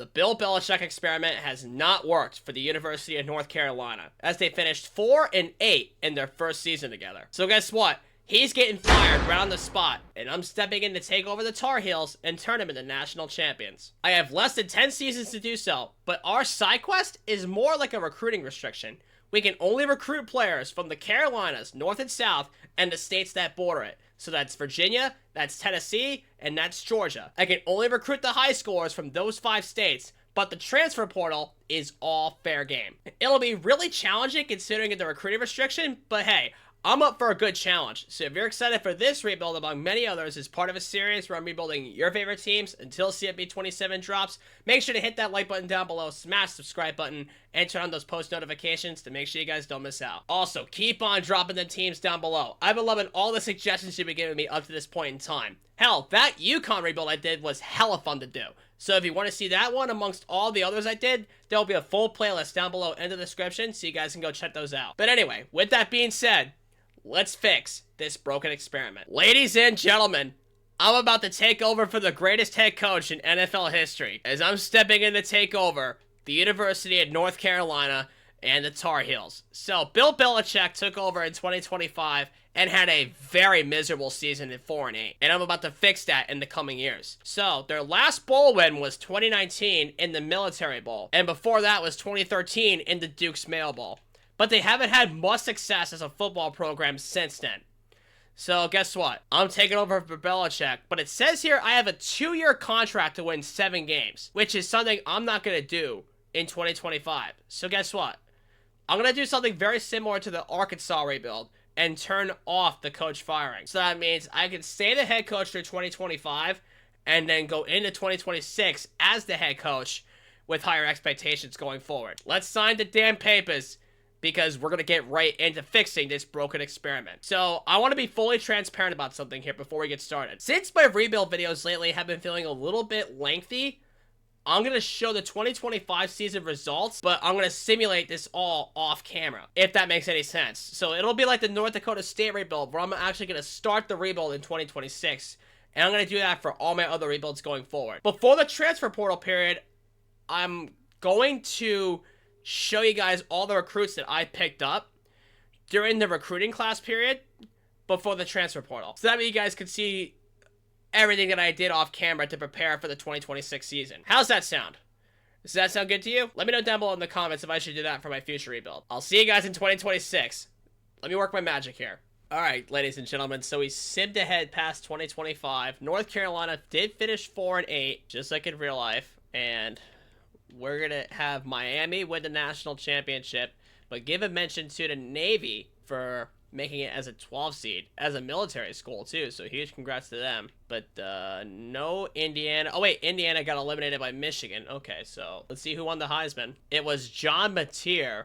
the Bill Belichick experiment has not worked for the University of North Carolina, as they finished 4-8 in their first season together. So guess what? He's getting fired right on the spot, and I'm stepping in to take over the Tar Heels and turn them into national champions. I have less than 10 seasons to do so, but our side quest is more like a recruiting restriction. We can only recruit players from the Carolinas, North and South, and the states that border it. So that's Virginia, that's Tennessee, and that's Georgia. I can only recruit the high scorers from those 5 states, but the transfer portal is all fair game. It'll be really challenging considering the recruiting restriction, but hey, I'm up for a good challenge. So if you're excited for this rebuild among many others as part of a series where I'm rebuilding your favorite teams until CFB27 drops, make sure to hit that like button down below, smash the subscribe button, and turn on those post notifications to make sure you guys don't miss out. Also, keep on dropping the teams down below. I've been loving all the suggestions you've been giving me up to this point in time. Hell, that UConn rebuild I did was hella fun to do. So if you want to see that one amongst all the others I did, there'll be a full playlist down below in the description so you guys can go check those out. But anyway, with that being said, let's fix this broken experiment. Ladies and gentlemen, I'm about to take over for the greatest head coach in NFL history, as I'm stepping in to take over the University of North Carolina and the Tar Heels. So, Bill Belichick took over in 2025 and had a very miserable season at 4-8, and I'm about to fix that in the coming years. So, their last bowl win was 2019 in the Military Bowl, and before that was 2013 in the Duke's Mayo Bowl. But they haven't had much success as a football program since then. So guess what? I'm taking over for Belichick, but it says here I have a 2-year contract to win 7 games, which is something I'm not going to do in 2025. So guess what? I'm going to do something very similar to the Arkansas rebuild and turn off the coach firing. So that means I can stay the head coach through 2025 and then go into 2026 as the head coach with higher expectations going forward. Let's sign the damn papers, because we're going to get right into fixing this broken experiment. So, I want to be fully transparent about something here before we get started. Since my rebuild videos lately have been feeling a little bit lengthy, I'm going to show the 2025 season results, but I'm going to simulate this all off camera, if that makes any sense. So, it'll be like the North Dakota State rebuild, where I'm actually going to start the rebuild in 2026, and I'm going to do that for all my other rebuilds going forward. Before the transfer portal period, I'm going to show you guys all the recruits that I picked up during the recruiting class period before the transfer portal. So that way you guys can see everything that I did off camera to prepare for the 2026 season. How's that sound? Does that sound good to you? Let me know down below in the comments if I should do that for my future rebuild. I'll see you guys in 2026. Let me work my magic here. Alright, ladies and gentlemen, so we simmed ahead past 2025. North Carolina did finish 4-8, just like in real life, and we're going to have Miami win the national championship, but give a mention to the Navy for making it as a 12 seed, as a military school too, so huge congrats to them. But no Indiana. Oh wait, Indiana got eliminated by Michigan. Okay, so let's see who won the Heisman. It was John Mateer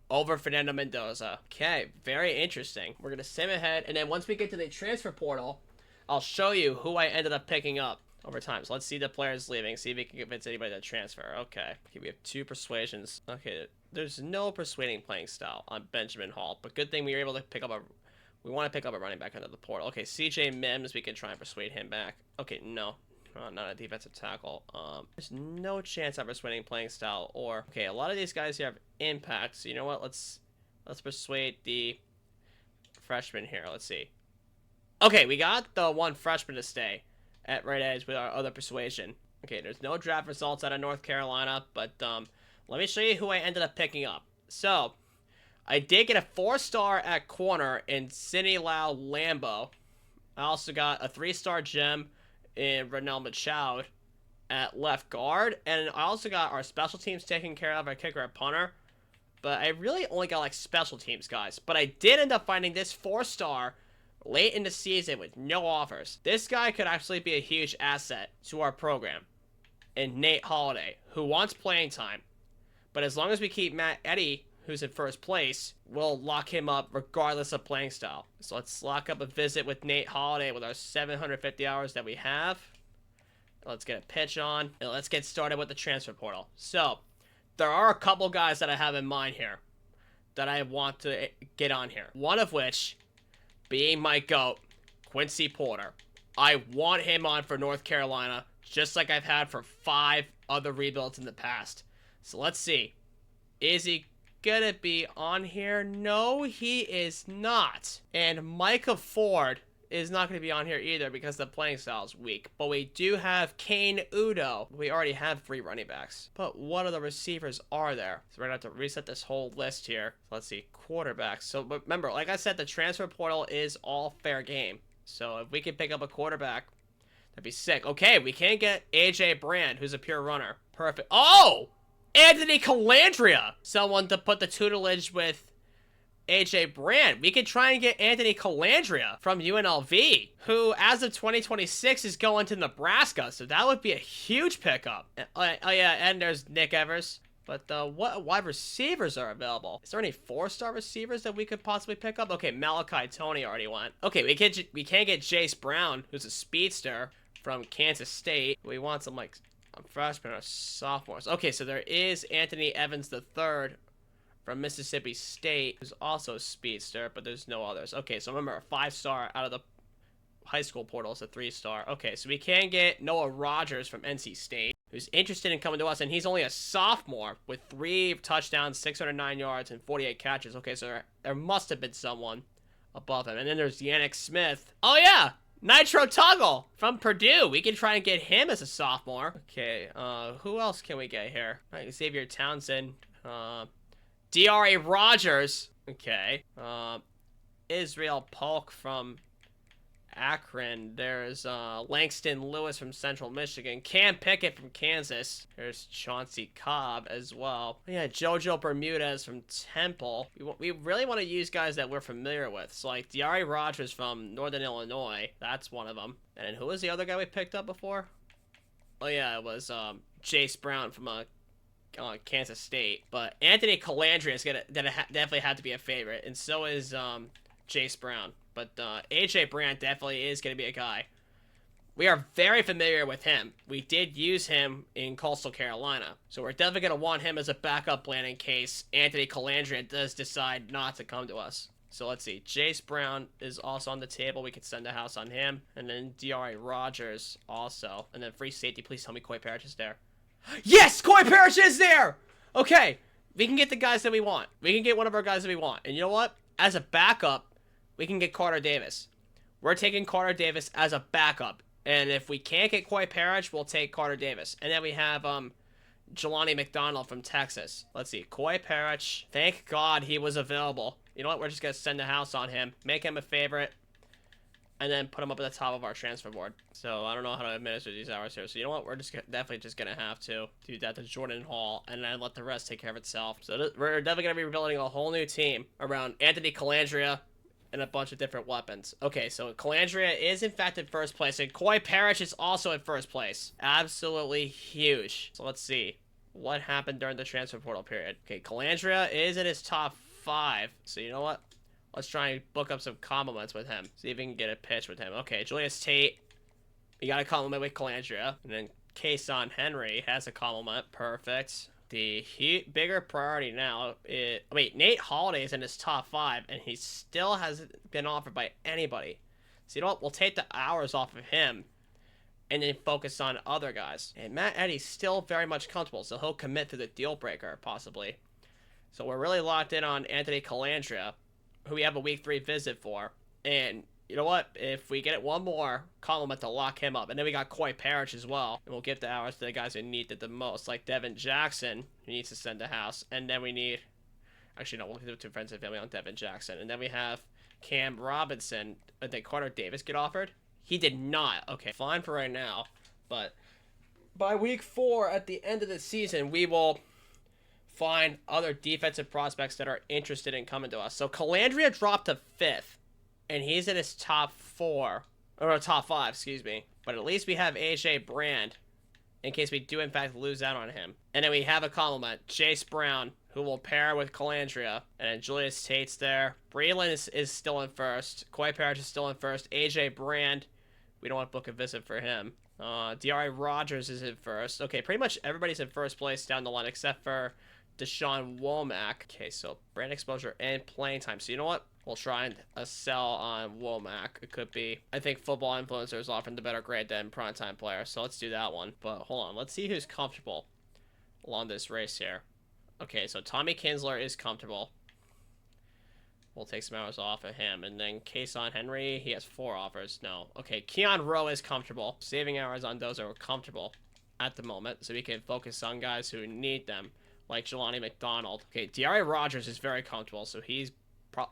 over Fernando Mendoza. Okay, very interesting. We're going to sim ahead, and then once we get to the transfer portal, I'll show you who I ended up picking up over time. So let's see the players leaving, see if we can convince anybody to transfer. Okay, we have 2 persuasions. Okay, there's no persuading playing style on Benjamin Hall, but good thing we were able to pick up we want to pick up a running back under the portal. Okay, CJ Mims, we can try and persuade him back. Okay, no, not a defensive tackle. There's no chance of persuading playing style, or okay, a lot of these guys here have impact, so you know what, let's persuade the freshman here. Let's see. Okay, we got the one freshman to stay at right edge with our other persuasion. Okay, there's no draft results out of North Carolina, but let me show you who I ended up picking up. So, I did get a 4-star at corner in Sidney Lau Lambo. I also got a 3-star gem in Renell Machoud at left guard, and I also got our special teams taken care of, our kicker at punter. But I really only got like special teams guys. But I did end up finding this 4-star late in the season with no offers. This guy could actually be a huge asset to our program. And Nate Holiday, who wants playing time. But as long as we keep Matt Eddy, who's in first place, we'll lock him up regardless of playing style. So let's lock up a visit with Nate Holiday with our 750 hours that we have. Let's get a pitch on, and let's get started with the transfer portal. So, there are a couple guys that I have in mind here that I want to get on here. One of which being my GOAT, Quincy Porter. I want him on for North Carolina just like I've had for 5 other rebuilds in the past. So let's see. Is he gonna be on here? No, he is not. And Micah Ford is not going to be on here either because the playing style is weak. But we do have Kane Udo. We already have 3 running backs. But what other receivers are there? So we're going to have to reset this whole list here. Let's see. Quarterbacks. So but remember, like I said, the transfer portal is all fair game. So if we can pick up a quarterback, that'd be sick. Okay, we can get AJ Brand, who's a pure runner. Perfect. Oh! Anthony Calandria! Someone to put the tutelage with AJ Brand. We could try and get Anthony Calandria from UNLV, who as of 2026 is going to Nebraska, so that would be a huge pickup. Oh yeah, and there's Nick Evers. But what wide receivers are available? Is there any 4-star receivers that we could possibly pick up? Okay, Malachi Tony already went. Okay, we can't get Jace Brown, who's a speedster from Kansas State. We want some like freshmen or sophomores. Okay, so there is Anthony Evans III from Mississippi State, who's also a speedster, but there's no others. Okay, so remember, a 5-star out of the high school portal is a 3-star. Okay, so we can get Noah Rogers from NC State, who's interested in coming to us, and he's only a sophomore with 3 touchdowns, 609 yards, and 48 catches. Okay, so there must have been someone above him. And then there's Yannick Smith. Oh, yeah! Nitro Tuggle from Purdue. We can try and get him as a sophomore. Okay, who else can we get here? All right, Xavier Townsend. D.R.A. Rogers. Okay. Israel Polk from Akron. There's Langston Lewis from Central Michigan. Cam Pickett from Kansas. There's Chauncey Cobb as well. Yeah, JoJo Bermudez from Temple. We really want to use guys that we're familiar with. So like D.R.A. Rogers from Northern Illinois. That's one of them. And who was the other guy we picked up before? Oh yeah, it was Jace Brown from Kansas State. But Anthony Calandria is definitely have to be a favorite, and so is Jace Brown. But AJ Brand definitely is going to be a guy. We are very familiar with him. We did use him in Coastal Carolina, so we're definitely going to want him as a backup plan in case Anthony Calandria does decide not to come to us. So let's see. Jace Brown is also on the table. We could send a house on him. And then D.R.A. Rogers also. And then free safety. Please tell me Coy Parrish is there. Yes! Coy Parrish is there! Okay. We can get the guys that we want. We can get one of our guys that we want. And you know what? As a backup, we can get Carter Davis. We're taking Carter Davis as a backup. And if we can't get Coy Parrish, we'll take Carter Davis. And then we have Jelani McDonald from Texas. Let's see. Coy Parrish. Thank God he was available. You know what? We're just going to send a house on him. Make him a favorite. And then put him up at the top of our transfer board. So I don't know how to administer these hours here. So you know what? We're just definitely just going to have to do that to Jordan Hall. And then let the rest take care of itself. So we're definitely going to be rebuilding a whole new team around Anthony Calandria and a bunch of different weapons. Okay, so Calandria is in fact in first place. And Coy Parrish is also in first place. Absolutely huge. So let's see what happened during the transfer portal period. Okay, Calandria is in his top 5. So you know what? Let's try and book up some compliments with him. See if we can get a pitch with him. Okay, Julius Tate. We got a compliment with Calandria. And then Kason Henry has a compliment. Perfect. The bigger priority now is... Wait, Nate Holiday is in his top 5. And he still hasn't been offered by anybody. So you know what? We'll take the hours off of him. And then focus on other guys. And Matt Eddy's still very much comfortable. So he'll commit to the deal breaker, possibly. So we're really locked in on Anthony Calandria, who we have a week 3 visit for. And you know what? If we get it one more, compliment to lock him up. And then we got Coy Parrish as well. And we'll give the hours to the guys who need it the most, like Devin Jackson, who needs to send a house. And then we need... Actually, no, we'll do 2 friends and family on Devin Jackson. And then we have Cam Robinson. Did Carter Davis get offered? He did not. Okay, fine for right now. But by week 4, at the end of the season, we will find other defensive prospects that are interested in coming to us. So Calandria dropped to 5th, and he's in his top 4, or top 5, excuse me. But at least we have AJ Brand, in case we do in fact lose out on him. And then we have a compliment, Jace Brown, who will pair with Calandria. And then Julius Tate's there. Breland is still in first. Coy Parrish is still in first. AJ Brand, we don't want to book a visit for him. D.R.A. Rogers is in first. Okay, pretty much everybody's in first place down the line except for Deshaun Womack. Okay, so brand exposure and playing time. So you know what? We'll try and sell on Womack. It could be. I think Football Influencer is offering the better grade than primetime player, so let's do that one. But hold on, let's see who's comfortable along this race here. Okay, so Tommy Kinsler is comfortable. We'll take some hours off of him. And then Kason Henry, he has 4 offers. No. Okay, Keon Rowe is comfortable. Saving hours on those are comfortable at the moment, so we can focus on guys who need them, like Jelani McDonald. Okay, D.R.A. Rogers is very comfortable, so he's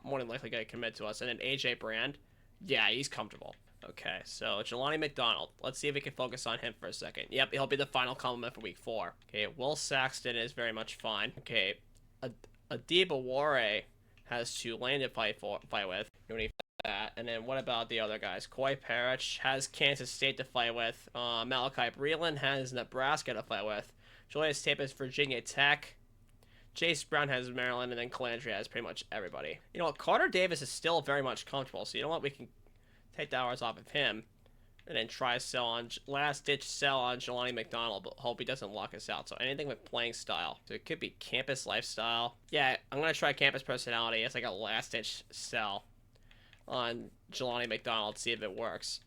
more than likely going to commit to us. And then A.J. Brand, yeah, he's comfortable. Okay, so Jelani McDonald. Let's see if we can focus on him for a second. Yep, he'll be the final compliment for week 4. Okay, Will Saxton is very much fine. Okay, Adiba Ware has Tulane to fight with. You need that. And then what about the other guys? Coy Parrish has Kansas State to fight with. Malachi Breland has Nebraska to fight with. Julius Tape has Virginia Tech. Jace Brown has Maryland, and then Calandria has pretty much everybody. You know what? Carter Davis is still very much comfortable, so you know what? We can take the hours off of him, and then try sell on last-ditch sell on Jelani McDonald, but hope he doesn't lock us out. So anything with playing style. So it could be campus lifestyle. Yeah, I'm going to try campus personality as like a last-ditch sell on Jelani McDonald, see if it works.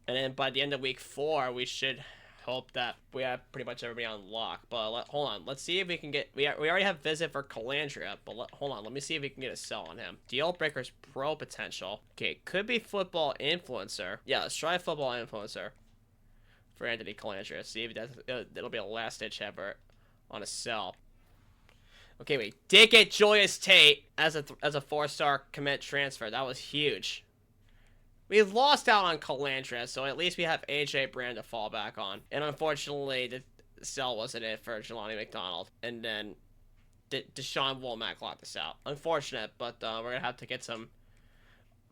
And then by the end of week 4, we should hope that we have pretty much everybody on lock. But hold on, let's see if we can get. We already have visit for Calandria, but hold on, let me see if we can get a sell on him. Deal breakers pro potential. Okay, could be Football Influencer. Yeah, let's try Football Influencer for Anthony Calandria. See if it'll be a last ditch effort on a sell. Okay, we did get Julius Tate as a 4-star commit transfer. That was huge. We lost out on Calandria, so at least we have AJ Brand to fall back on. And unfortunately, the sell wasn't it for Jelani McDonald. And then Deshaun Womack locked us out. Unfortunate, but we're going to have to get some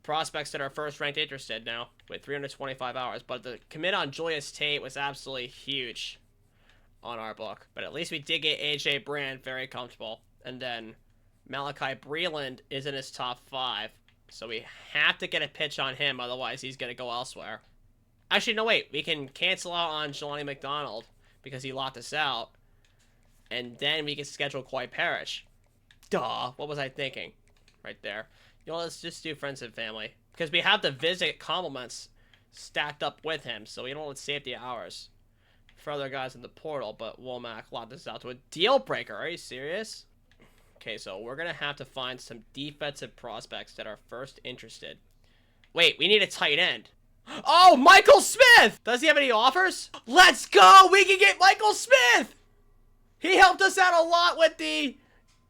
prospects that are first-ranked interested now with 325 hours. But the commit on Julius Tate was absolutely huge on our book. But at least we did get AJ Brand very comfortable. And then Malachi Breland is in his top 5. So we have to get a pitch on him, otherwise he's going to go elsewhere. Actually, no, wait. We can cancel out on Jelani McDonald because he locked us out. And then we can schedule Coy Parrish. Duh. What was I thinking? Right there. You know, let's just do friends and family. Because we have the visit compliments stacked up with him. So we don't let's save the hours for other guys in the portal. But Womack locked us out to a deal breaker. Are you serious? Okay, so we're going to have to find some defensive prospects that are first interested. Wait, we need a tight end. Oh, Michael Smith! Does he have any offers? Let's go! We can get Michael Smith! He helped us out a lot with the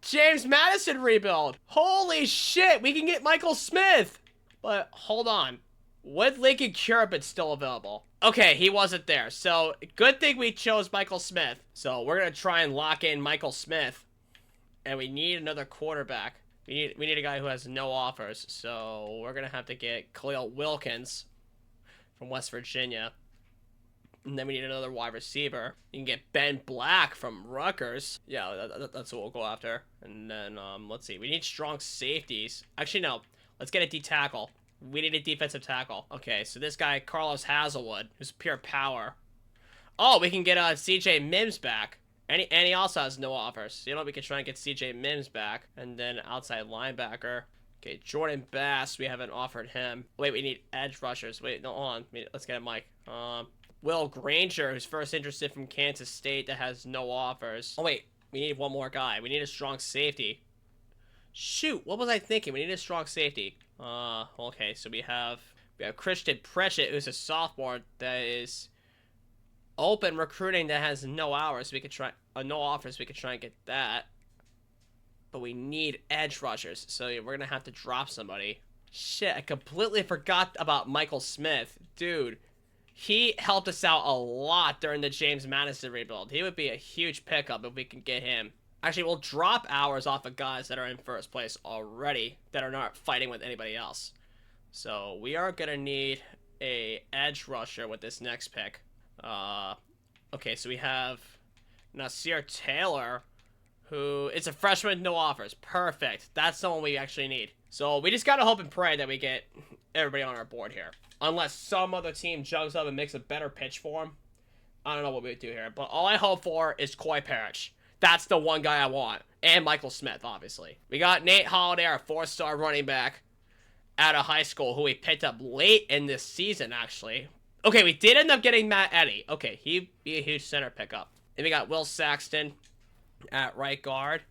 James Madison rebuild. Holy shit, we can get Michael Smith! But hold on. Would Lincoln Cupid still available? Okay, he wasn't there. So, good thing we chose Michael Smith. So, we're going to try and lock in Michael Smith. And we need another quarterback. We need a guy who has no offers. So we're going to have to get Khalil Wilkins from West Virginia. And then we need another wide receiver. You can get Ben Black from Rutgers. Yeah, that's what we'll go after. And then, let's see. We need strong safeties. Actually, no. Let's get a D-tackle. We need a defensive tackle. Okay, so this guy, Carlos Hazelwood, who's pure power. Oh, we can get C.J. Mims back. And he also has no offers. You know, we can try and get C.J. Mims back. And then outside linebacker. Okay, Jordan Bass. We haven't offered him. Wait, we need edge rushers. Wait, no, hold on. Let's get a mic. Will Granger, who's first interested from Kansas State that has no offers. Oh, wait. We need one more guy. We need a strong safety. Shoot, what was I thinking? We need a strong safety. Okay, so we have Christian Pritchett, who's a sophomore that is open recruiting that has no hours. We could try no offers. We could try and get that. But we need edge rushers, so we're gonna have to drop somebody. Shit, I completely forgot about Michael Smith. Dude, he helped us out a lot during the James Madison rebuild. He would be a huge pickup if we can get him. Actually, we'll drop hours off of guys that are in first place already that are not fighting with anybody else. So we are gonna need a edge rusher with this next pick. Okay, so we have Nasir Taylor, who is a freshman, no offers. Perfect. That's the one we actually need. So we just gotta hope and pray that we get everybody on our board here. Unless some other team jugs up and makes a better pitch for him. I don't know what we would do here. But all I hope for is Coy Parrish. That's the one guy I want. And Michael Smith, obviously. We got Nate Holiday, our 4-star running back out of high school, who we picked up late in this season, actually. Okay, we did end up getting Matt Eddy. Okay, he'd be a huge center pickup. Then we got Will Saxton at right guard.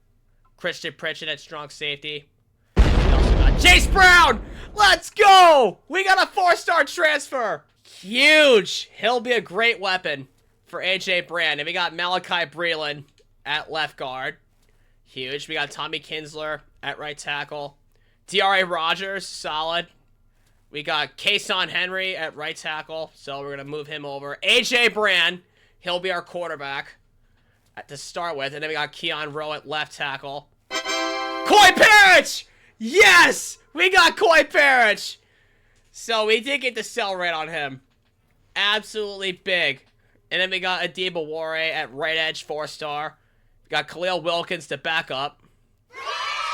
Christian Pritchett at strong safety. We also got Jace Brown! Let's go! We got a 4-star transfer! Huge! He'll be a great weapon for AJ Brand. And we got Malachi Breland at left guard. Huge. We got Tommy Kinsler at right tackle. D.R.A. Rogers, solid. We got Kason Henry at right tackle, so we're going to move him over. AJ Brand, he'll be our quarterback to start with. And then we got Keon Rowe at left tackle. Coy Parrish! Yes! We got Coy Parrish! So we did get the sell rate on him. Absolutely big. And then we got Adiba Ware at right edge, 4-star. We got Khalil Wilkins to back up.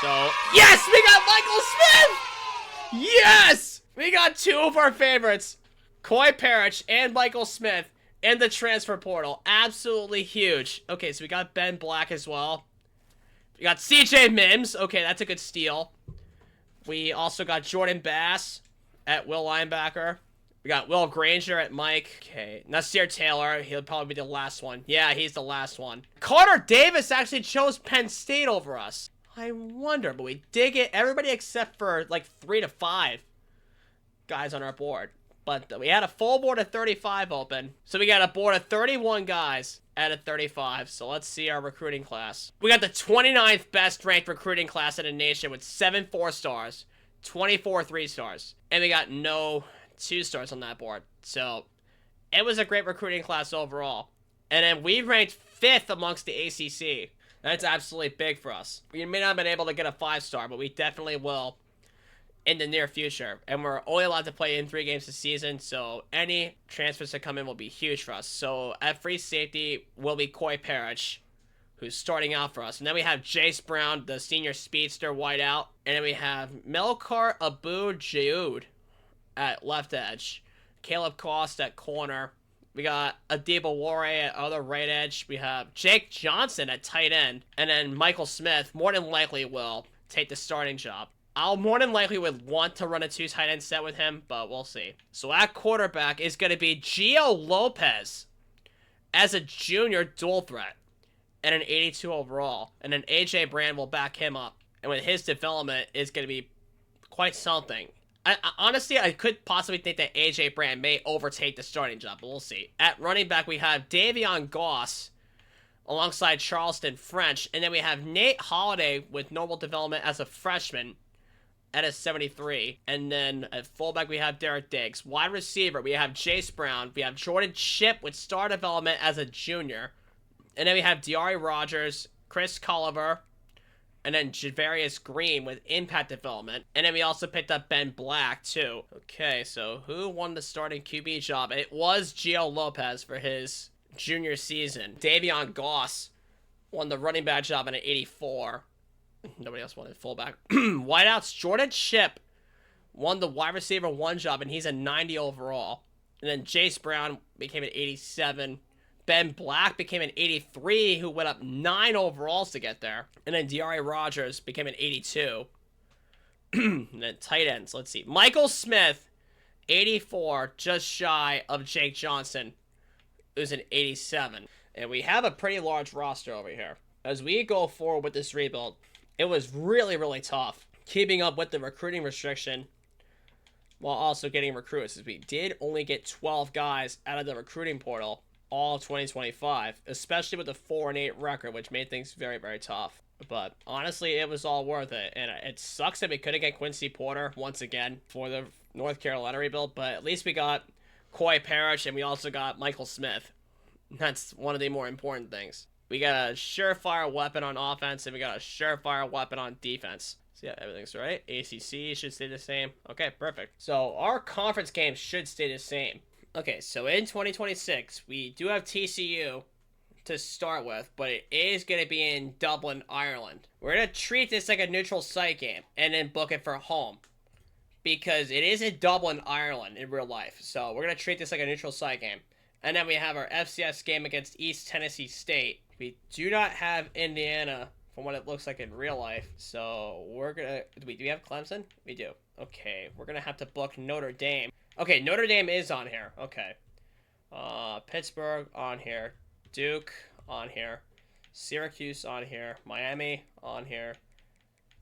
So, yes! We got Michael Smith! Yes! We got 2 of our favorites. Coy Parrish and Michael Smith in the transfer portal. Absolutely huge. Okay, so we got Ben Black as well. We got CJ Mims. Okay, that's a good steal. We also got Jordan Bass at will linebacker. We got Will Granger at Mike. Okay, Nasir Taylor. He'll probably be the last one. Yeah, he's the last one. Carter Davis actually chose Penn State over us. I wonder, but we did get everybody except for like 3 to 5 guys on our board. But we had a full board of 35 open. So we got a board of 31 guys out of 35. So let's see our recruiting class. We got the 29th best ranked recruiting class in the nation with 7 4-stars, 24 3-stars. And we got no 2-stars on that board. So it was a great recruiting class overall. And then we ranked 5th amongst the ACC. That's absolutely big for us. We may not have been able to get a 5-star, but we definitely will in the near future. And we're only allowed to play in 3 games this season, so any transfers that come in will be huge for us. So at free safety will be Coy Parrish, who's starting out for us. And then we have Jace Brown, the senior speedster wideout. And then we have Melkar Abu Jaoud at left edge. Caleb Cost at corner. We got Adiba Ware at other right edge. We have Jake Johnson at tight end. And then Michael Smith more than likely will take the starting job. I'll more than likely would want to run a 2 tight end set with him, but we'll see. So at quarterback is going to be Gio Lopez as a junior dual threat and an 82 overall. And then AJ Brand will back him up. And with his development is going to be quite something. Honestly, I could possibly think that AJ Brand may overtake the starting job, but we'll see. At running back, we have Davion Goss alongside Charleston French. And then we have Nate Holiday with normal development as a freshman at a 73. And then at fullback, we have Derek Diggs. Wide receiver, we have Jace Brown. We have Jordan Shipp with star development as a junior. And then we have D.R.A. Rogers, Chris Culliver, and then Javarius Green with impact development. And then we also picked up Ben Black, too. Okay, so who won the starting QB job? It was Gio Lopez for his junior season. Davion Goss won the running back job at an 84. Nobody else wanted fullback. Wideouts, Jordan Shipp won the wide receiver 1 job, and he's a 90 overall. And then Jace Brown became an 87. Ben Black became an 83, who went up 9 overalls to get there. And then D.R.A. Rogers became an 82. And then tight ends, let's see. Michael Smith, 84, just shy of Jake Johnson, who's an 87. And we have a pretty large roster over here. As we go forward with this rebuild, it was really, really tough keeping up with the recruiting restriction while also getting recruits. As we did only get 12 guys out of the recruiting portal all of 2025, especially with the 4-8 record, which made things very, very tough. But honestly, it was all worth it. And it sucks that we couldn't get Quincy Porter once again for the North Carolina rebuild, but at least we got Coy Parrish and we also got Michael Smith. That's one of the more important things. We got a surefire weapon on offense, and we got a surefire weapon on defense. So yeah, everything's right. ACC should stay the same. Okay, perfect. So our conference games should stay the same. Okay, so in 2026, we do have TCU to start with, but it is going to be in Dublin, Ireland. We're going to treat this like a neutral site game and then book it for home, because it is in Dublin, Ireland in real life. So we're going to treat this like a neutral site game. And then we have our FCS game against East Tennessee State. We do not have Indiana from what it looks like in real life. So we're gonna, do we have Clemson? We do. Okay, we're gonna have to book Notre Dame. Okay, Notre Dame is on here. Okay. Pittsburgh on here. Duke on here. Syracuse on here. Miami on here.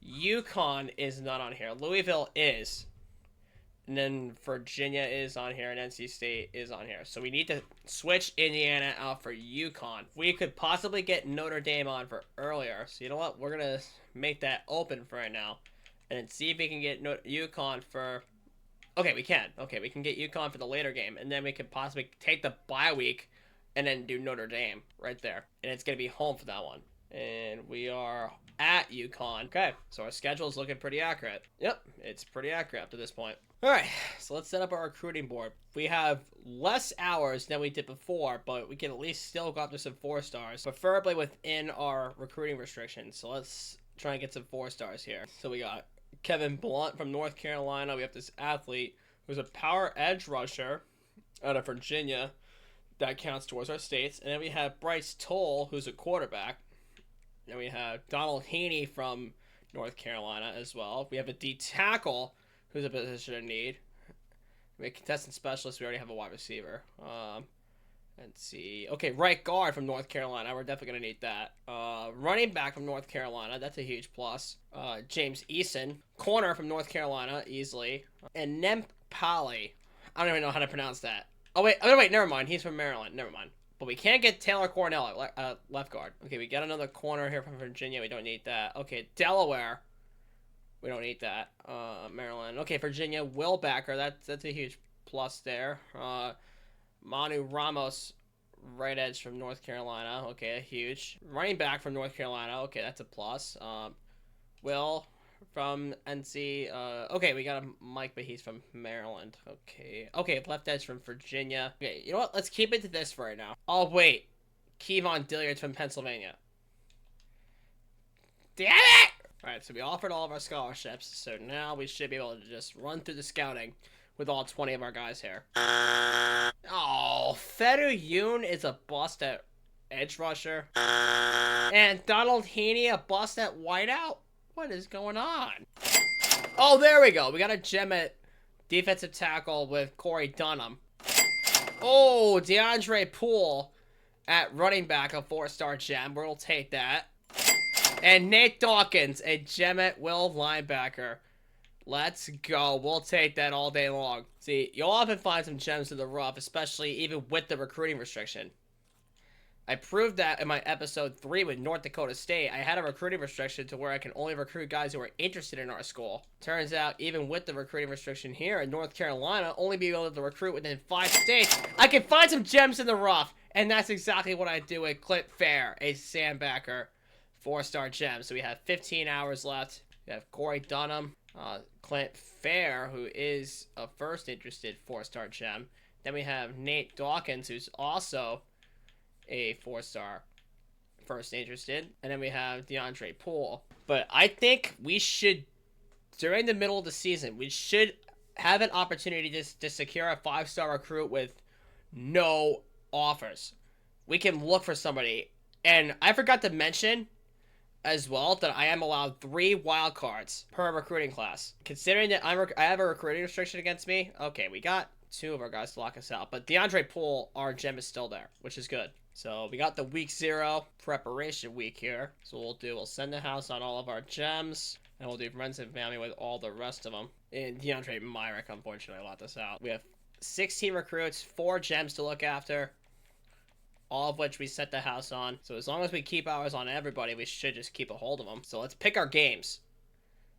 UConn is not on here. Louisville is. And then Virginia is on here, and NC State is on here. So we need to switch Indiana out for UConn. We could possibly get Notre Dame on for earlier. So you know what? We're going to make that open for right now. And then see if we can get UConn for... Okay, we can. Okay, we can get UConn for the later game. And then we could possibly take the bye week and then do Notre Dame right there. And it's going to be home for that one. And we are at UConn. Okay, so our schedule is looking pretty accurate. Yep, it's pretty accurate up to this point. Alright, so let's set up our recruiting board. We have less hours than we did before, but we can at least still go up to some 4-stars, preferably within our recruiting restrictions. So let's try and get some 4-stars here. So we got Kevin Blunt from North Carolina. We have this athlete who's a power edge rusher out of Virginia. That counts towards our states. And then we have Bryce Toll, who's a quarterback. Then we have Donald Haney from North Carolina as well. We have a D tackle, who's a position in need. We have contestant specialist. We already have a wide receiver. Let's see. Okay, right guard from North Carolina. We're definitely going to need that. Running back from North Carolina. That's a huge plus. James Eason. Corner from North Carolina, easily. And Nempali. I don't even know how to pronounce that. Oh, wait, never mind. He's from Maryland. Never mind. But we can't get Taylor Cornell at left guard. Okay, we got another corner here from Virginia. We don't need that. Okay, Delaware. We don't need that. Maryland. Okay, Virginia. Will Backer. That's a huge plus there. Manu Ramos, right edge from North Carolina. Okay, huge. Running back from North Carolina. Okay, that's a plus. Will from NC. Okay, we got a Mike, but he's from Maryland. Okay, left edge from Virginia. Okay, you know what? Let's keep it to this for right now. Oh, wait. Kevon Dilliard's from Pennsylvania. Damn it! Alright, so we offered all of our scholarships, so now we should be able to just run through the scouting with all 20 of our guys here. Oh, Fedu Yoon is a bust at edge rusher. And Donald Haney a bust at wideout? What is going on? Oh, there we go. We got a gem at defensive tackle with Corey Dunham. Oh, DeAndre Poole at running back, a 4-star gem. We'll take that. And Nate Dawkins, a gem at will linebacker. Let's go. We'll take that all day long. See, you'll often find some gems in the rough, especially even with the recruiting restriction. I proved that in my episode 3 with North Dakota State. I had a recruiting restriction to where I can only recruit guys who are interested in our school. Turns out, even with the recruiting restriction here in North Carolina, only being able to recruit within 5 states, I can find some gems in the rough. And that's exactly what I do with Clint Fair, a sandbacker, 4-star gem. So we have 15 hours left. We have Corey Dunham, Clint Fair, who is a first interested 4-star gem. Then we have Nate Dawkins, who's also a 4-star first interested. And then we have DeAndre Poole. But I think we should, during the middle of the season, we should have an opportunity to secure a 5-star recruit with no offers. We can look for somebody. And I forgot to mention as well that I am allowed 3 wild cards per recruiting class. Considering that I have a recruiting restriction against me, okay, we got 2 of our guys to lock us out. But DeAndre Poole, our gem, is still there, which is good. So we got the week 0 preparation week here. So we'll send the house on all of our gems, and we'll do friends and family with all the rest of them. And DeAndre Myrick, unfortunately, locked us out. We have 16 recruits, 4 gems to look after, all of which we set the house on. So as long as we keep ours on everybody, we should just keep a hold of them. So let's pick our games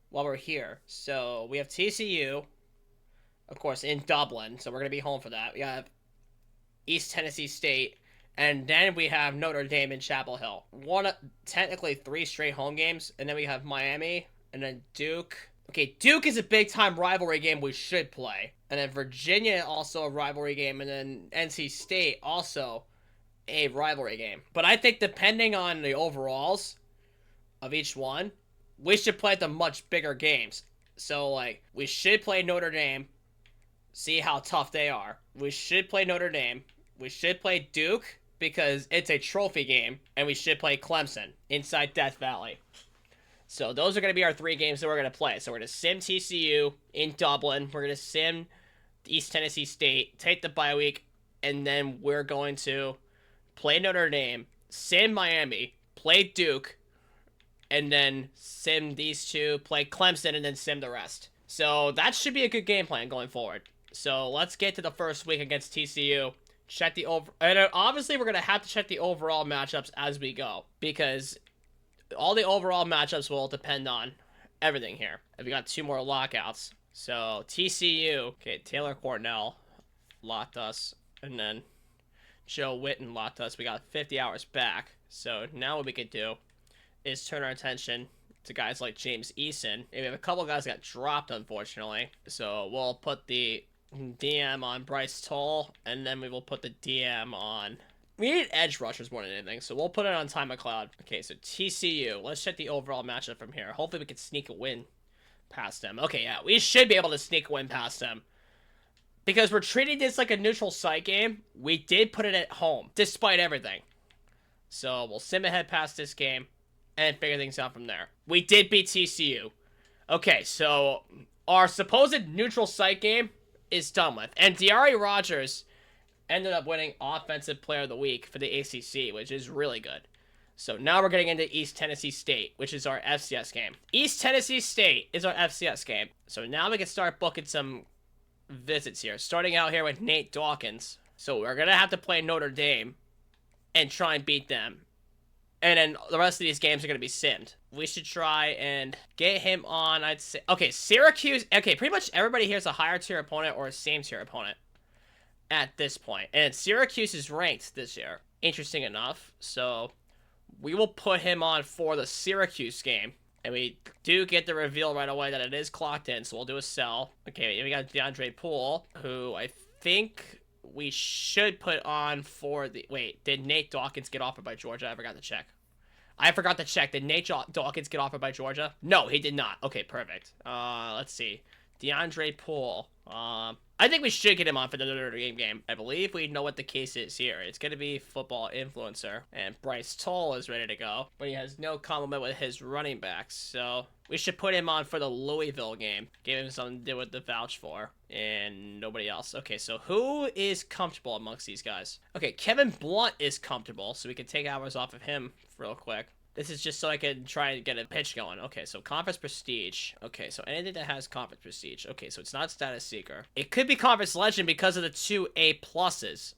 while we're here. So we have TCU, of course, in Dublin. So we're going to be home for that. We have East Tennessee State. And then we have Notre Dame and Chapel Hill. Technically 3 straight home games. And then we have Miami. And then Duke. Okay, Duke is a big-time rivalry game we should play. And then Virginia, also a rivalry game. And then NC State, also a rivalry game. But I think depending on the overalls of each one, we should play the much bigger games. So, like, we should play Notre Dame, see how tough they are. We should play Notre Dame. We should play Duke, because it's a trophy game, and we should play Clemson inside Death Valley. So those are going to be our 3 games that we're going to play. So we're going to sim TCU in Dublin. We're going to sim East Tennessee State, take the bye week, and then we're going to play Notre Dame, sim Miami, play Duke, and then sim these 2, play Clemson, and then sim the rest. So that should be a good game plan going forward. So let's get to the first week against TCU. Check the and obviously we're going to have to check the overall matchups as we go, because all the overall matchups will depend on everything here. And we got 2 more lockouts. So TCU, okay, Taylor Cornell locked us, and then Joe Witten locked us. We got 50 hours back. So now what we could do is turn our attention to guys like James Eason. And we have a couple guys that got dropped, unfortunately. So we'll put the DM on Bryce Toll, and then we will put the DM on... We need edge rushers more than anything, so we'll put it on Ty McLeod. Okay, so TCU. Let's check the overall matchup from here. Hopefully we can sneak a win past them. Okay, yeah, we should be able to sneak a win past them. Because we're treating this like a neutral site game, we did put it at home, despite everything. So we'll sim ahead past this game, and figure things out from there. We did beat TCU. Okay, so our supposed neutral site game is done with. And Diari Rogers ended up winning Offensive Player of the Week for the ACC, which is really good. So now we're getting into East Tennessee State, which is our FCS game. East Tennessee State is our FCS game. So now we can start booking some visits here. Starting out here with Nate Dawkins. So we're going to have to play Notre Dame and try and beat them. And then the rest of these games are going to be simmed. We should try and get him on, I'd say... Okay, Syracuse... Okay, pretty much everybody here is a higher tier opponent or a same tier opponent at this point. And Syracuse is ranked this year. Interesting enough. So we will put him on for the Syracuse game. And we do get the reveal right away that it is clocked in, so we'll do a sell. Okay, we got DeAndre Poole, who I think we should put on for the... Wait, did Nate Dawkins get offered by Georgia? I forgot to check. Did Nate Dawkins get offered by Georgia? No, he did not. Okay, perfect. Let's see. DeAndre Poole. I think we should get him on for the Notre Dame game. I believe we know what the case is here. It's going to be football influencer. And Bryce Toll is ready to go. But he has no complement with his running backs. So we should put him on for the Louisville game. Give him something to do with the vouch for. And nobody else. Okay, so who is comfortable amongst these guys? Okay, Kevin Blunt is comfortable. So we can take hours off of him real quick. This is just so I can try and get a pitch going. Okay, so Conference Prestige. Okay, so anything that has Conference Prestige. Okay, so it's not Status Seeker. It could be Conference Legend because of the 2 A-pluses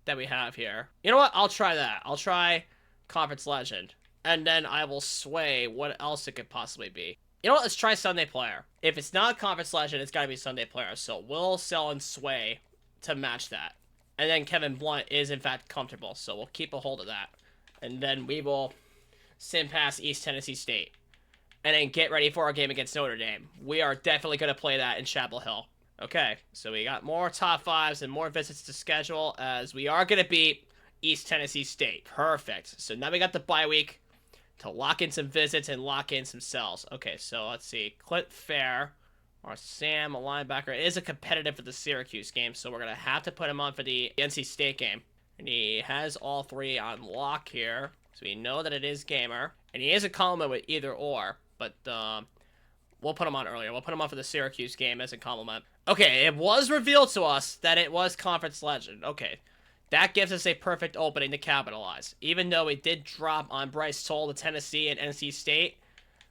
that we have here. You know what? I'll try that. I'll try Conference Legend. And then I will sway what else it could possibly be. You know what? Let's try Sunday Player. If it's not Conference Legend, it's got to be Sunday Player. So we'll sell and sway to match that. And then Kevin Blunt is, in fact, comfortable. So we'll keep a hold of that. And then we will... sim past East Tennessee State. And then get ready for our game against Notre Dame. We are definitely going to play that in Chapel Hill. Okay, so we got more top 5s and more visits to schedule as we are going to beat East Tennessee State. Perfect. So now we got the bye week to lock in some visits and lock in some sells. Okay, so let's see. Clint Fair, our Sam, a linebacker, is a competitive for the Syracuse game, so we're going to have to put him on for the NC State game. And he has all 3 on lock here. So we know that it is gamer. And he is a complement with either or. But we'll put him on earlier. We'll put him on for the Syracuse game as a complement. Okay, it was revealed to us that it was Conference Legend. Okay, that gives us a perfect opening to capitalize. Even though we did drop on Bryce Toll to Tennessee and NC State.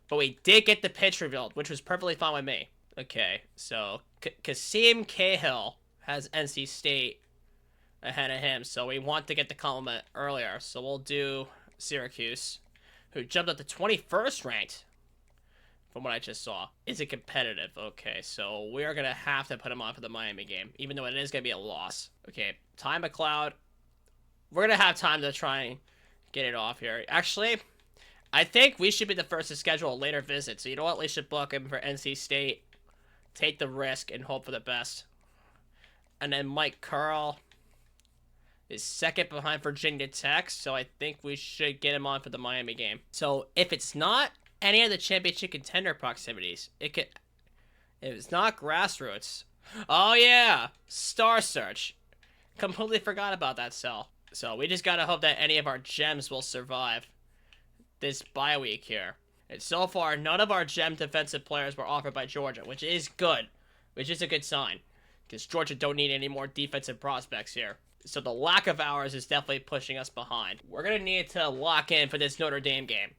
But we did get the pitch revealed, which was perfectly fine with me. Okay, so Kasim Cahill has NC State ahead of him. So we want to get the complement earlier. So we'll do... Syracuse, who jumped up to 21st ranked, from what I just saw. Is it competitive? Okay, so we are going to have to put him on for the Miami game, even though it is going to be a loss. Okay, Ty McLeod. We're going to have time to try and get it off here. Actually, I think we should be the first to schedule a later visit. So you know what? We should book him for NC State, take the risk, and hope for the best. And then Mike Curl is second behind Virginia Tech, so I think we should get him on for the Miami game. So if it's not any of the championship contender proximities, if it's not grassroots, oh yeah, Star Search. Completely forgot about that cell. So we just gotta hope that any of our gems will survive this bye week here. And so far, none of our gem defensive players were offered by Georgia, which is good. Which is a good sign. Because Georgia don't need any more defensive prospects here. So the lack of ours is definitely pushing us behind. We're going to need to lock in for this Notre Dame game.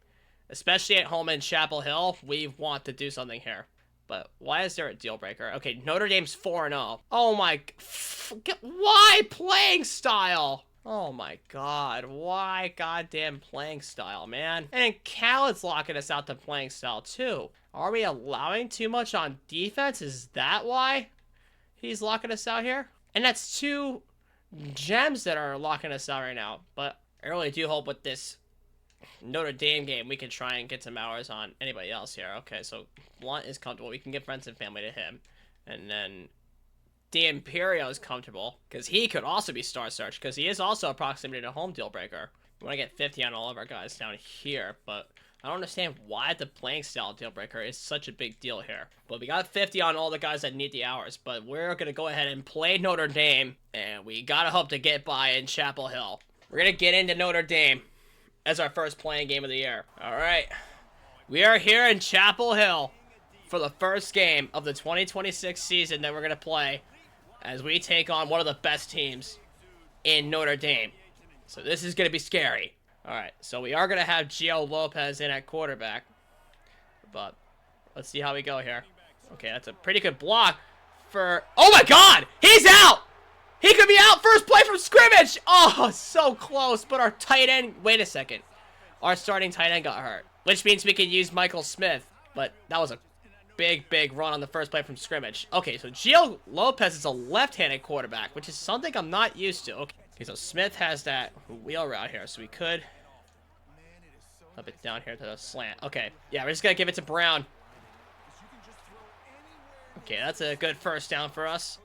Especially at home in Chapel Hill, we want to do something here. But why is there a deal breaker? Okay, Notre Dame's 4-0. Oh my... Why playing style? Oh my god, why goddamn playing style, man? And Khaled's locking us out to playing style too. Are we allowing too much on defense? Is that why he's locking us out here? And that's 2 gems that are locking us out right now. But I really do hope with this Notre Dame game we can try and get some hours on anybody else here. Okay, so Blunt is comfortable. We can get friends and family to him. And then D'Imperio is comfortable because he could also be star search because he is also a proximity to home deal breaker. We want to get 50 on all of our guys down here, but I don't understand why the playing style deal breaker is such a big deal here. But we got 50 on all the guys that need the hours, but we're going to go ahead and play Notre Dame, and we got to hope to get by in Chapel Hill. We're going to get into Notre Dame as our first playing game of the year. All right, we are here in Chapel Hill for the first game of the 2026 season that we're going to play as we take on one of the best teams in Notre Dame. So this is going to be scary. Alright, so we are going to have Gio Lopez in at quarterback. But let's see how we go here. Okay, that's a pretty good block for... Oh my god! He's out! He could be out first play from scrimmage! Oh, so close. But our tight end... Wait a second. Our starting tight end got hurt. Which means we could use Michael Smith. But that was a big run on the first play from scrimmage. Okay, so Gio Lopez is a left-handed quarterback, which is something I'm not used to. Okay, so Smith has that wheel route here, so we could flip it down here to the slant. Okay, yeah, we're just gonna give it to Brown. Okay, that's a good first down for us.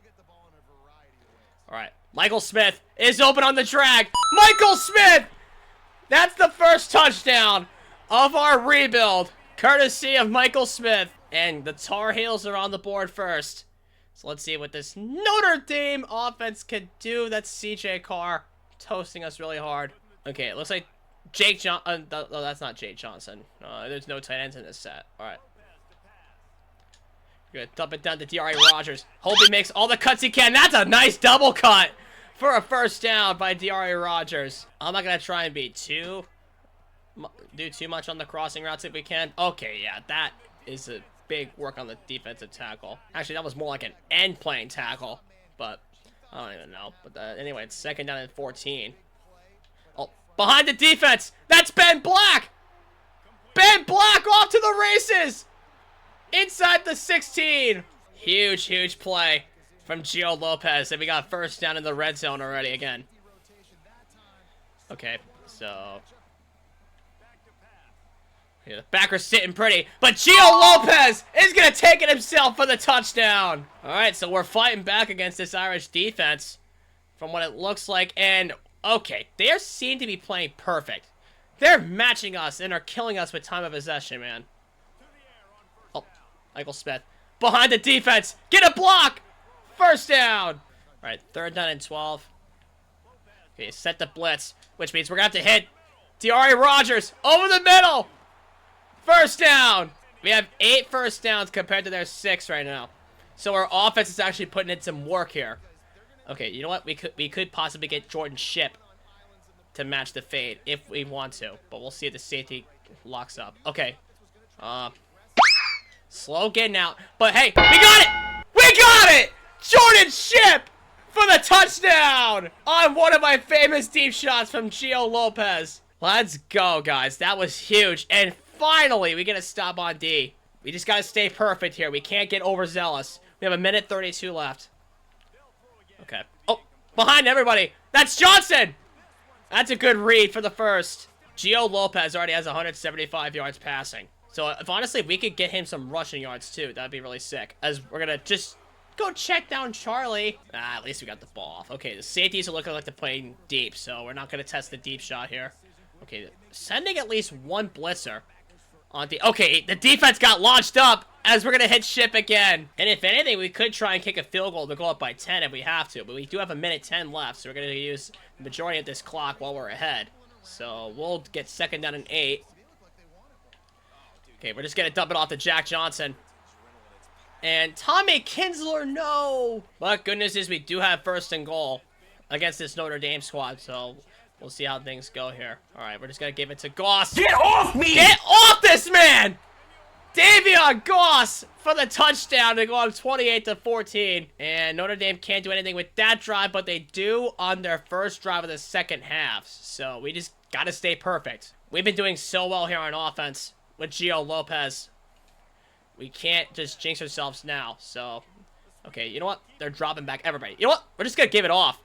All right, Michael Smith is open on the drag. Michael Smith! That's the first touchdown of our rebuild, courtesy of Michael Smith. And the Tar Heels are on the board first. So let's see what this Notre Dame offense could do. That's CJ Carr toasting us really hard. Okay, it looks like Jake Johnson. No, that's not Jake Johnson. There's no tight ends in this set. All right. We're going to dump it down to D.R.A. Rogers. Hope he makes all the cuts he can. That's a nice double cut for a first down by D.R.A. Rogers. I'm not going to try and do too much on the crossing routes if we can. Okay, yeah, that is a big work on the defensive tackle. Actually, that was more like an end playing tackle, but I don't even know. But anyway, it's second down and 14. Oh, behind the defense. That's Ben Black. Ben Black off to the races. Inside the 16. Huge play from Gio Lopez. And we got first down in the red zone already again. Okay, so... yeah, the backer's sitting pretty, but Gio Lopez is going to take it himself for the touchdown. All right, so we're fighting back against this Irish defense from what it looks like. And, okay, they seem to be playing perfect. They're matching us and are killing us with time of possession, man. Oh, Michael Smith. Behind the defense. Get a block. First down. All right, third down and 12. Okay, set the blitz, which means we're going to have to hit D.R.A. Rogers over the middle. First down. We have 8 first downs compared to their 6 right now. So our offense is actually putting in some work here. Okay, you know what? We could possibly get Jordan Shipp to match the fade if we want to. But we'll see if the safety locks up. Okay. Slow getting out. But hey, we got it! We got it! Jordan Shipp for the touchdown on one of my famous deep shots from Gio Lopez. Let's go, guys. That was huge. And finally, we get a stop on D. We just got to stay perfect here. We can't get overzealous. We have a minute 32 left. Okay. Oh, behind everybody. That's Johnson. That's a good read for the first. Gio Lopez already has 175 yards passing. So, if honestly, if we could get him some rushing yards, too, that'd be really sick. As we're going to just go check down Charlie. At least we got the ball off. Okay, the safeties are looking like they're playing deep, so we're not going to test the deep shot here. Okay, sending at least one blitzer. Okay, the defense got launched up. as we're going to hit ship again. And if anything, we could try and kick a field goal to go up by 10 if we have to. But we do have a minute 10 left, so we're going to use the majority of this clock while we're ahead. So we'll get 2nd down and 8. Okay, we're just going to dump it off to Jack Johnson. And Tommy Kinsler, no! But good news is we do have 1st and goal against this Notre Dame squad, so we'll see how things go here. All right, we're just going to give it to Goss. Get off me! Get off this man! Davion Goss for the touchdown to go up 28-14. And Notre Dame can't do anything with that drive, but they do on their first drive of the second half. So we just got to stay perfect. We've been doing so well here on offense with Gio Lopez. We can't just jinx ourselves now. So, okay, you know what? They're dropping back everybody. You know what? We're just going to give it off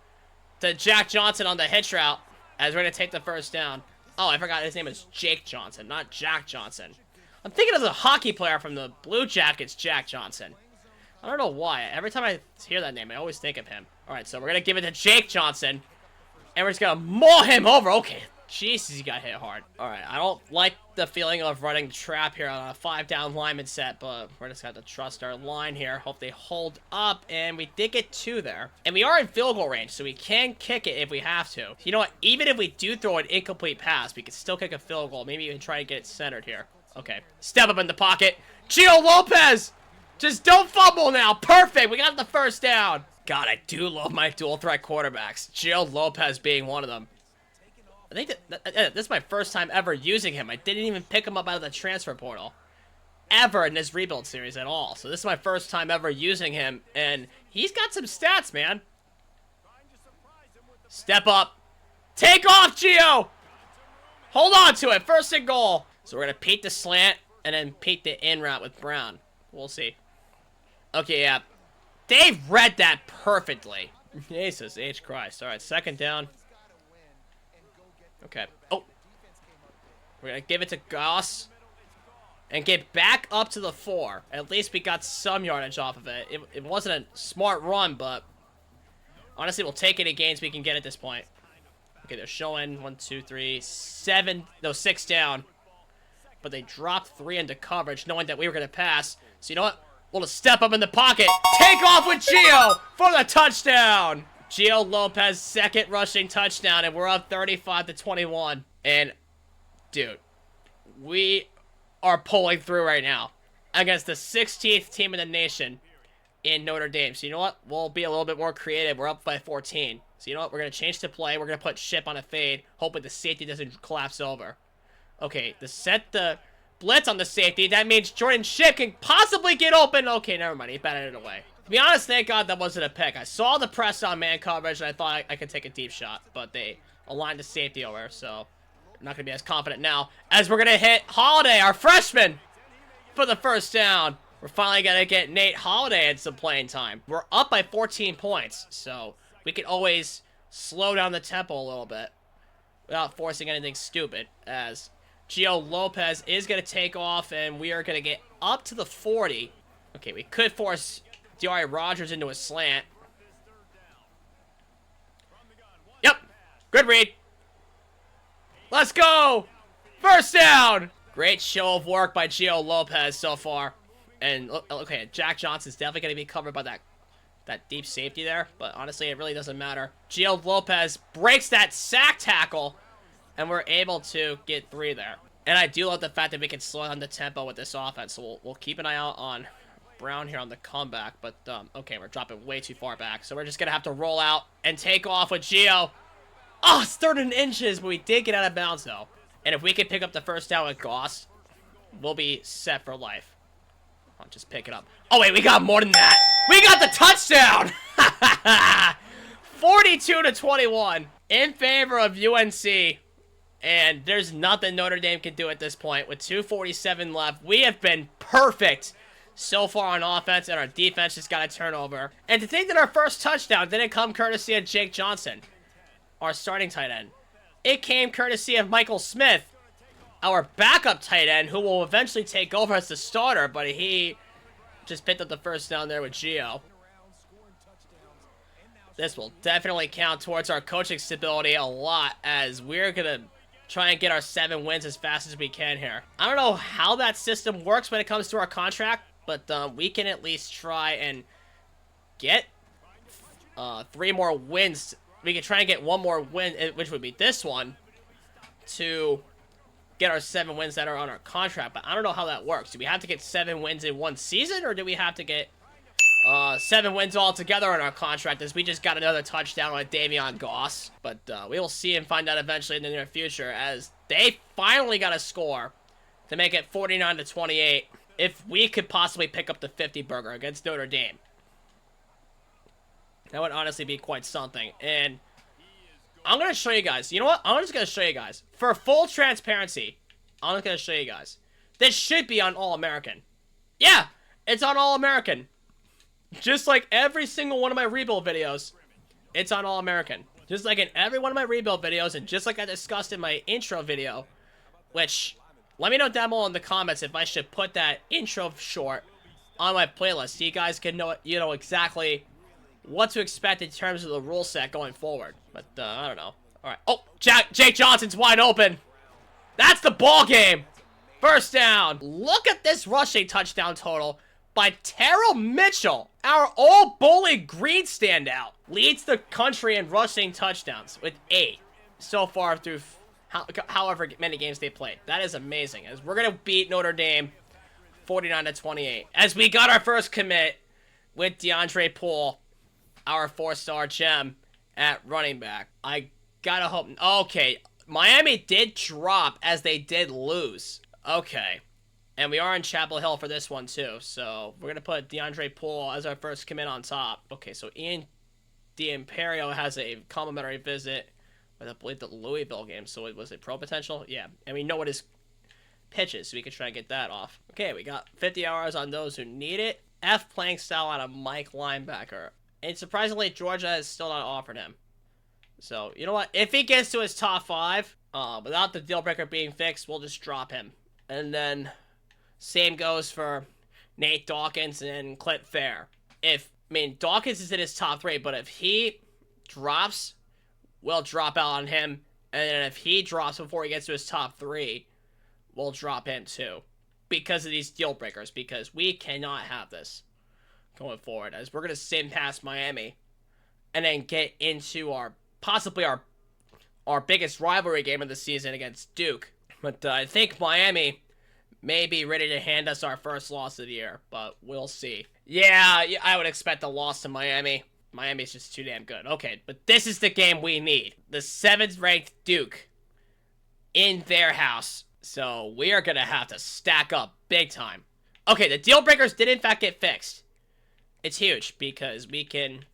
to Jack Johnson on the hitch route as we're going to take the 1st down. Oh, I forgot his name is Jake Johnson, not Jack Johnson. I'm thinking of the hockey player from the Blue Jackets, Jack Johnson. I don't know why. Every time I hear that name, I always think of him. All right, so we're going to give it to Jake Johnson. And we're just going to maul him over. Okay. Jesus, he got hit hard. All right, I don't like the feeling of running trap here on a 5-down lineman set, but we're just going to have to trust our line here. Hope they hold up, and we did get 2 there. And we are in field goal range, so we can kick it if we have to. You know what? Even if we do throw an incomplete pass, we can still kick a field goal. Maybe even try to get it centered here. Okay, step up in the pocket. Gio Lopez! Just don't fumble now. Perfect, we got the 1st down. God, I do love my dual threat quarterbacks. Gio Lopez being one of them. I think this is my first time ever using him. I didn't even pick him up out of the transfer portal. Ever in this rebuild series at all. So this is my first time ever using him. And he's got some stats, man. Step up. Take off, Gio! Hold on to it. 1st and goal. So we're going to peek the slant and then peek the in route with Brown. We'll see. Okay, yeah. Dave read that perfectly. Jesus H. Christ. All right, 2nd down. Okay. Oh. We're going to give it to Goss. And get back up to the 4. At least we got some yardage off of it. It wasn't a smart run, but honestly, we'll take any gains we can get at this point. Okay, they're showing 1, 2, 3, 7. No, 6 down. But they dropped 3 into coverage, knowing that we were going to pass. So you know what? We'll just step up in the pocket. Take off with Gio for the touchdown. Gio Lopez, 2nd rushing touchdown, and we're up 35-21. And, dude, we are pulling through right now against the 16th team in the nation in Notre Dame. So you know what? We'll be a little bit more creative. We're up by 14. So you know what? We're going to change the play. We're going to put Ship on a fade, hoping the safety doesn't collapse over. Okay, to set the blitz on the safety, that means Jordan Ship can possibly get open. Okay, never mind. He batted it away. To be honest, thank God that wasn't a pick. I saw the press on man coverage, and I thought I could take a deep shot, but they aligned the safety over, so I'm not going to be as confident now as we're going to hit Holiday, our freshman, for the 1st down. We're finally going to get Nate Holiday in some playing time. We're up by 14 points, so we can always slow down the tempo a little bit without forcing anything stupid, as Gio Lopez is going to take off, and we are going to get up to the 40. Okay, we could force D.R. Rogers into a slant. Yep. Good read. Let's go. 1st down. Great show of work by Gio Lopez so far. And, okay, Jack Johnson's definitely going to be covered by that deep safety there. But, honestly, it really doesn't matter. Gio Lopez breaks that sack tackle. And we're able to get 3 there. And I do love the fact that we can slow down the tempo with this offense. So we'll keep an eye out on Brown here on the comeback. But, okay, we're dropping way too far back. So we're just going to have to roll out and take off with Gio. Oh, it's 3rd and inches, but we did get out of bounds, though. And if we can pick up the 1st down with Goss, we'll be set for life. I'll just pick it up. Oh, wait, we got more than that. We got the touchdown! 42-21 in favor of UNC. And there's nothing Notre Dame can do at this point. With 2:47 left, we have been perfect so far on offense, and our defense just got a turnover. And to think that our first touchdown didn't come courtesy of Jake Johnson, our starting tight end. It came courtesy of Michael Smith, our backup tight end, who will eventually take over as the starter, but he just picked up the 1st down there with Gio. This will definitely count towards our coaching stability a lot, as we're going to try and get our 7 wins as fast as we can here. I don't know how that system works when it comes to our contract, but we can at least try and get 3 more wins. We can try and get 1 more win, which would be this one, to get our 7 wins that are on our contract. But I don't know how that works. Do we have to get 7 wins in 1 season, or do we have to get 7 wins altogether on our contract, as we just got another touchdown on Davion Goss? But we will see and find out eventually in the near future, as they finally got a score to make it 49-28. If we could possibly pick up the 50 burger against Notre Dame, that would honestly be quite something. And I'm going to show you guys. You know what? I'm just going to show you guys. For full transparency, I'm just going to show you guys. This should be on All-American. Yeah, it's on All-American. Just like every single one of my rebuild videos, it's on All-American. Just like in every one of my rebuild videos, and just like I discussed in my intro video, which, let me know down below in the comments if I should put that intro short on my playlist, so you guys can know, exactly what to expect in terms of the rule set going forward. But, I don't know. Alright. Oh, Jake Johnson's wide open. That's the ball game. First down. Look at this rushing touchdown total by Terrell Mitchell. Our old Bowling Green standout leads the country in rushing touchdowns with 8 so far through however many games they played. That is amazing, as we're going to beat Notre Dame 49-28. As we got our first commit with DeAndre Poole, our 4-star gem at running back. I gotta hope. Okay, Miami did drop as they did lose. Okay, and we are in Chapel Hill for this one too. So we're gonna put DeAndre Poole as our first commit on top. Okay, so Ian DiImperio has a complimentary visit with, I believe, the Louisville game. So it was a pro potential. Yeah, and we know what his pitch is, so we can try and get that off. Okay, we got 50 hours on those who need it. F playing style on a Mike linebacker. And surprisingly, Georgia has still not offered him. So, you know what? If he gets to his top 5, without the deal breaker being fixed, we'll just drop him. And then, same goes for Nate Dawkins and Clint Fair. Dawkins is in his top 3, but if he drops, we'll drop out on him. And then if he drops before he gets to his top 3, we'll drop him too. Because of these deal breakers. Because we cannot have this going forward, as we're going to sim past Miami and then get into possibly our biggest rivalry game of the season against Duke. But I think Miami may be ready to hand us our first loss of the year, but we'll see. Yeah, I would expect a loss to Miami. Miami's just too damn good. Okay, but this is the game we need. The 7th ranked Duke in their house. So we are going to have to stack up big time. Okay, the deal breakers did in fact get fixed. It's huge because we can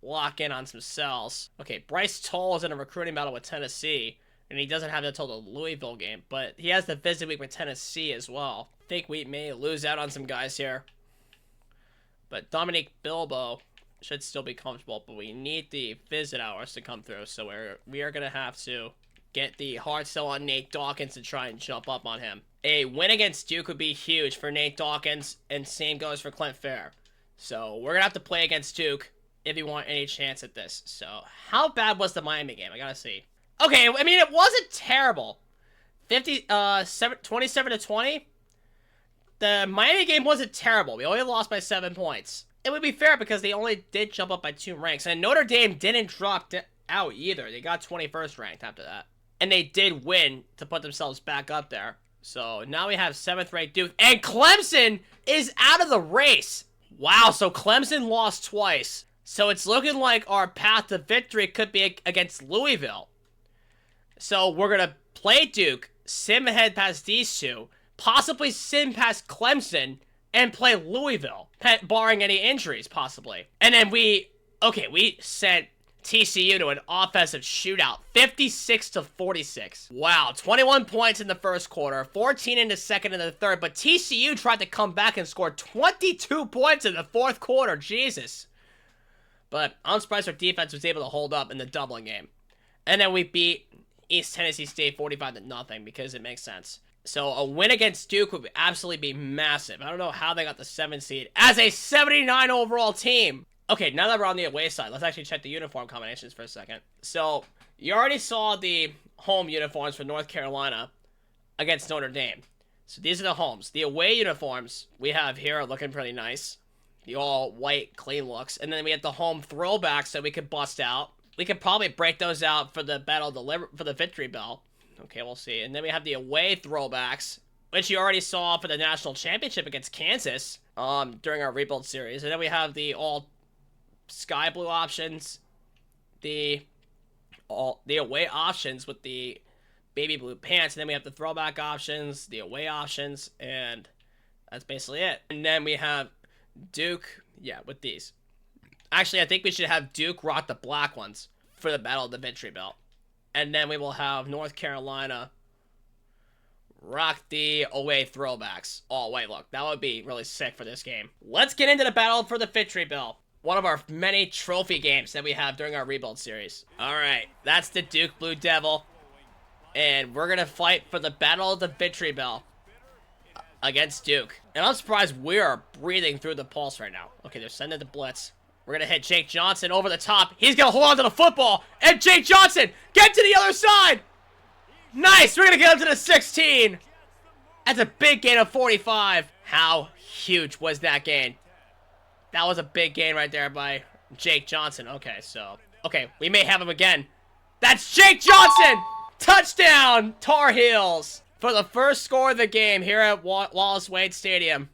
lock in on some sells. Okay, Bryce Toll is in a recruiting battle with Tennessee, and he doesn't have that until the Louisville game, but he has the visit week with Tennessee as well. I think we may lose out on some guys here. But Dominique Bilbo should still be comfortable, but we need the visit hours to come through, so we are going to have to get the hard sell on Nate Dawkins to try and jump up on him. A win against Duke would be huge for Nate Dawkins, and same goes for Clint Fair. So we're going to have to play against Duke if we want any chance at this. So how bad was the Miami game? I got to see. Okay, it wasn't terrible. 27-20. The Miami game wasn't terrible. We only lost by 7 points. It would be fair because they only did jump up by 2 ranks. And Notre Dame didn't drop out either. They got 21st ranked after that. And they did win to put themselves back up there. So now we have 7th ranked Duke. And Clemson is out of the race. Wow, so Clemson lost twice. So it's looking like our path to victory could be against Louisville. So we're going to play Duke, sim ahead past these two, possibly sim past Clemson, and play Louisville, barring any injuries, possibly. And then we sent TCU to an offensive shootout, 56-46. Wow, 21 points in the first quarter, 14 in the second and the third, but TCU tried to come back and score 22 points in the fourth quarter, Jesus. But I'm surprised our defense was able to hold up in the doubling game. And then we beat East Tennessee State 45-0 because it makes sense. So a win against Duke would absolutely be massive. I don't know how they got the 7th seed as a 79 overall team. Okay, now that we're on the away side, let's actually check the uniform combinations for a second. So, you already saw the home uniforms for North Carolina against Notre Dame. So these are the homes. The away uniforms we have here are looking pretty nice. The all white, clean looks. And then we have the home throwbacks that we could bust out. We could probably break those out for the for the Victory Bell. Okay, we'll see. And then we have the away throwbacks, which you already saw for the national championship against Kansas during our rebuild series. And then we have the all sky blue options, the away options with the baby blue pants, and then we have the throwback options, the away options, and that's basically it. And then we have Duke, yeah, with these. Actually, I think we should have Duke rock the black ones for the Battle of the Victory Belt. And then we will have North Carolina rock the away throwbacks. All white look. That would be really sick for this game. Let's get into the Battle for the Victory Belt. One of our many trophy games that we have during our rebuild series. Alright, that's the Duke Blue Devil. And we're going to fight for the Battle of the Victory Bell against Duke. And I'm surprised we are breathing through the pulse right now. Okay, they're sending the blitz. We're going to hit Jake Johnson over the top. He's going to hold on to the football. And Jake Johnson, get to the other side. Nice. We're going to get up to the 16. That's a big gain of 45. How huge was that gain? That was a big gain right there by Jake Johnson. Okay, so. Okay, we may have him again. That's Jake Johnson. Touchdown, Tar Heels. For the first score of the game here at Wallace Wade Stadium.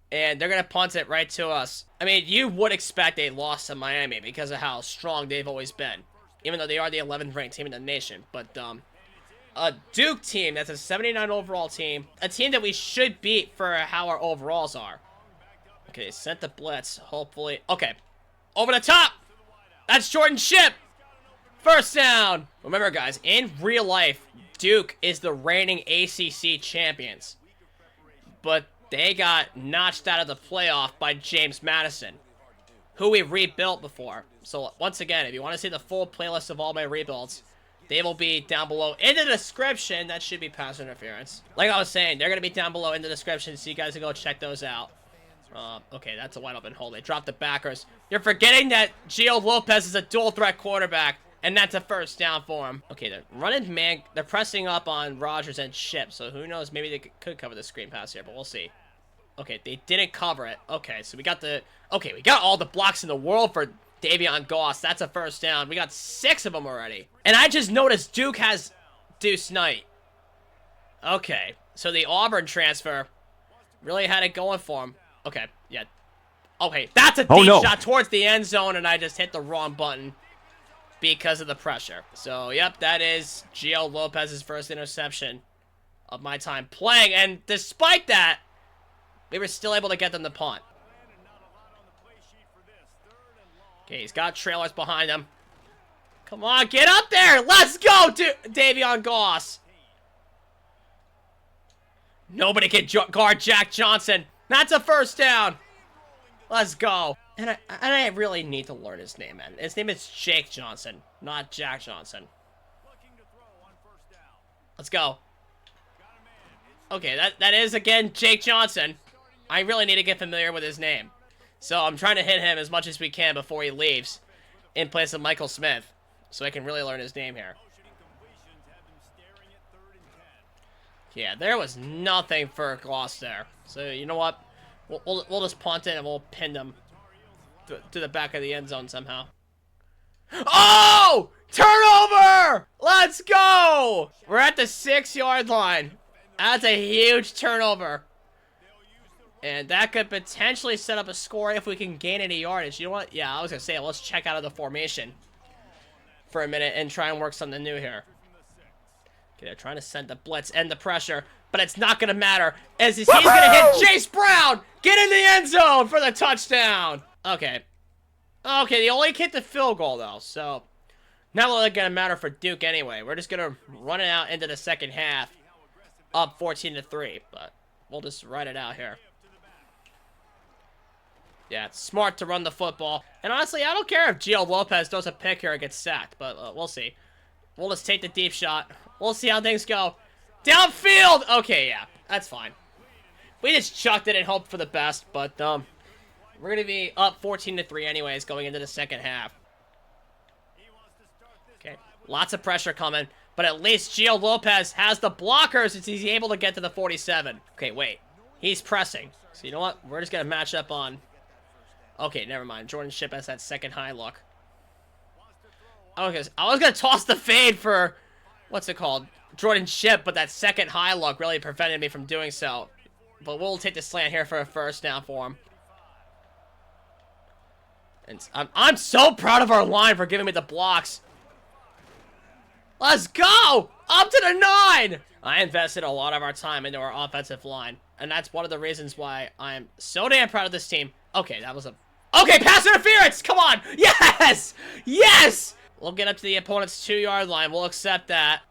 And they're going to punt it right to us. I mean, you would expect a loss to Miami because of how strong they've always been. Even though they are the 11th ranked team in the nation. But, a Duke team that's a 79 overall team. A team that we should beat for how our overalls are. Okay, they sent the blitz. Hopefully. Okay. Over the top. That's Jordan Shipp. First down. Remember, guys, in real life, Duke is the reigning ACC champions. But they got notched out of the playoff by James Madison, who we rebuilt before. So, once again, if you want to see the full playlist of all my rebuilds, they will be down below in the description. That should be pass interference. Like I was saying, they're going to be down below in the description, so you guys can go check those out. Okay, that's a wide open hole. They dropped the backers. You're forgetting that Gio Lopez is a dual threat quarterback, and that's a first down for him. Okay, they're running man. They're pressing up on Rogers and Shipp, so who knows? Maybe they could cover the screen pass here, but we'll see. Okay, they didn't cover it. Okay, so we got the... Okay, we got all the blocks in the world for Davion Goss. That's a first down. We got 6 of them already. And I just noticed Duke has Deuce Knight. Okay, so the Auburn transfer really had it going for him. Okay, yeah. Okay, that's a deep shot towards the end zone, and I just hit the wrong button because of the pressure. So, yep, that is Gio Lopez's first interception of my time playing. And despite that, we were still able to get them to punt. Okay, he's got trailers behind him. Come on, get up there. Let's go, Davion Goss. Nobody can guard Jack Johnson. That's a first down. Let's go. And I really need to learn his name, man. His name is Jake Johnson, not Jack Johnson. Let's go. Okay, that is, again, Jake Johnson. I really need to get familiar with his name. So I'm trying to hit him as much as we can before he leaves in place of Michael Smith, so I can really learn his name here. Yeah, there was nothing for Gloss there. So, you know what? We'll just punt it and we'll pin them to the back of the end zone somehow. Oh! Turnover! Let's go! We're at the 6-yard line. That's a huge turnover. And that could potentially set up a score if we can gain any yardage. You know what? Yeah, I was going to say, let's check out of the formation for a minute and try and work something new here. Okay, they're trying to send the blitz and the pressure, but it's not going to matter as he's going to hit Chase Brown. Get in the end zone for the touchdown. Okay. Okay, they only hit the field goal, though, so not really going to matter for Duke anyway. We're just going to run it out into the second half, up 14-3, but we'll just ride it out here. Yeah, it's smart to run the football. And honestly, I don't care if Gio Lopez throws a pick here and gets sacked, but we'll see. We'll just take the deep shot. We'll see how things go. Downfield! Okay, yeah, that's fine. We just chucked it and hoped for the best, but we're going to be up 14-3 anyways going into the second half. Okay, lots of pressure coming. But at least Gio Lopez has the blockers since he's able to get to the 47. Okay, wait. He's pressing. So you know what? We're just going to match up on... Okay, never mind. Jordan Shipp has that second high look. Okay, I was going to toss the fade for... What's it called? Jordan Shipp, but that second high look really prevented me from doing so. But we'll take the slant here for a first down for him. And I'm so proud of our line for giving me the blocks. Let's go! Up to the 9! I invested a lot of our time into our offensive line. And that's one of the reasons why I'm so damn proud of this team. Okay, that was a... Okay, pass interference! Come on! Yes! Yes! We'll get up to the opponent's 2-yard line. We'll accept that.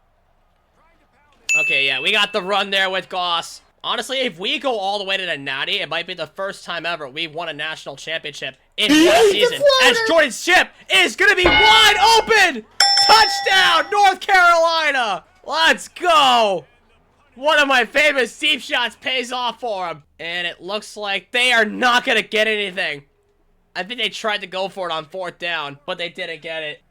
Okay, yeah, we got the run there with Goss. Honestly, if we go all the way to the Natty, it might be the first time ever we've won a national championship in one season. As Jordan Shipp is going to be wide open! Touchdown, North Carolina! Let's go! One of my famous deep shots pays off for him. And it looks like they are not going to get anything. I think they tried to go for it on 4th down, but they didn't get it.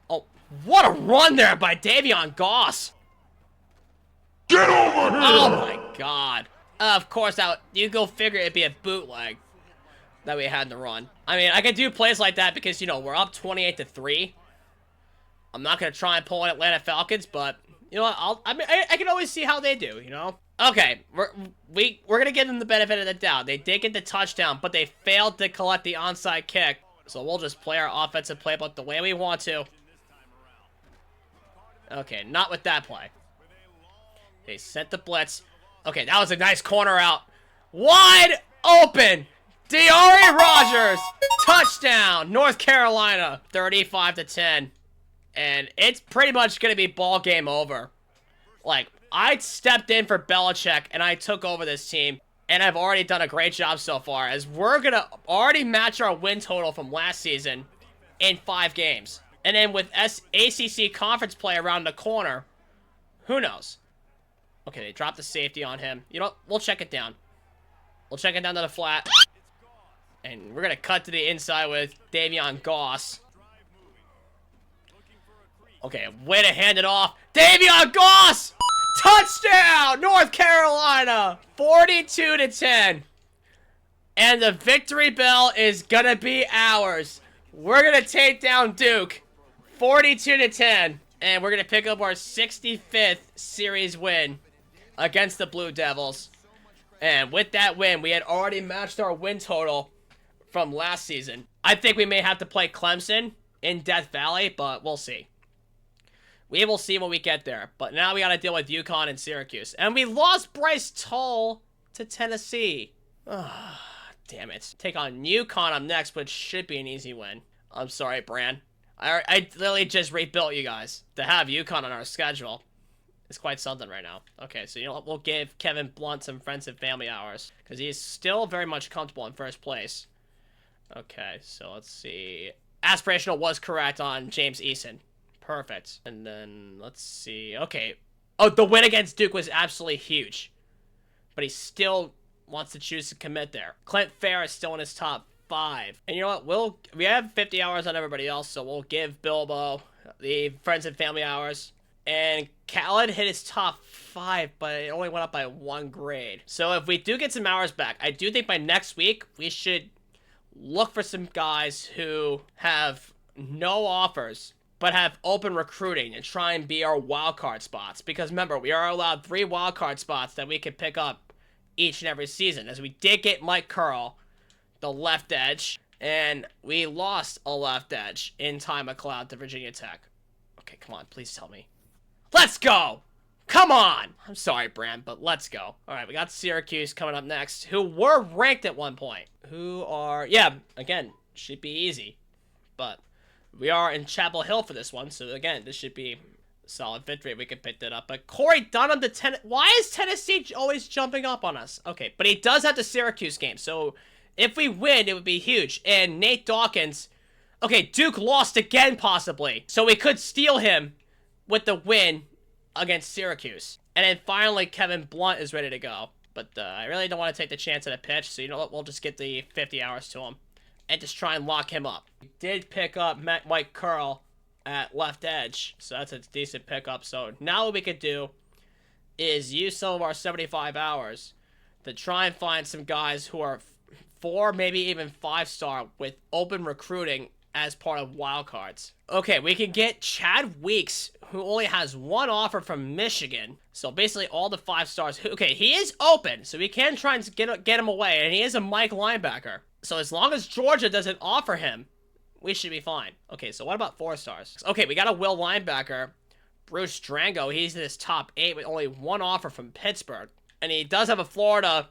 Oh, what a run there by Davion Goss. Get over here! Oh my god. Of course, you go figure it'd be a bootleg that we had in the run. I mean, I can do plays like that because, you know, we're up 28-3. I'm not going to try and pull an Atlanta Falcons, but, you know what, I can always see how they do, you know? Okay, we're going to give them the benefit of the doubt. They did get the touchdown, but they failed to collect the onside kick. So we'll just play our offensive playbook the way we want to. Okay, not with that play. They sent the blitz. Okay, that was a nice corner out. Wide open! De'Ari Rogers! Touchdown! North Carolina! 35-10. And it's pretty much going to be ball game over. Like, I stepped in for Belichick, and I took over this team. And I've already done a great job so far, as we're going to already match our win total from last season in 5 games. And then with ACC conference play around the corner, who knows? Okay, they dropped the safety on him. You know what? We'll check it down. We'll check it down to the flat. And we're going to cut to the inside with Davion Goss. Okay, way to hand it off. Davion Goss! Touchdown! North Carolina! 42-10. And the victory bell is going to be ours. We're going to take down Duke. 42-10. And we're going to pick up our 65th series win against the Blue Devils. And with that win, we had already matched our win total from last season. I think we may have to play Clemson in Death Valley, but we'll see. We will see when we get there. But now we got to deal with UConn and Syracuse. And we lost Bryce Tull to Tennessee. Damn it. Take on UConn up next, which should be an easy win. I'm sorry, Bran. I literally just rebuilt you guys. To have UConn on our schedule is quite something right now. Okay, so you know what? We'll give Kevin Blunt some friends and family hours. Because he's still very much comfortable in first place. Okay, so let's see. Aspirational was correct on James Eason. Perfect. And then, let's see. Okay. Oh, the win against Duke was absolutely huge. But he still wants to choose to commit there. Clint Fair is still in his top 5. And you know what? We have 50 hours on everybody else, so we'll give Bilbo the friends and family hours. And Khaled hit his top 5, but it only went up by 1 grade. So if we do get some hours back, I do think by next week, we should look for some guys who have no offers, but have open recruiting and try and be our wildcard spots. Because remember, we are allowed 3 wildcard spots that we can pick up each and every season. As we did get Mike Curl, the left edge, and we lost a left edge in Ty McLeod to Virginia Tech. Okay, come on, please tell me. Let's go! Come on! I'm sorry, Bram, but let's go. Alright, we got Syracuse coming up next, who were ranked at one point. Who are... Yeah, again, should be easy. But we are in Chapel Hill for this one, so again, this should be a solid victory if we can pick that up. But Corey Dunham to why is Tennessee always jumping up on us? Okay, but he does have the Syracuse game, so if we win, it would be huge. And Nate Dawkins... Okay, Duke lost again, possibly. So we could steal him with the win against Syracuse. And then finally, Kevin Blunt is ready to go. But I really don't want to take the chance at a pitch, so you know what? We'll just get the 50 hours to him. and just try and lock him up. We did pick up Mike Curl at left edge, so that's a decent pickup. So now what we could do is use some of our 75 hours to try and find some guys who are 4, maybe even 5-star with open recruiting as part of wildcards. Okay, we can get Chad Weeks, who only has 1 offer from Michigan. So basically all the 5-stars. Okay, he is open, so we can try and get him away, and he is a Mike linebacker. So as long as Georgia doesn't offer him, we should be fine. Okay, so what about 4-stars? Okay, we got a Will linebacker, Bruce Drango. He's in his top 8 with only 1 offer from Pittsburgh. And he does have a Florida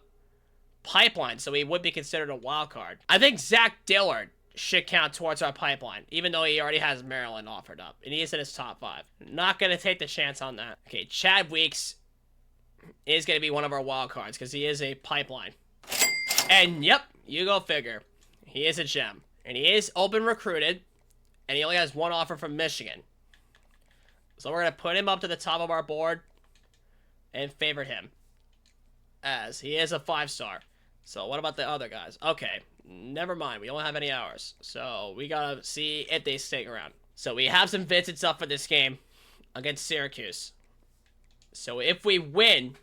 pipeline, so he would be considered a wild card. I think Zach Dillard should count towards our pipeline, even though he already has Maryland offered up. And he is in his top 5. Not going to take the chance on that. Okay, Chad Weeks is going to be one of our wild cards because he is a pipeline. And yep, you go figure. He is a gem. And he is open recruited, and he only has 1 offer from Michigan. So we're going to put him up to the top of our board and favorite him, as he is a 5-star. So what about the other guys? Okay, never mind. We don't have any hours. So we got to see if they stick around. So we have some visits up for this game against Syracuse. So if we win,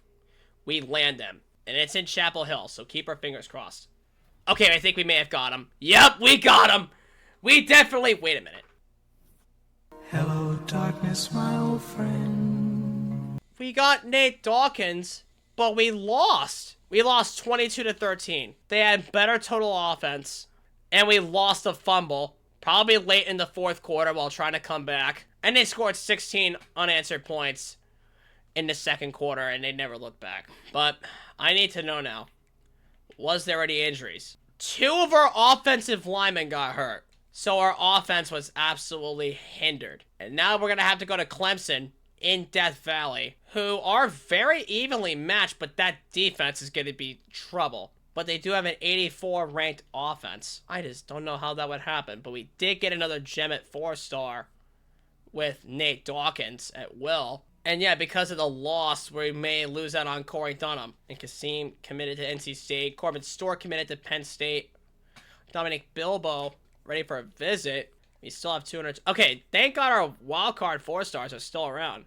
we land them. And it's in Chapel Hill, so keep our fingers crossed. Okay, I think we may have got him. Yep, we got him. We definitely... Wait a minute. Hello, darkness, my old friend. We got Nate Dawkins, but we lost. We lost 22-13. They had better total offense, and we lost a fumble, probably late in the 4th quarter while trying to come back. And they scored 16 unanswered points in the 2nd quarter, and they never looked back. But I need to know now. Was there any injuries? 2 of our offensive linemen got hurt. So our offense was absolutely hindered. And now we're going to have to go to Clemson in Death Valley, who are very evenly matched, but that defense is going to be trouble. But they do have an 84 ranked offense. I just don't know how that would happen. But we did get another gem at 4-star with Nate Dawkins at will. And yeah, because of the loss, we may lose out on Corey Dunham. And Kasim committed to NC State. Corbin Storr committed to Penn State. Dominic Bilbo ready for a visit. We still have 200. Okay, thank God our wildcard 4-stars are still around.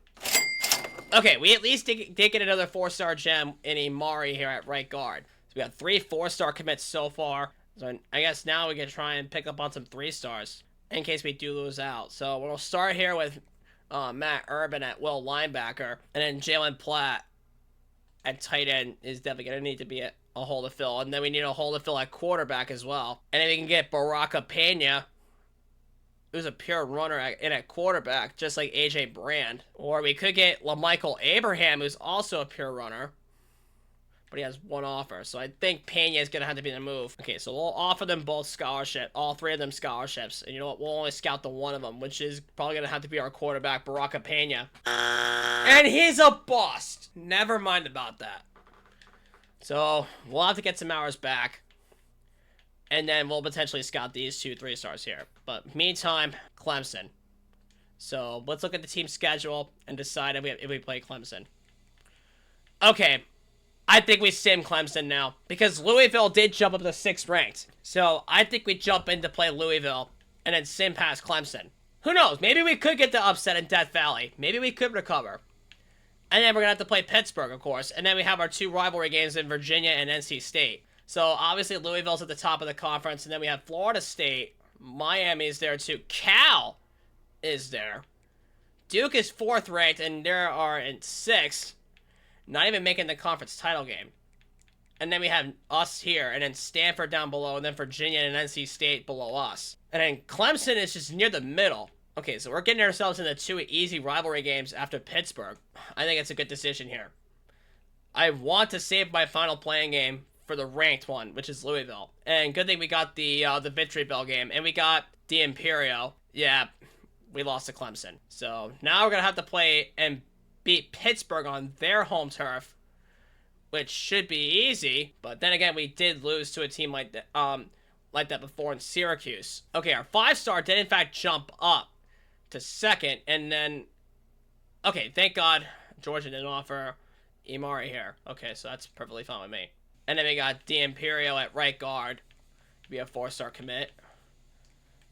Okay, we at least did get another 4-star gem in Imari here at right guard. So we got 3 4-star commits so far. So I guess now we can try and pick up on some 3-stars in case we do lose out. So we'll start here with Matt Urban at will linebacker, and then Jalen Platt at tight end is definitely going to need to be a hole to fill, and then we need a hole to fill at quarterback as well. And then we can get Baraka Pena, who's a pure runner at quarterback, just like AJ Brand. Or we could get LaMichael Abraham, who's also a pure runner, but he has 1 offer. So I think Pena is going to have to be the move. Okay, so we'll offer them both scholarship, all 3 of them scholarships. And you know what? We'll only scout the 1 of them, which is probably going to have to be our quarterback, Baraka Pena. And he's a bust. Never mind about that. So we'll have to get some hours back. And then we'll potentially scout these 2 3-stars here. But meantime, Clemson. So let's look at the team schedule and decide if we play Clemson. Okay. I think we sim Clemson now, because Louisville did jump up to 6th ranked. So I think we jump in to play Louisville and then sim past Clemson. Who knows? Maybe we could get the upset in Death Valley. Maybe we could recover. And then we're going to have to play Pittsburgh, of course. And then we have our 2 rivalry games in Virginia and NC State. So obviously Louisville's at the top of the conference. And then we have Florida State. Miami is there too. Cal is there. Duke is 4th ranked and they are in 6th. Not even making the conference title game. And then we have us here, and then Stanford down below, and then Virginia and NC State below us. And then Clemson is just near the middle. Okay, so we're getting ourselves into 2 easy rivalry games after Pittsburgh. I think it's a good decision here. I want to save my final playing game for the ranked one, which is Louisville. And good thing we got the Victory Bell game, and we got the Imperio. Yeah, we lost to Clemson. So now we're going to have to play and beat Pittsburgh on their home turf, which should be easy. But then again, we did lose to a team like that before in Syracuse. Okay, our 5-star did in fact jump up to 2nd, and then okay, thank God Georgia didn't offer Imari here. Okay, so that's perfectly fine with me. And then we got D'Imperio at right guard, be a 4-star commit.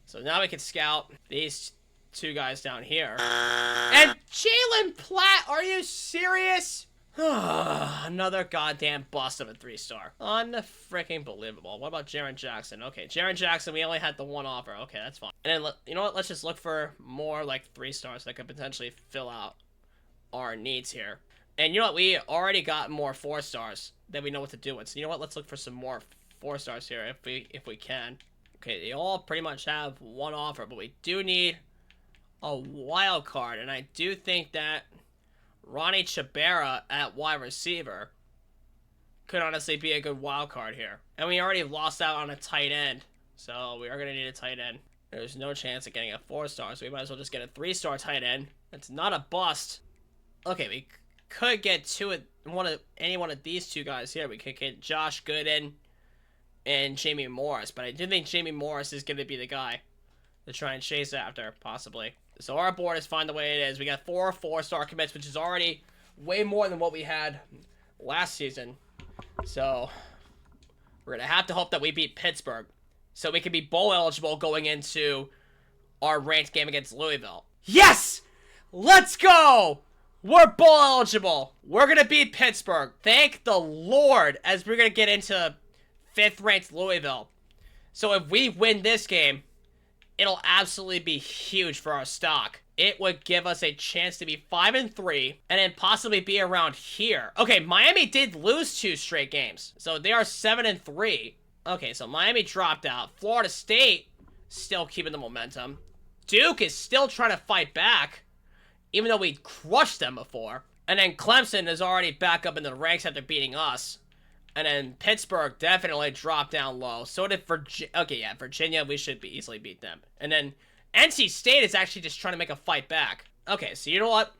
So now we can scout these 2 guys down here. And Jalen Platt, are you serious? Another goddamn bust of a 3-star. Unfreaking believable. What about Jaren Jackson? Okay, Jaren Jackson, we only had the 1 offer. Okay, that's fine. And then, you know what? Let's just look for more, like, 3-stars that could potentially fill out our needs here. And you know what? We already got more 4-stars that we know what to do with. So you know what? Let's look for some more 4-stars here if we can. Okay, they all pretty much have 1 offer, but we do need a wild card. And I do think that Ronnie Chabera at wide receiver could honestly be a good wild card here. And we already lost out on a tight end, so we are going to need a tight end. There's no chance of getting a 4-star, so we might as well just get a 3-star tight end. It's not a bust. Okay, we could get any one of these 2 guys here. We could get Josh Gooden and Jamie Morris, but I do think Jamie Morris is going to be the guy to try and chase after, possibly. So our board is fine the way it is. We got 4 4-star commits, which is already way more than what we had last season. So we're going to have to hope that we beat Pittsburgh so we can be bowl eligible going into our ranked game against Louisville. Yes! Let's go! We're bowl eligible. We're going to beat Pittsburgh. Thank the Lord, as we're going to get into 5th ranked Louisville. So if we win this game, it'll absolutely be huge for our stock. It would give us a chance to be 5-3 and then possibly be around here. Okay, Miami did lose 2 straight games, so they are 7-3. Okay, so Miami dropped out. Florida State still keeping the momentum. Duke is still trying to fight back, even though we crushed them before. And then Clemson is already back up in the ranks after beating us. And then Pittsburgh definitely dropped down low. So did Virginia. Okay, yeah, Virginia, we should easily beat them. And then NC State is actually just trying to make a fight back. Okay, so you know what?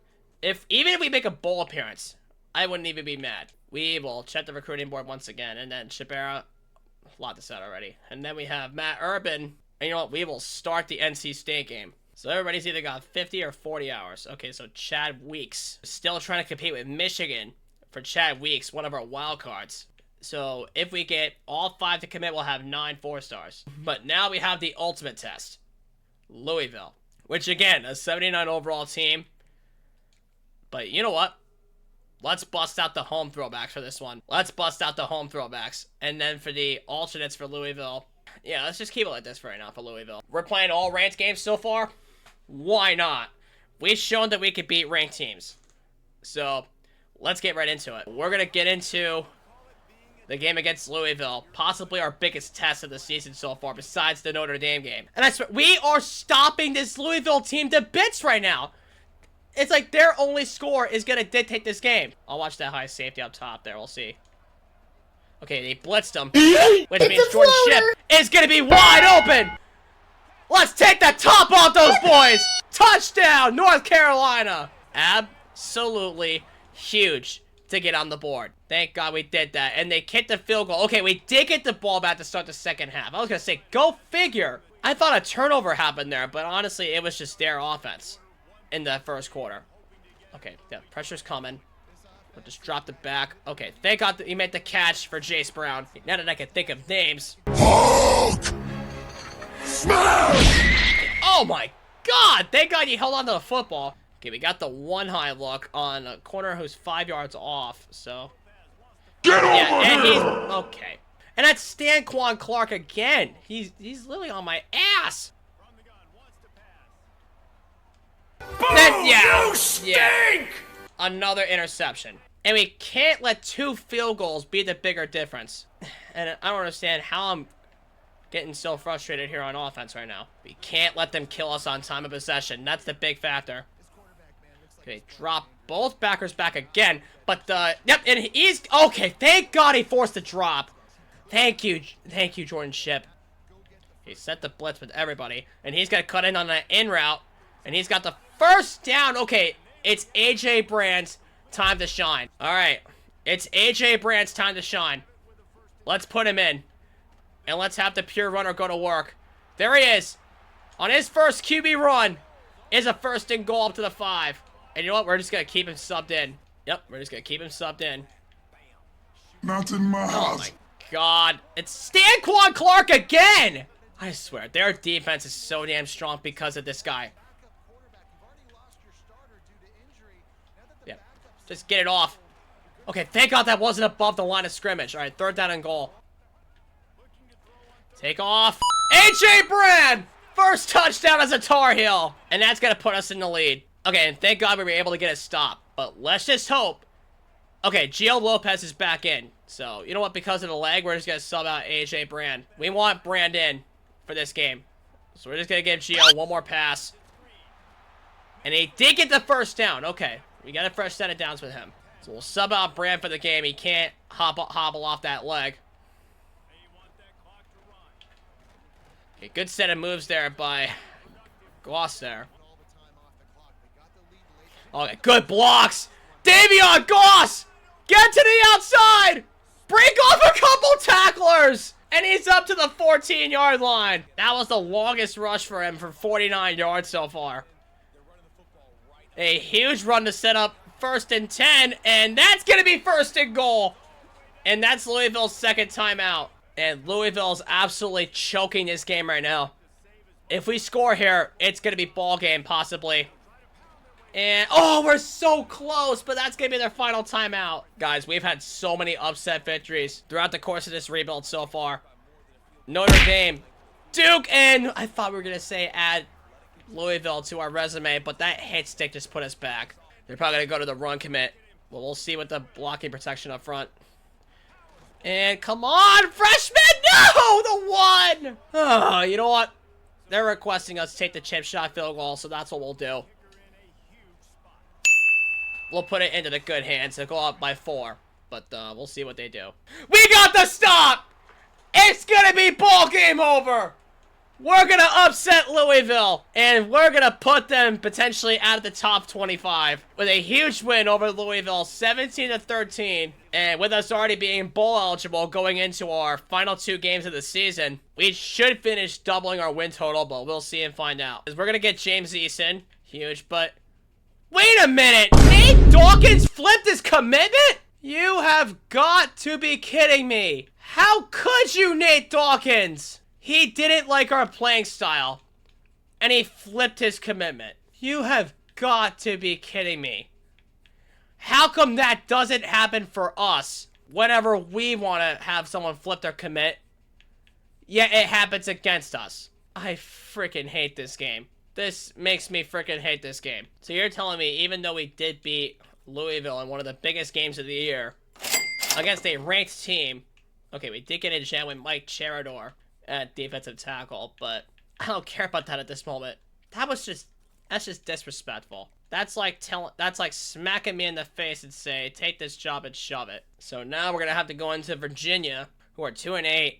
Even if we make a bowl appearance, I wouldn't even be mad. We will check the recruiting board once again. And then Chabera, a lot to said already. And then we have Matt Urban. And you know what? We will start the NC State game. So everybody's either got 50 or 40 hours. Okay, so Chad Weeks. Still trying to compete with Michigan for Chad Weeks, one of our wild cards. So if we get all 5 to commit, we'll have 9 4-stars. But now we have the ultimate test. Louisville. Which again, a 79 overall team. But you know what? Let's bust out the home throwbacks for this one. Let's bust out the home throwbacks. And then for the alternates for Louisville. Yeah, let's just keep it like this for right now for Louisville. We're playing all ranked games so far. Why not? We've shown that we could beat ranked teams. So let's get right into it. We're going to get into the game against Louisville, possibly our biggest test of the season so far, besides the Notre Dame game. And I swear, we are stopping this Louisville team to bits right now. It's like their only score is going to dictate this game. I'll watch that high safety up top there. We'll see. Okay, they blitzed him, which means Jordan Ship is going to be wide open. Let's take the top off those boys. Touchdown, North Carolina. Absolutely huge to get on the board. Thank God we did that. And they kicked the field goal. Okay, we did get the ball back to start the second half. I was going to say, go figure. I thought a turnover happened there, but honestly, it was just their offense in the first quarter. Okay, the pressure's coming. We'll just drop it back. Okay, thank God that he made the catch for Jace Brown. Now that I can think of names. Hulk! Smash! Oh my God! Thank God you held on to the football. Okay, we got the one high look on a corner who's 5 yards off, so. Get over and here! he's okay. And that's Stanquan Clark again. He's literally on my ass. Then, yeah, You stink! another interception. And we can't let 2 field goals be the bigger difference. And I don't understand how I'm getting so frustrated here on offense right now. We can't let them kill us on time of possession. That's the big factor. Okay, drop both backers back again. But yep, and he's okay. Thank God he forced the drop. Thank you, Jordan Ship. He set the blitz with everybody, and he's gonna cut in on that in route, and he's got the first down. Okay, it's AJ Brand's time to shine. All right, it's AJ Brand's time to shine. Let's put him in, and let's have the pure runner go to work. There he is, on his first QB run. Is a first and goal up to the 5. And you know what? We're just gonna keep him subbed in. Yep, we're just gonna keep him subbed in. Not in my Oh house. my God. It's Stanquan Clark again! I swear, their defense is so damn strong because of this guy. Yeah, just get it off. Okay, thank God that wasn't above the line of scrimmage. All right, 3rd down and goal. Take off. A.J. Brand! First touchdown as a Tar Heel. And that's going to put us in the lead. Okay, and thank God we were able to get a stop. But let's just hope. Okay, Gio Lopez is back in. So, you know what? Because of the leg, we're just going to sub out A.J. Brand. We want Brand in for this game. So we're just going to give Gio one more pass. And he did get the first down. Okay, we got a fresh set of downs with him. So we'll sub out Brand for the game. He can't hobble off that leg. Okay, good set of moves there by Goss there. Okay, good blocks. Davion Goss! Get to the outside! Break off a couple tacklers! And he's up to the 14-yard line. That was the longest rush for him for 49 yards so far. A huge run to set up 1st and 10, and that's going to be 1st and goal. And that's Louisville's 2nd timeout. And Louisville's absolutely choking this game right now. If we score here, it's going to be ball game, possibly. And, oh, we're so close, but that's going to be their final timeout. Guys, we've had so many upset victories throughout the course of this rebuild so far. Notre Dame, Duke, and I thought we were going to say add Louisville to our resume, but that hit stick just put us back. They're probably going to go to the run commit. Well, we'll see with the blocking protection up front. And come on, freshman! No! The one! Oh, you know what? They're requesting us take the chip shot field goal, so that's what we'll do. We'll put it into the good hands. They'll go up by 4. But we'll see what they do. We got the stop! It's gonna be ball game over! We're gonna upset Louisville, and we're gonna put them potentially out of the top 25 with a huge win over Louisville, 17-13. And with us already being bowl eligible going into our final 2 games of the season, we should finish doubling our win total, but we'll see and find out. We're gonna get James Eason, huge, but wait a minute! Nate Dawkins flipped his commitment? You have got to be kidding me! How could you, Nate Dawkins? He didn't like our playing style, and he flipped his commitment. You have got to be kidding me. How come that doesn't happen for us whenever we want to have someone flip their commit, yet it happens against us? I freaking hate this game. This makes me freaking hate this game. So you're telling me even though we did beat Louisville in one of the biggest games of the year against a ranked team, okay, we did get a gem with Mike Cherador at defensive tackle, but I don't care about that at this moment. That's just disrespectful. That's like smacking me in the face and say, take this job and shove it. So now we're gonna have to go into Virginia, who are 2-8,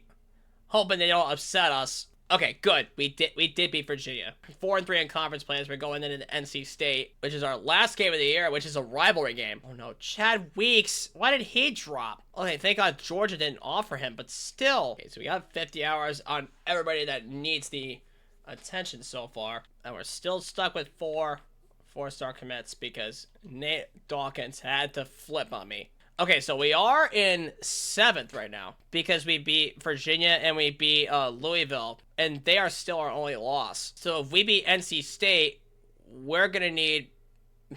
hoping they don't upset us. Okay, good. We did beat Virginia. 4-3 in conference plans. We're going into NC State, which is our last game of the year, which is a rivalry game. Oh no, Chad Weeks. Why did he drop? Okay, thank God Georgia didn't offer him, but still. Okay, so we got 50 hours on everybody that needs the attention so far. And we're still stuck with 4-star commits because Nate Dawkins had to flip on me. Okay, so we are in 7th right now because we beat Virginia and we beat Louisville, and they are still our only loss. So if we beat NC State, we're going to need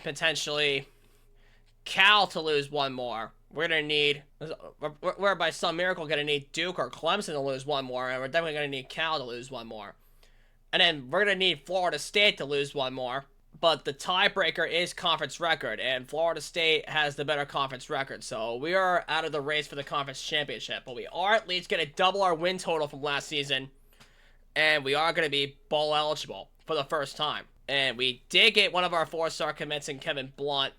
potentially Cal to lose one more. We're by some miracle going to need Duke or Clemson to lose one more, and we're definitely going to need Cal to lose one more. And then we're going to need Florida State to lose one more. But the tiebreaker is conference record, and Florida State has the better conference record. So we are out of the race for the conference championship. But we are at least going to double our win total from last season. And we are going to be bowl eligible for the first time. And we did get one of our 4-star commits in Kevin Blunt.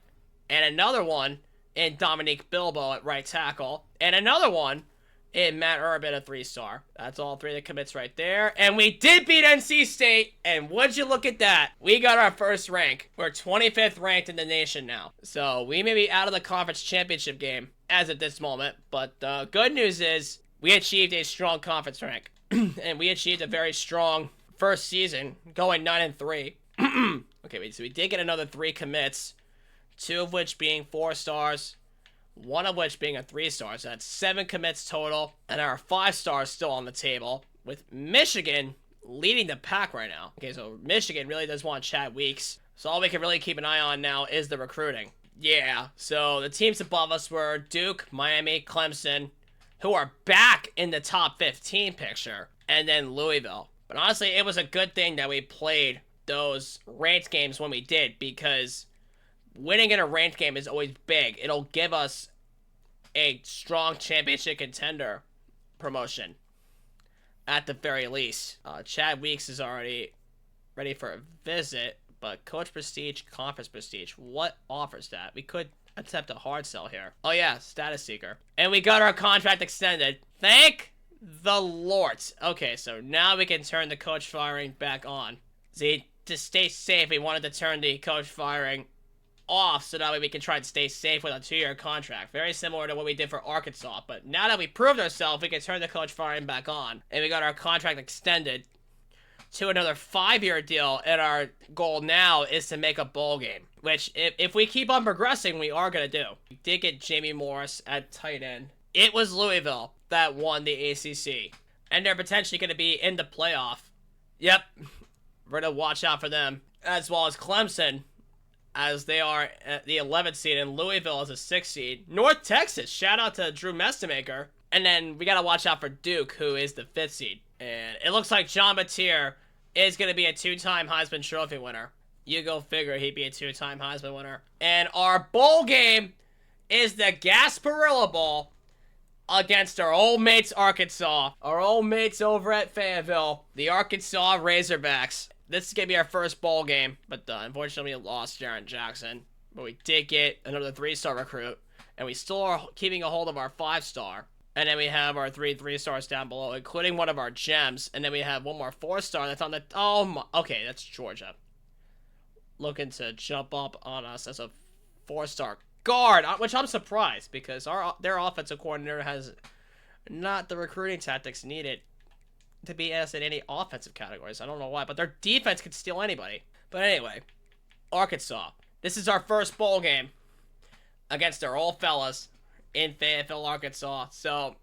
And another one in Dominique Bilbo at right tackle. And another one in Matt Urban, a 3-star. That's all 3 of the commits right there. And we did beat NC State. And would you look at that? We got our first rank. We're 25th ranked in the nation now. So we may be out of the conference championship game as of this moment. But the good news is we achieved a strong conference rank. And we achieved a very strong first season, going 9-3. Okay, so we did get another 3 commits. 2 of which being 4 stars. one of which being a 3-star. So that's 7 commits total, and our 5-stars still on the table, with Michigan leading the pack right now. Okay, so Michigan really does want Chad Weeks. So all we can really keep an eye on now is the recruiting. Yeah, so the teams above us were Duke, Miami, Clemson, who are back in the top 15 picture, and then Louisville. But honestly, it was a good thing that we played those ranked games when we did, because winning in a ranked game is always big. It'll give us a strong championship contender promotion, at the very least. Chad Weeks is already ready for a visit, but Coach Prestige, Conference Prestige, what offers that? We could attempt a hard sell here. Oh yeah, status seeker. And we got our contract extended. Thank the Lord. Okay, so now we can turn the coach firing back on. See, to stay safe, we wanted to turn the coach firing off so that way we can try and stay safe with a 2-year contract. Very similar to what we did for Arkansas. But now that we proved ourselves, we can turn the coach firing back on. And we got our contract extended to another 5-year deal, and our goal now is to make a bowl game, which if we keep on progressing, we are going to do. We did get Jamie Morris at tight end. It was Louisville that won the ACC, and they're potentially going to be in the playoff. Yep, we're going to watch out for them, as well as Clemson, as they are at the 11th seed, and Louisville is a 6th seed. North Texas, shout out to Drew Mestemaker. And then we got to watch out for Duke, who is the 5th seed. And it looks like John Batier is going to be a 2-time Heisman Trophy winner. You go figure, he'd be a 2-time Heisman winner. And our bowl game is the Gasparilla Bowl against our old mates Arkansas. Our old mates over at Fayetteville, the Arkansas Razorbacks. This is going to be our first bowl game, but unfortunately we lost Jaron Jackson. But we did get another 3-star recruit, and we still are keeping a hold of our 5-star. And then we have our 3-stars down below, including one of our gems. And then we have one more 4-star that's on the... Oh, my... Okay, that's Georgia. Looking to jump up on us as a 4-star guard, which I'm surprised, because their offensive coordinator has not the recruiting tactics needed to be asked in any offensive categories. I don't know why, but their defense could steal anybody. But anyway, Arkansas. This is our first bowl game against our old fellas in Fayetteville, Arkansas. So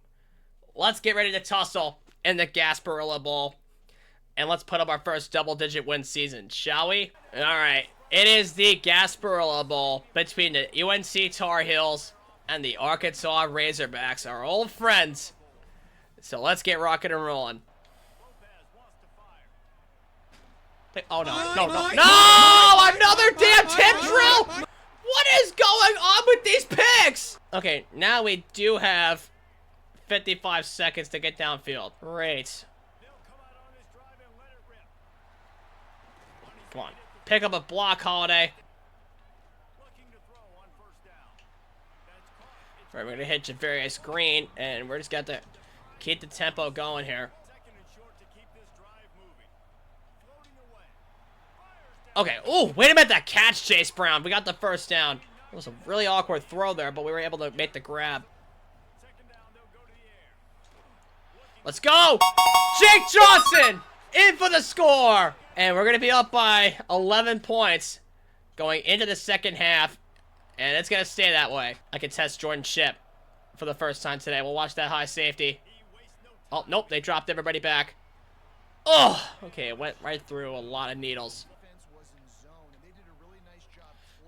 let's get ready to tussle in the Gasparilla Bowl, and let's put up our first double-digit win season, shall we? All right, it is the Gasparilla Bowl between the UNC Tar Heels and the Arkansas Razorbacks, our old friends. So let's get rocking and rolling. Oh no, no, another damn tip drill! What is going on with these picks? Okay, now we do have 55 seconds to get downfield. Great. Come on. Pick up a block, Holiday. All right, we're going to hit Javarius Green, and we're just got to keep the tempo going here. Okay, oh, wait a minute, that catch, Chase Brown. We got the first down. It was a really awkward throw there, but we were able to make the grab. Let's go! Jake Johnson in for the score! And we're going to be up by 11 points going into the second half, and it's going to stay that way. I can test Jordan Shipp for the first time today. We'll watch that high safety. Oh, nope, they dropped everybody back. Oh, okay, it went right through a lot of needles.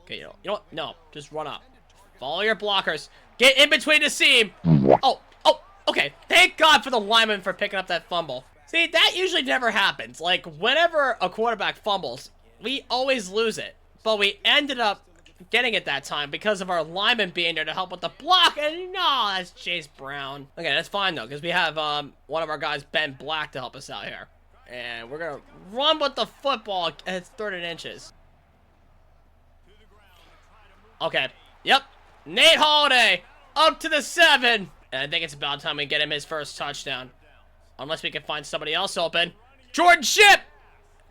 Okay, you know what? No, just run up. Follow your blockers. Get in between the seam. Oh, okay. Thank God for the lineman for picking up that fumble. See, that usually never happens. Like, whenever a quarterback fumbles, we always lose it. But we ended up getting it that time because of our lineman being there to help with the block. And no, that's Chase Brown. Okay, that's fine, though, because we have one of our guys, Ben Black, to help us out here. And we're going to run with the football at 3rd and inches. Okay, yep, Nate Holiday up to the 7. And I think it's about time we get him his first touchdown. Unless we can find somebody else open. Jordan Shipp!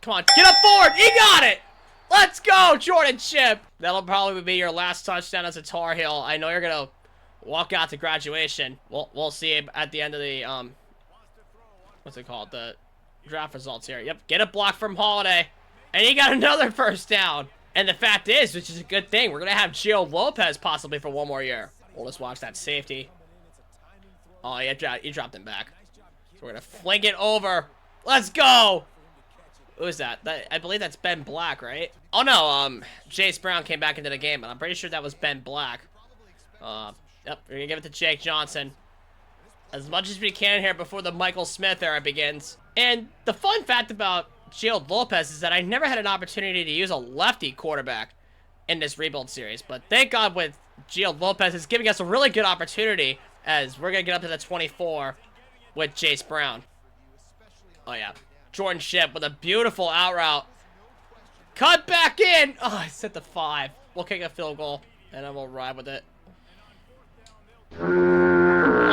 Come on, get up forward! He got it! Let's go, Jordan Shipp! That'll probably be your last touchdown as a Tar Heel. I know you're going to walk out to graduation. We'll see at the end of the, what's it called? The draft results here. Yep, get a block from Holiday. And he got another first down. And the fact is, which is a good thing, we're going to have Gio Lopez possibly for one more year. We'll just watch that safety. Oh, he dropped him back. So we're going to flank it over. Let's go. Who is that? I believe that's Ben Black, right? Oh, no. Jace Brown came back into the game, but I'm pretty sure that was Ben Black. Yep, we're going to give it to Jake Johnson. As much as we can here before the Michael Smith era begins. And the fun fact about Gio Lopez is that I never had an opportunity to use a lefty quarterback in this rebuild series. But thank God with Gio Lopez is giving us a really good opportunity as we're going to get up to the 24 with Jace Brown. Oh, yeah. Jordan Shipp with a beautiful out route. Cut back in. Oh, I set the 5. We'll kick a field goal, and then we'll ride with it.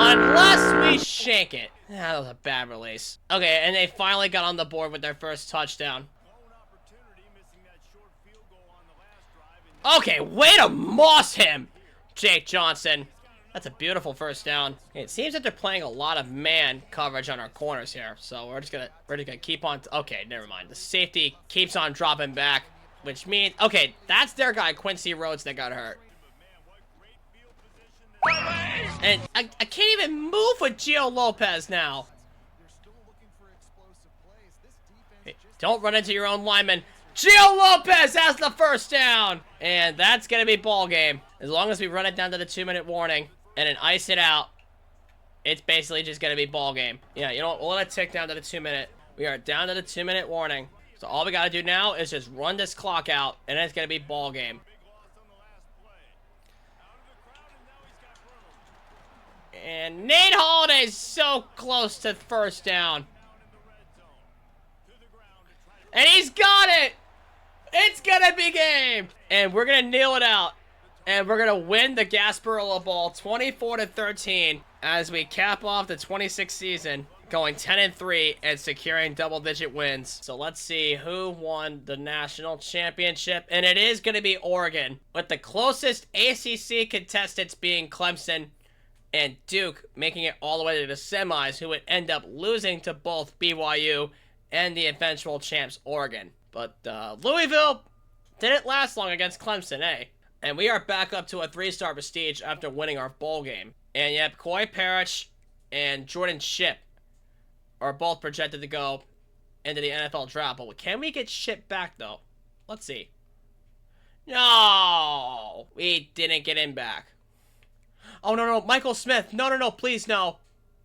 Unless we shank it. That was a bad release. Okay, and they finally got on the board with their first touchdown. Okay, way to moss him, Jake Johnson. That's a beautiful first down. It seems that they're playing a lot of man coverage on our corners here, so we're just gonna keep on. Okay, never mind. The safety keeps on dropping back, which means okay, that's their guy Quincy Rhodes that got hurt. And I can't even move with Gio Lopez now. Hey, don't run into your own lineman. Gio Lopez has the first down. And that's going to be ball game. As long as we run it down to the 2-minute warning and then ice it out, it's basically just going to be ball game. Yeah, you know what? We'll let it tick down to the 2-minute. We are down to the 2-minute warning. So all we got to do now is just run this clock out, and then it's going to be ball game. And Nate Holiday's so close to first down. And he's got it! It's gonna be game! And we're gonna kneel it out. And we're gonna win the Gasparilla Bowl 24-13 as we cap off the 26th season, going 10-3 and securing double-digit wins. So let's see who won the national championship. And it is gonna be Oregon, with the closest ACC contestants being Clemson and Duke making it all the way to the semis, who would end up losing to both BYU and the eventual champs Oregon. But Louisville didn't last long against Clemson, eh? And we are back up to a 3-star prestige after winning our bowl game. And yep, Coy Parrish and Jordan Shipp are both projected to go into the NFL draft. But can we get Shipp back, though? Let's see. No! We didn't get him back. Oh, no, Michael Smith. No, please, no.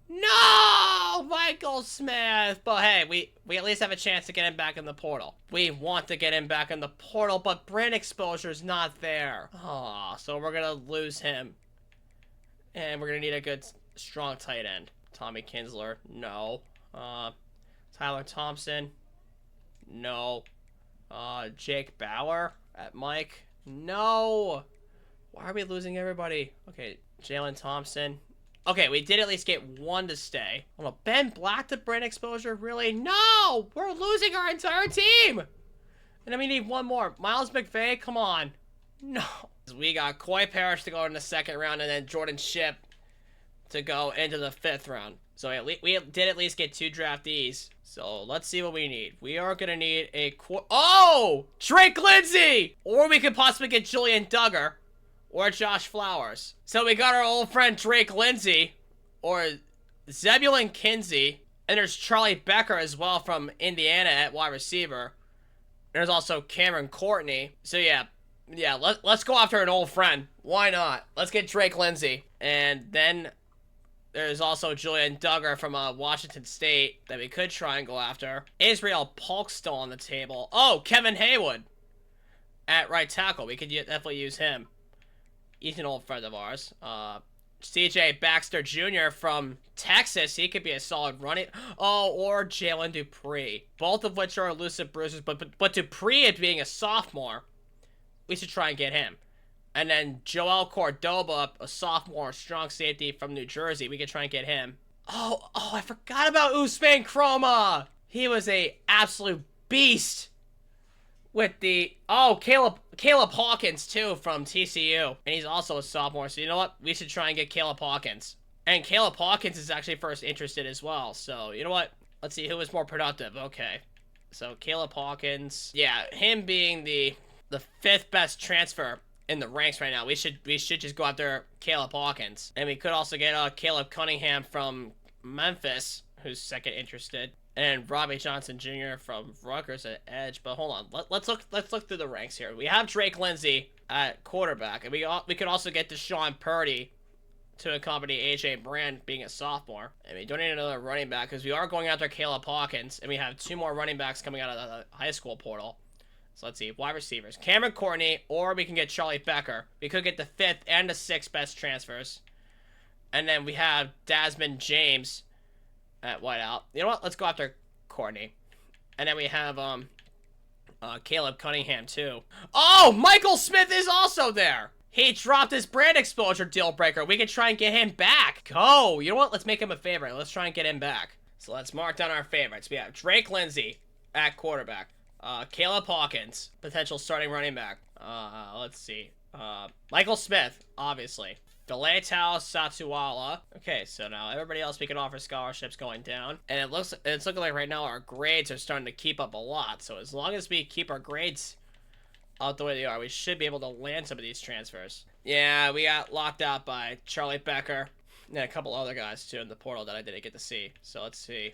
No, Michael Smith. But hey, we at least have a chance to get him back in the portal. We want to get him back in the portal, but brand exposure's not there. Oh, so we're going to lose him. And we're going to need a good, strong tight end. Tommy Kinsler, no. Tyler Thompson, no. Jake Bauer at Mike, no. Why are we losing everybody? Okay, Jalen Thompson. Okay, we did at least get one to stay. Oh, Ben Black to brand exposure? Really? No! We're losing our entire team! And then we need one more. Miles McVay? Come on. No. We got Coy Parrish to go in the 2nd round and then Jordan Shipp to go into the 5th round. So we did at least get 2 draftees. So let's see what we need. We are going to need a... Oh! Drake Lindsay! Or we could possibly get Julian Duggar. Or Josh Flowers. So we got our old friend Drake Lindsay, or Zebulon Kinsey, and there's Charlie Becker as well from Indiana at wide receiver. There's also Cameron Courtney. So yeah, let's go after an old friend. Why not? Let's get Drake Lindsay. And then there's also Julian Duggar from Washington State that we could try and go after. Israel Polk's still on the table. Oh, Kevin Haywood at right tackle. We could definitely use him. He's an old friend of ours. CJ Baxter Jr. from Texas. He could be a solid running. Oh, or Jalen Dupree. Both of which are elusive bruisers. But Dupree, being a sophomore, we should try and get him. And then Joel Cordoba, a sophomore strong safety from New Jersey. We could try and get him. Oh, I forgot about Usman Chroma. He was a absolute beast. With the... Oh, Caleb Hawkins, too, from TCU. And he's also a sophomore. So, you know what? We should try and get Caleb Hawkins. And Caleb Hawkins is actually first interested as well. So, you know what? Let's see who was more productive. Okay. So, Caleb Hawkins. Yeah, him being the 5th best transfer in the ranks right now. We should just go after Caleb Hawkins. And we could also get Caleb Cunningham from Memphis, who's second interested. And Robbie Johnson Jr. from Rutgers at edge. But hold on, let's look through the ranks here. We have Drake Lindsey at quarterback, and we could also get Deshaun Purdy to accompany AJ Brand being a sophomore. And we don't need another running back because we are going after Caleb Hawkins, and we have 2 more running backs coming out of the high school portal. So let's see, wide receivers, Cameron Courtney, or we can get Charlie Becker. We could get the 5th and the 6th best transfers. And then we have Desmond James at wideout. You know what? Let's go after Courtney. And then we have Caleb Cunningham too. Oh, Michael Smith is also there. He dropped his brand exposure deal breaker. We can try and get him back. Go. You know what? Let's make him a favorite. Let's try and get him back. So let's mark down our favorites. We have Drake Lindsey at quarterback. Caleb Hawkins, potential starting running back. Let's see. Michael Smith, obviously. Delatau Satuala. Okay, so now everybody else we can offer scholarships going down. And it's looking like right now our grades are starting to keep up a lot. So as long as we keep our grades out the way they are, we should be able to land some of these transfers. Yeah, we got locked out by Charlie Becker and a couple other guys too in the portal that I didn't get to see. So let's see.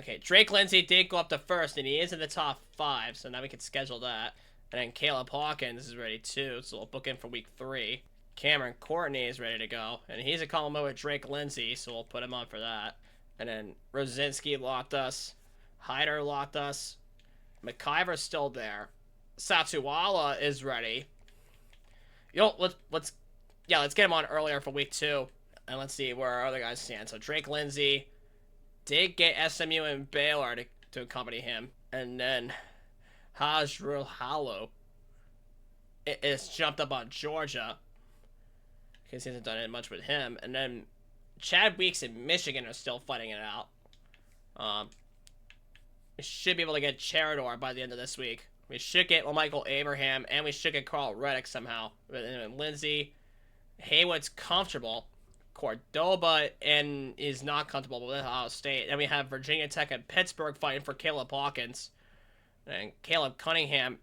Okay, Drake Lindsey did go up to first, and he is in the top 5, so now we can schedule that. And then Caleb Hawkins is ready too, so we'll book him for week 3. Cameron Courtney is ready to go, and he's a combo with Drake Lindsey, so we'll put him on for that. And then Rosinski locked us. Hyder locked us. McIver's still there. Satuala is ready. You know, let's get him on earlier for week 2, and let's see where our other guys stand. So Drake Lindsey did get SMU and Baylor to accompany him. And then Hajrul Hallow is jumped up on Georgia because he hasn't done it much with him. And then Chad Weeks and Michigan are still fighting it out. We should be able to get Cherador by the end of this week. We should get Michael Abraham, and we should get Carl Reddick somehow. And Lindsey, Haywood's comfortable. Cordoba and is not comfortable with Ohio State. And we have Virginia Tech and Pittsburgh fighting for Caleb Hawkins. And Caleb Cunningham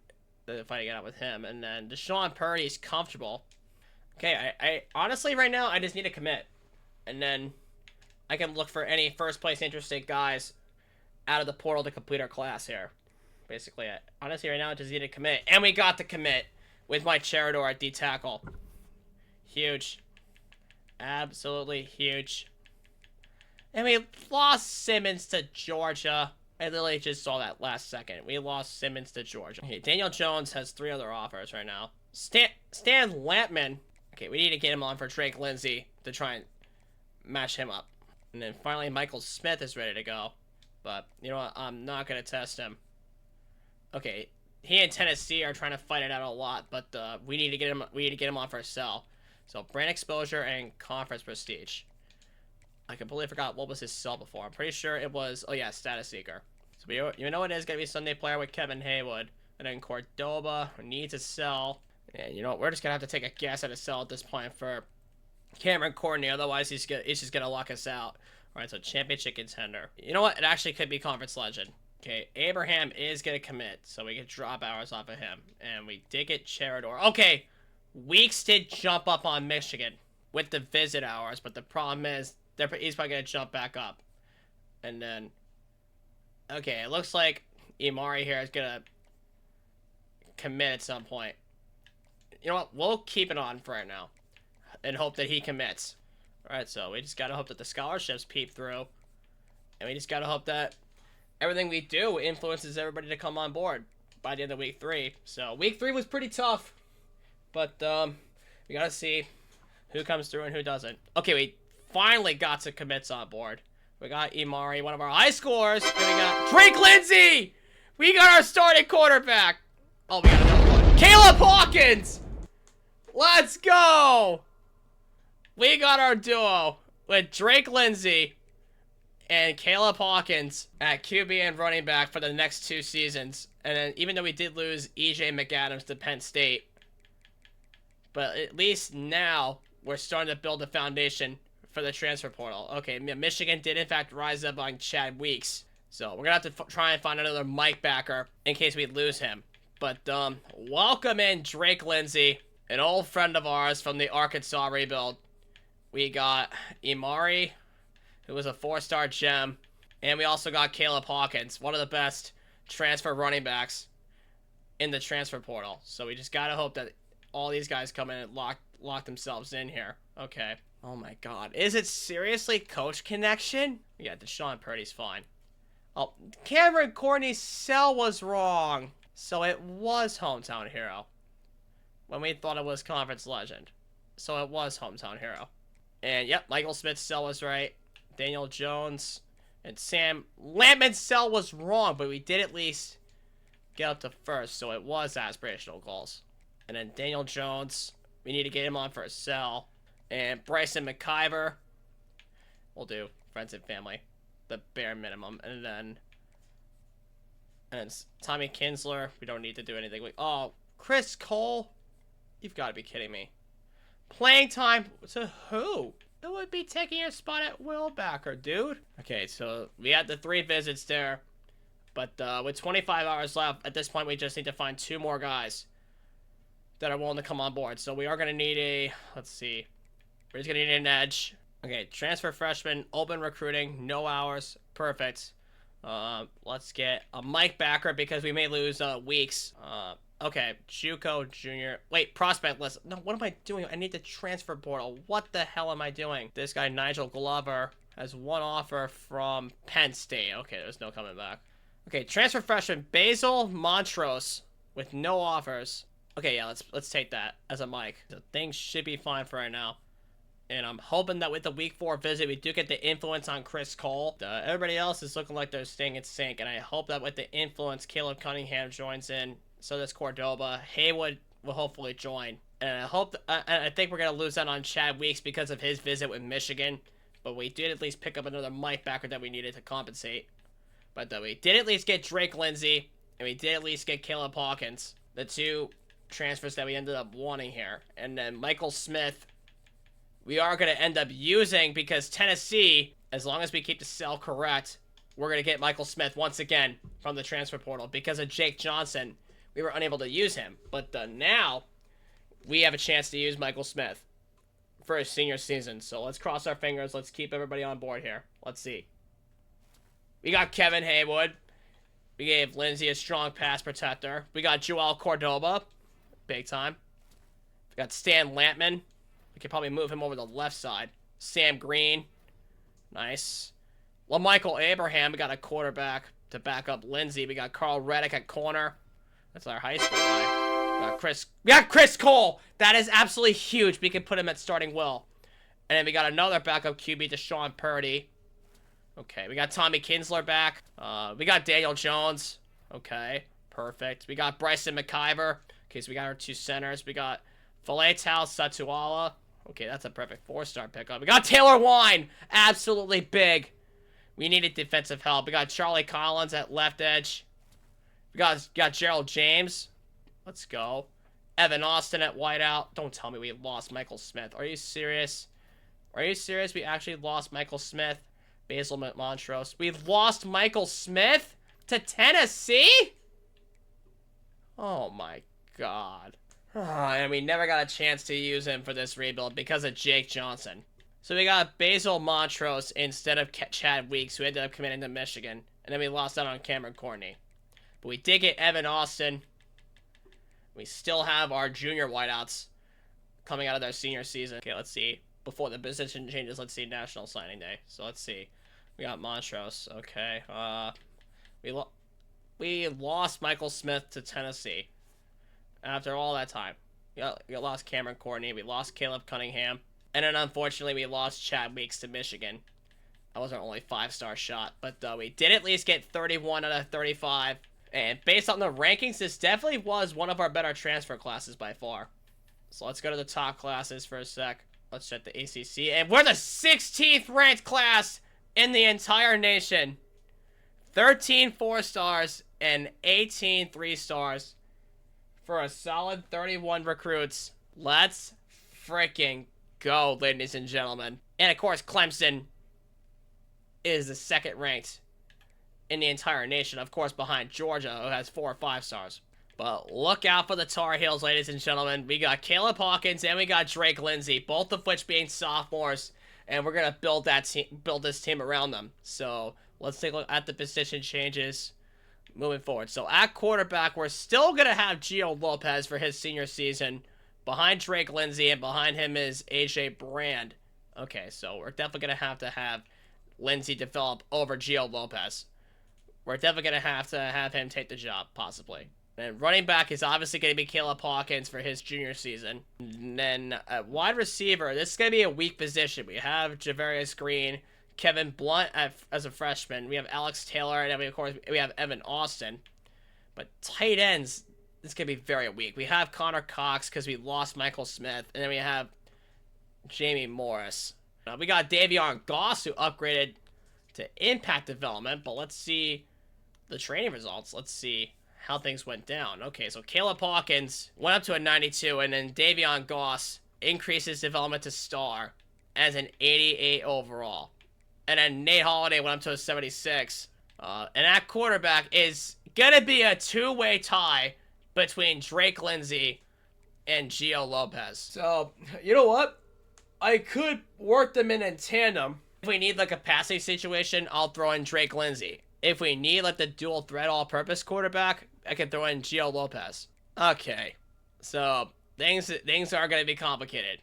fighting it out with him. And then Deshaun Purdy's comfortable. Okay, I honestly right now I just need to commit. And then I can look for any first place interested guys out of the portal to complete our class here. Basically, honestly right now I just need to commit. And we got to commit with Mike Cherador at D-tackle. Huge. Absolutely huge. And we lost Simmons to Georgia. I literally just saw that last second. We lost Simmons to Georgia. Okay, Daniel Jones has 3 other offers right now. Stan Lampman. Okay, we need to get him on for Drake Lindsey to try and match him up. And then finally, Michael Smith is ready to go. But, you know what? I'm not going to test him. Okay, he and Tennessee are trying to fight it out a lot, but we need to get him on for a sell. So, brand exposure and conference prestige. I completely forgot what was his sell before. I'm pretty sure it was, oh yeah, status seeker. So, you know it is going to be Sunday player with Kevin Haywood. And then Cordoba needs a sell. And you know what, we're just going to have to take a guess at a sell at this point for Cameron Courtney. Otherwise, he's just going to lock us out. Alright, so championship contender. You know what, it actually could be conference legend. Okay, Abraham is going to commit, so we can drop hours off of him. And we did get Cherador. Okay, Weeks did jump up on Michigan with the visit hours, but the problem is he's probably going to jump back up. And then, okay, it looks like Imari here is going to commit at some point. You know what, we'll keep it on for right now and hope that he commits. Alright, so we just got to hope that the scholarships peep through. And we just got to hope that everything we do influences everybody to come on board by the end of week 3. So, week 3 was pretty tough. But, we gotta see who comes through and who doesn't. Okay, we finally got some commits on board. We got Imari, one of our high scorers. And we got Drake Lindsey! We got our starting quarterback! Oh, we got another one. Caleb Hawkins! Let's go! We got our duo with Drake Lindsey and Caleb Hawkins at QB and running back for the next 2 seasons. And then, even though we did lose E.J. McAdams to Penn State, but at least now we're starting to build a foundation for the transfer portal. Okay, Michigan did in fact rise up on Chad Weeks. So we're going to have to try and find another Mike backer in case we lose him. But, welcome in Drake Lindsay, an old friend of ours from the Arkansas rebuild. We got Imari, who was a 4-star gem. And we also got Caleb Hawkins, one of the best transfer running backs in the transfer portal. So we just gotta hope that all these guys come in and lock themselves in here. Okay. Oh my god. Is it seriously coach connection? Yeah, Deshaun Purdy's fine. Oh, Cameron Courtney's cell was wrong. So it was Hometown Hero. When we thought it was Conference Legend. So it was Hometown Hero. And yep, Michael Smith's cell was right. Daniel Jones and Sam Lampman's cell was wrong, but we did at least get up to first, so it was aspirational goals. And then Daniel Jones, we need to get him on for a cell. And Bryson McIver, we'll do friends and family, the bare minimum. And then Tommy Kinsler, we don't need to do anything. Oh, Chris Cole, you've got to be kidding me. Playing time to who? It would be taking your spot at Willbacker, dude. Okay, so we had the 3 visits there. But with 25 hours left, at this point, we just need to find 2 more guys that are willing to come on board. So we are going to need a, let's see. We're just going to need an edge. Okay, transfer freshman, open recruiting, no hours. Perfect. Let's get a Mike Backer because we may lose Weeks. Okay, JUCO Junior. Wait, prospect list. No, what am I doing? I need the transfer portal. What the hell am I doing? This guy, Nigel Glover, has 1 offer from Penn State. Okay, there's no coming back. Okay, transfer freshman Basil Montrose with no offers. Okay, yeah, let's take that as a Mike. So things should be fine for right now. And I'm hoping that with the week 4 visit, we do get the influence on Chris Cole. Everybody else is looking like they're staying in sync. And I hope that with the influence, Caleb Cunningham joins in. So does Cordoba. Haywood will hopefully join. And I hope, I think we're going to lose out on Chad Weeks because of his visit with Michigan. But we did at least pick up another Mike Backer that we needed to compensate. But we did at least get Drake Lindsay. And we did at least get Caleb Hawkins. The 2 transfers that we ended up wanting here. And then Michael Smith, we are going to end up using because Tennessee, as long as we keep the cell correct, we're going to get Michael Smith once again from the transfer portal. Because of Jake Johnson, we were unable to use him. But now, we have a chance to use Michael Smith for his senior season. So let's cross our fingers. Let's keep everybody on board here. Let's see. We got Kevin Haywood. We gave Lindsay a strong pass protector. We got Joel Cordoba. Big time. We got Stan Lampman. We could probably move him over the left side. Sam Green. Nice. LaMichael Abraham. We got a quarterback to back up Lindsay. We got Carl Reddick at corner. That's our high school guy. We got Chris Cole. That is absolutely huge. We can put him at starting will. And then we got another backup QB, Deshaun Purdy. Okay, we got Tommy Kinsler back. We got Daniel Jones. Okay, perfect. We got Bryson McIver. Okay, so we got our 2 centers. We got Falatal Satuala. Okay, that's a perfect 4-star pickup. We got Taylor Wine. Absolutely big. We needed defensive help. We got Charlie Collins at left edge. We got Gerald James. Let's go. Evan Austin at wideout. Don't tell me we lost Michael Smith. Are you serious? Are you serious? We actually lost Michael Smith. Basil Montrose. We lost Michael Smith to Tennessee? Oh my god. And we never got a chance to use him for this rebuild because of Jake Johnson. So we got Basil Montrose instead of Chad Weeks, who ended up committing to Michigan. And then we lost out on Cameron Courtney. But we did get Evan Austin. We still have our junior wideouts coming out of their senior season. Okay, let's see. Before the position changes, let's see National Signing Day. So let's see. We got Montrose. Okay. We lost Michael Smith to Tennessee. After all that time. We lost Cameron Courtney. We lost Caleb Cunningham. And then unfortunately we lost Chad Weeks to Michigan. That was our only 5-star shot. But we did at least get 31 out of 35. And based on the rankings, this definitely was one of our better transfer classes by far. So let's go to the top classes for a sec. Let's check the ACC. And we're the 16th ranked class in the entire nation. 13 4-stars and 18 3-stars for a solid 31 recruits. Let's freaking go, ladies and gentlemen. And of course, Clemson is the 2nd ranked in the entire nation, of course, behind Georgia, who has 4 5-stars. But look out for the Tar Heels, ladies and gentlemen. We got Caleb Hawkins and we got Drake Lindsey, both of which being sophomores, and we're gonna build this team around them. So let's take a look at the position changes moving forward. So at quarterback, we're still gonna have Gio Lopez for his senior season, behind Drake Lindsey, and behind him is AJ Brand. Okay, so we're definitely gonna have Lindsey develop over Gio Lopez. We're definitely gonna have him take the job, possibly. And running back is obviously going to be Caleb Hawkins for his junior season. And then wide receiver, this is going to be a weak position. We have Javarius Green, Kevin Blunt as a freshman. We have Alex Taylor, and then of course we have Evan Austin. But tight ends, this is going to be very weak. We have Connor Cox because we lost Michael Smith. And then we have Jamie Morris. We got Davion Goss, who upgraded to impact development. But let's see the training results. Let's see how things went down. Okay, so Caleb Hawkins went up to a 92, and then Davion Goss increases development to star as an 88 overall. And then Nate Holiday went up to a 76. And that quarterback is going to be a two-way tie between Drake Lindsey and Gio Lopez. So, you know what? I could work them in tandem. If we need like a passing situation, I'll throw in Drake Lindsey. If we need like the dual threat all-purpose quarterback, I can throw in Gio Lopez. Okay, so things are going to be complicated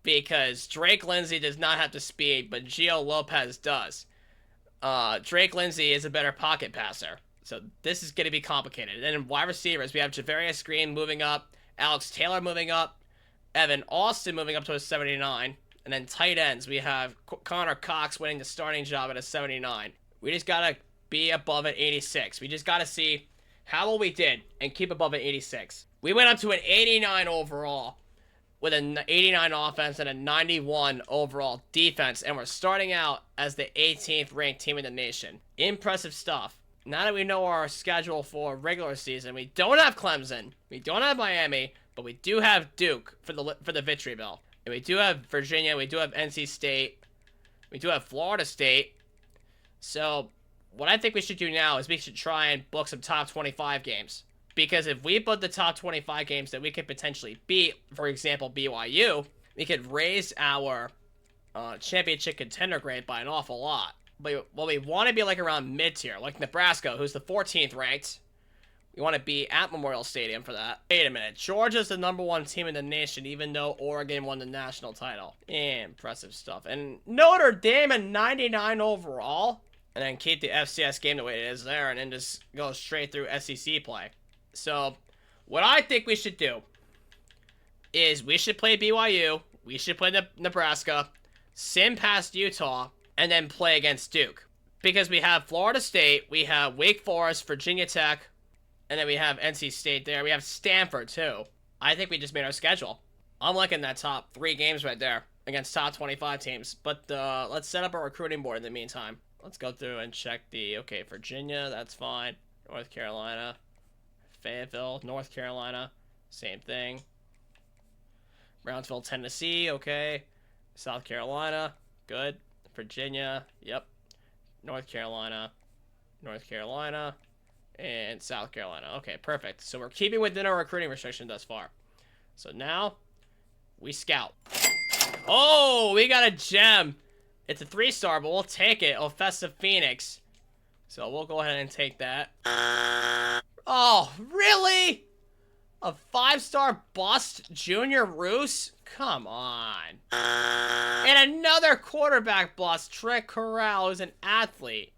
because Drake Lindsey does not have the speed, but Gio Lopez does. Drake Lindsey is a better pocket passer, so this is going to be complicated. And then in wide receivers, we have Javarius Green moving up, Alex Taylor moving up, Evan Austin moving up to a 79, and then tight ends, we have Connor Cox winning the starting job at a 79. We just got to be above an 86. We just got to see how well we did and keep above an 86. We went up to an 89 overall with an 89 offense and a 91 overall defense, and we're starting out as the 18th ranked team in the nation. Impressive stuff. Now that we know our schedule for regular season, we don't have Clemson, we don't have Miami, but we do have Duke for the Victory Bell. And we do have Virginia, we do have NC State, we do have Florida State. So what I think we should do now is we should try and book some top 25 games. Because if we book the top 25 games that we could potentially beat, for example, BYU, we could raise our championship contender grade by an awful lot. But we want to be like around mid-tier, like Nebraska, who's the 14th ranked. We want to be at Memorial Stadium for that. Wait a minute. Georgia's the #1 team in the nation, even though Oregon won the national title. Impressive stuff. And Notre Dame at 99 overall. And then keep the FCS game the way it is there, and then just go straight through SEC play. So, what I think we should do is we should play BYU, we should play Nebraska, sim past Utah, and then play against Duke. Because we have Florida State, we have Wake Forest, Virginia Tech, and then we have NC State there. We have Stanford, too. I think we just made our schedule. I'm liking that top 3 games right there against top 25 teams. But let's set up a recruiting board in the meantime. Let's go through and check okay, Virginia, that's fine. North Carolina, Fayetteville, North Carolina, same thing. Brownsville, Tennessee, okay. South Carolina, good. Virginia, yep. North Carolina, and South Carolina. Okay, perfect. So we're keeping within our recruiting restriction thus far. So now, we scout. Oh, we got a gem. It's a 3-star, but we'll take it. Offensive Phoenix. So we'll go ahead and take that. Oh, really? A 5-star bust, Junior Roos? Come on. And another quarterback bust, Trent Corral, who's an athlete.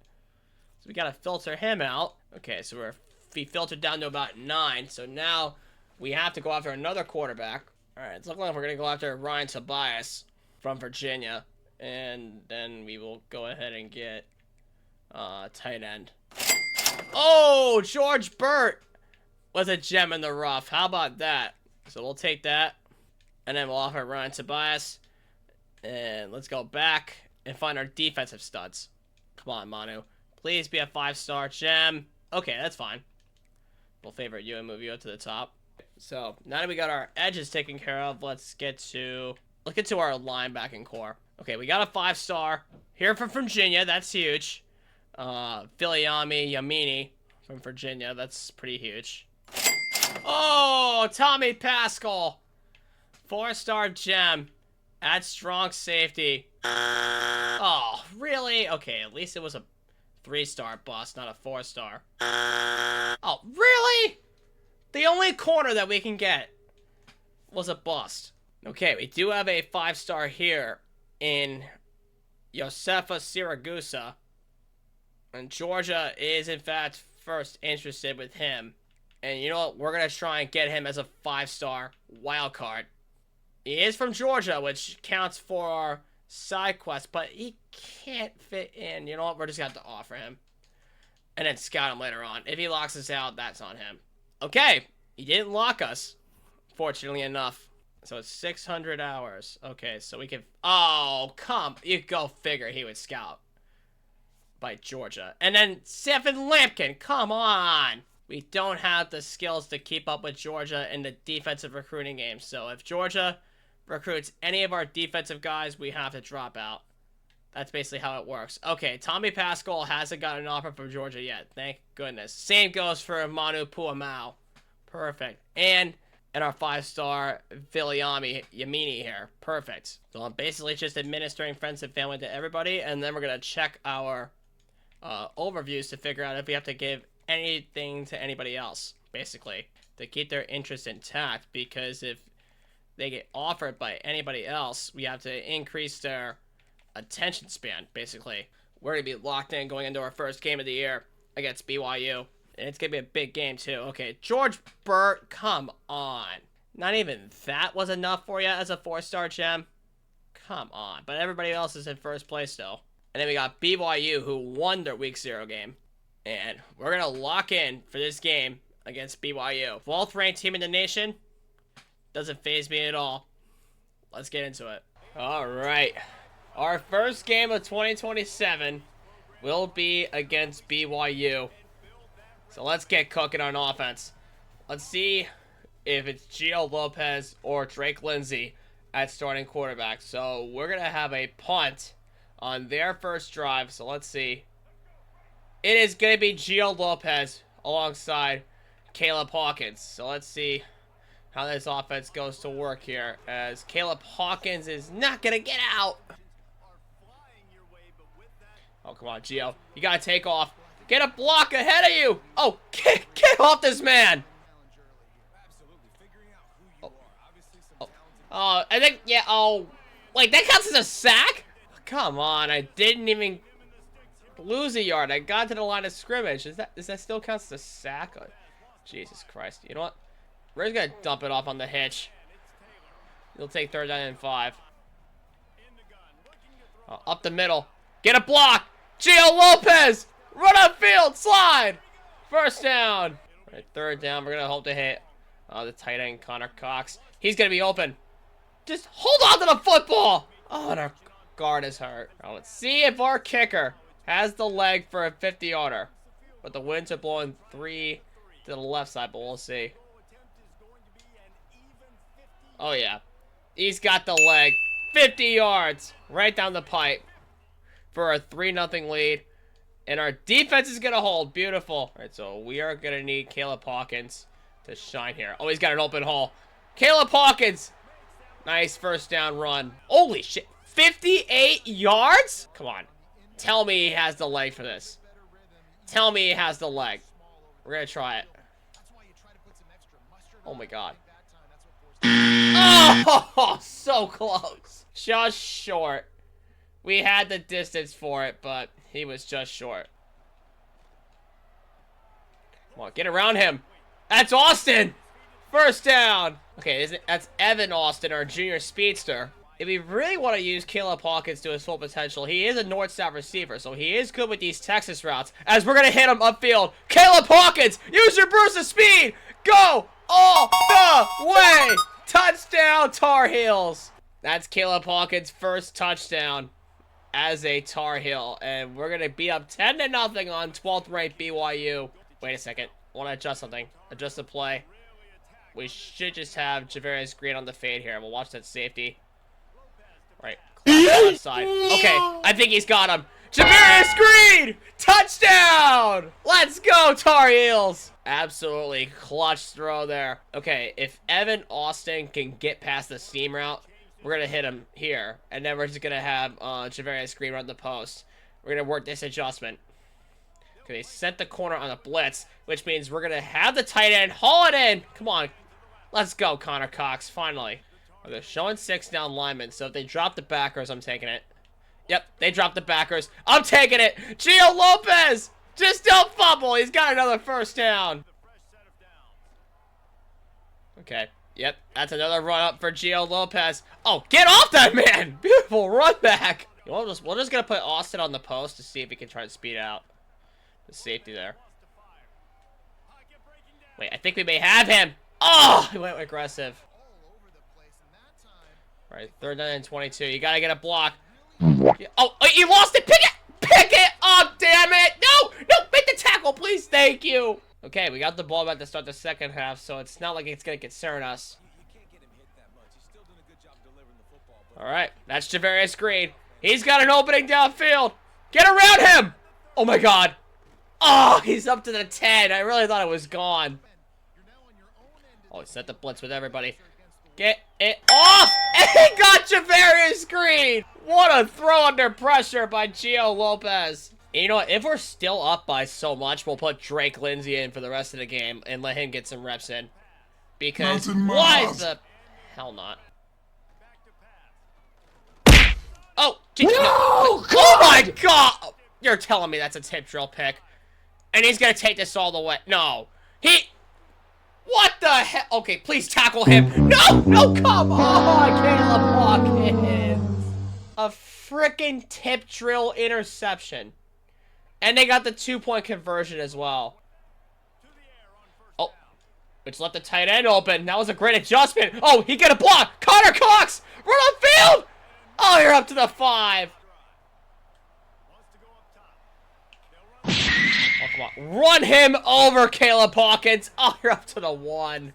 So we gotta filter him out. Okay, so we filtered down to about 9. So now we have to go after another quarterback. Alright, it's looking like we're gonna go after Ryan Tobias from Virginia. And then we will go ahead and get tight end. Oh, George Burt was a gem in the rough. How about that? So we'll take that. And then we'll offer Ryan Tobias. And let's go back and find our defensive studs. Come on, Manu. Please be a 5-star gem. Okay, that's fine. We'll favorite you and move you up to the top. So now that we got our edges taken care of, let's get to our linebacking core. Okay, we got a 5-star here from Virginia. That's huge. Filiami Yamini from Virginia. That's pretty huge. Oh, Tommy Pascal. 4-star gem. At strong safety. Oh, really? Okay, at least it was a 3-star bust, not a 4-star. Oh, really? The only corner that we can get was a bust. Okay, we do have a 5-star here in Josefa Siragusa. And Georgia is, in fact, first interested with him. And you know what? We're going to try and get him as a 5-star wild card. He is from Georgia, which counts for our side quest, but he can't fit in. You know what? We're just going to have to offer him. And then scout him later on. If he locks us out, that's on him. Okay. He didn't lock us, fortunately enough. So it's 600 hours. Okay, so we can... Oh, come. You go figure he would scout by Georgia. And then Stephen Lampkin. Come on. We don't have the skills to keep up with Georgia in the defensive recruiting game. So if Georgia recruits any of our defensive guys, we have to drop out. That's basically how it works. Okay, Tommy Pascal hasn't got an offer from Georgia yet. Thank goodness. Same goes for Manu Puamau. Perfect. And our 5-star Viliami Yamini here. Perfect. So I'm basically just administering friends and family to everybody, and then we're going to check our overviews to figure out if we have to give anything to anybody else, basically, to keep their interest intact, because if they get offered by anybody else, we have to increase their attention span, basically. We're going to be locked in going into our first game of the year against BYU. And it's going to be a big game, too. Okay, George Burt, come on. Not even that was enough for you as a 4-star gem? Come on. But everybody else is in first place, still. And then we got BYU, who won their Week 0 game. And we're going to lock in for this game against BYU. 12th ranked team in the nation. Doesn't faze me at all. Let's get into it. All right. Our first game of 2027 will be against BYU. So let's get cooking on offense. Let's see if it's Gio Lopez or Drake Lindsay at starting quarterback. So we're going to have a punt on their first drive. So let's see. It is going to be Gio Lopez alongside Caleb Hawkins. So let's see how this offense goes to work here, as Caleb Hawkins is not going to get out. Oh, come on, Gio. You got to take off. Get a block ahead of you. Oh, get off this man. Oh, I think, yeah, oh, like, that counts as a sack? Come on, I didn't even lose a yard. I got to the line of scrimmage. Does that still count as a sack? Oh, Jesus Christ. You know what? We're just going to dump it off on the hitch. He'll take 3rd down and 5. Oh, up the middle. Get a block. Gio Lopez. Run upfield. Slide. First down. All right, 3rd down. We're going to hope to hit the tight end, Connor Cox. He's going to be open. Just hold on to the football. Oh, and our guard is hurt. Now let's see if our kicker has the leg for a 50-yarder. But the winds are blowing 3 to the left side, but we'll see. Oh, yeah. He's got the leg. 50 yards. Right down the pipe. For a 3-0 lead. And our defense is going to hold. Beautiful. All right, so we are going to need Caleb Hawkins to shine here. Oh, he's got an open hole. Caleb Hawkins. Nice first down run. Holy shit. 58 yards? Come on. Tell me he has the leg for this. Tell me he has the leg. We're going to try it. Oh, my God. Oh, so close. Just short. We had the distance for it, but he was just short. Come on, get around him. That's Austin. First down. Okay, that's Evan Austin, our junior speedster. If we really want to use Caleb Hawkins to his full potential, he is a north-south receiver, so he is good with these Texas routes. As we're going to hit him upfield. Caleb Hawkins, use your burst of speed. Go all the way. Touchdown, Tar Heels. That's Caleb Hawkins' first touchdown as a Tar Heel. And we're going to beat up 10-0 on 12th ranked BYU. Wait a second. I want to adjust something. Adjust the play. We should just have Javarius Green on the fade here. We'll watch that safety. Right. Left side. Okay. I think he's got him. Javarius Green! Touchdown! Let's go, Tar Heels! Absolutely clutch throw there. Okay, if Evan Austin can get past the seam route, we're going to hit him here. And then we're just going to have Javarius Green run the post. We're going to work this adjustment. Okay, they set the corner on a blitz, which means we're going to have the tight end haul it in. Come on. Let's go, Connor Cox, finally. Okay, they're showing 6 down linemen, so if they drop the backers, I'm taking it. Yep, they dropped the backers. I'm taking it. Gio Lopez, just don't fumble. He's got another first down. Okay, yep, that's another run up for Gio Lopez. Oh, get off that man. Beautiful run back. We're just going to put Austin on the post to see if he can try to speed out the safety there. Wait, I think we may have him. Oh, he went aggressive. All right, 3rd down and 22. You got to get a block. Oh, you lost it. Pick it up, damn it. No, make the tackle, please. Thank you. Okay, we got the ball back to start the second half, so it's not like it's going to concern us. All right, that's Javarius Green. He's got an opening downfield. Get around him. Oh, my God. Oh, he's up to the 10. I really thought it was gone. Oh, he set the blitz with everybody. Get it off! And he got Javarius Green! What a throw under pressure by Gio Lopez. And you know what? If we're still up by so much, we'll put Drake Lindsay in for the rest of the game and let him get some reps in. Because why is the hell not? Oh, no, oh my God! You're telling me that's a tip drill pick. And he's gonna take this all the way. No. What the hell? Okay, please tackle him. No, come on, Caleb Hawkins. A freaking tip drill interception. And they got the 2-point conversion as well. Oh, which left the tight end open. That was a great adjustment. Oh, he got a block. Connor Cox, run on field. Oh, you're up to the 5. Oh, come on. Run him over, Caleb Hawkins. Oh, you're up to the 1.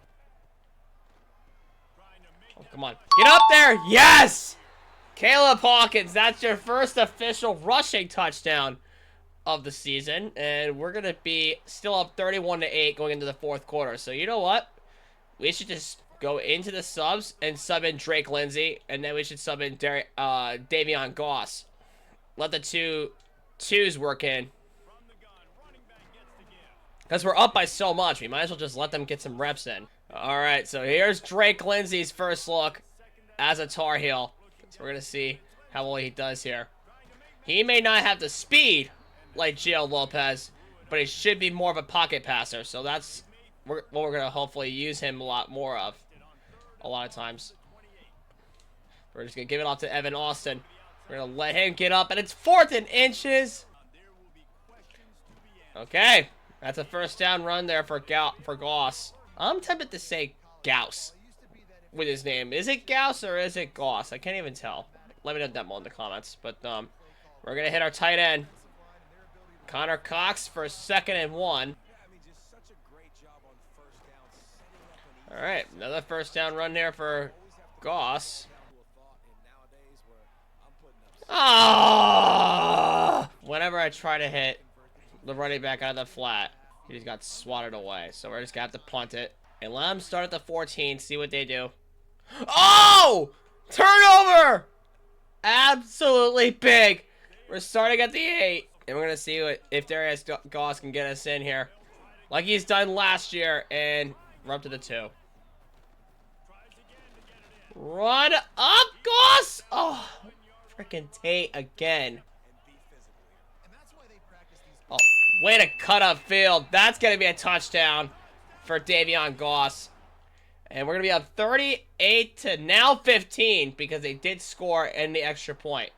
Oh, come on. Get up there. Yes! Caleb Hawkins, that's your first official rushing touchdown of the season. And we're going to be still up 31-8 going into the 4th quarter. So you know what? We should just go into the subs and sub in Drake Lindsay. And then we should sub in Davion Goss. Let the 2s work in. Because we're up by so much, we might as well just let them get some reps in. Alright, so here's Drake Lindsay's first look as a Tar Heel. So we're going to see how well he does here. He may not have the speed like Gio Lopez, but he should be more of a pocket passer. So that's what we're going to hopefully use him a lot more of. A lot of times. We're just going to give it off to Evan Austin. We're going to let him get up, and it's 4th and inches. Okay. That's a first down run there for Goss. I'm tempted to say Gauss with his name. Is it Gauss or is it Goss? I can't even tell. Let me know that in the comments. But we're going to hit our tight end. Connor Cox for 2nd and 1. All right, another first down run there for Goss. Ah! Whenever I try to hit the running back out of the flat, he just got swatted away. So we're just gonna have to punt it and let him start at the 14, see what they do. Oh! Turnover! Absolutely big. We're starting at the 8, and we're gonna see if Darius Goss can get us in here, like he's done last year, and we're up to the 2. Run up, Goss! Oh, freaking Tate again. Oh, way to cut up field. That's going to be a touchdown for Davion Goss. And we're going to be up 38 to now 15 because they did score in the extra point.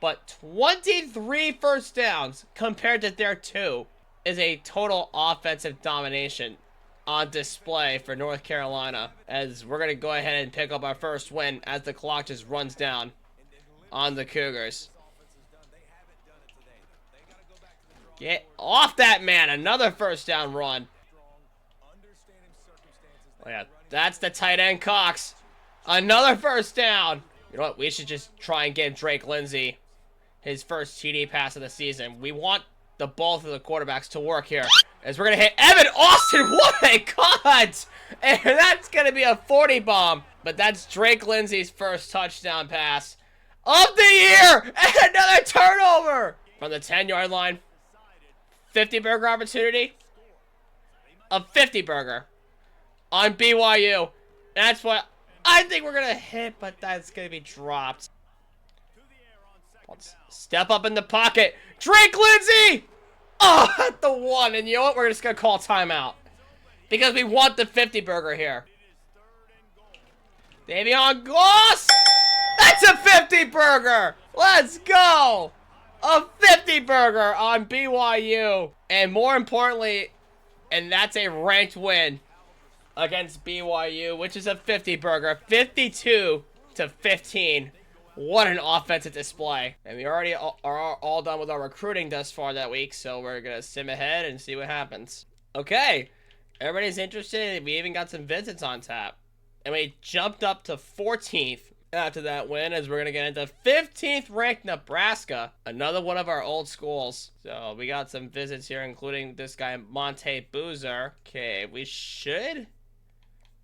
But 23 first downs compared to their 2 is a total offensive domination on display for North Carolina. As we're going to go ahead and pick up our first win as the clock just runs down on the Cougars. Get off that man. Another first down run. Oh, yeah. That's the tight end, Cox. Another first down. You know what? We should just try and get Drake Lindsay his first TD pass of the season. We want the both of the quarterbacks to work here. As we're going to hit Evan Austin. What a cut! And that's going to be a 40 bomb. But that's Drake Lindsay's first touchdown pass of the year. And another turnover. From the 10-yard line. 50-burger opportunity. A 50-burger. On BYU. That's what I think we're going to hit. But that's going to be dropped. Let's step up in the pocket. Drake Lindsay! Oh, at the 1. And you know what? We're just going to call timeout. Because we want the 50-burger here. Davion Goss! That's a 50-burger! Let's go! A 50-burger on BYU. And more importantly, and that's a ranked win against BYU, which is a 50-burger. 52-15. What an offensive display. And we already are all done with our recruiting thus far that week, so we're going to sim ahead and see what happens. Okay. Everybody's interested. We even got some visits on tap. And we jumped up to 14th after that win, as we're going to get into 15th ranked Nebraska. Another one of our old schools. So we got some visits here, including this guy, Monte Boozer. Okay, we should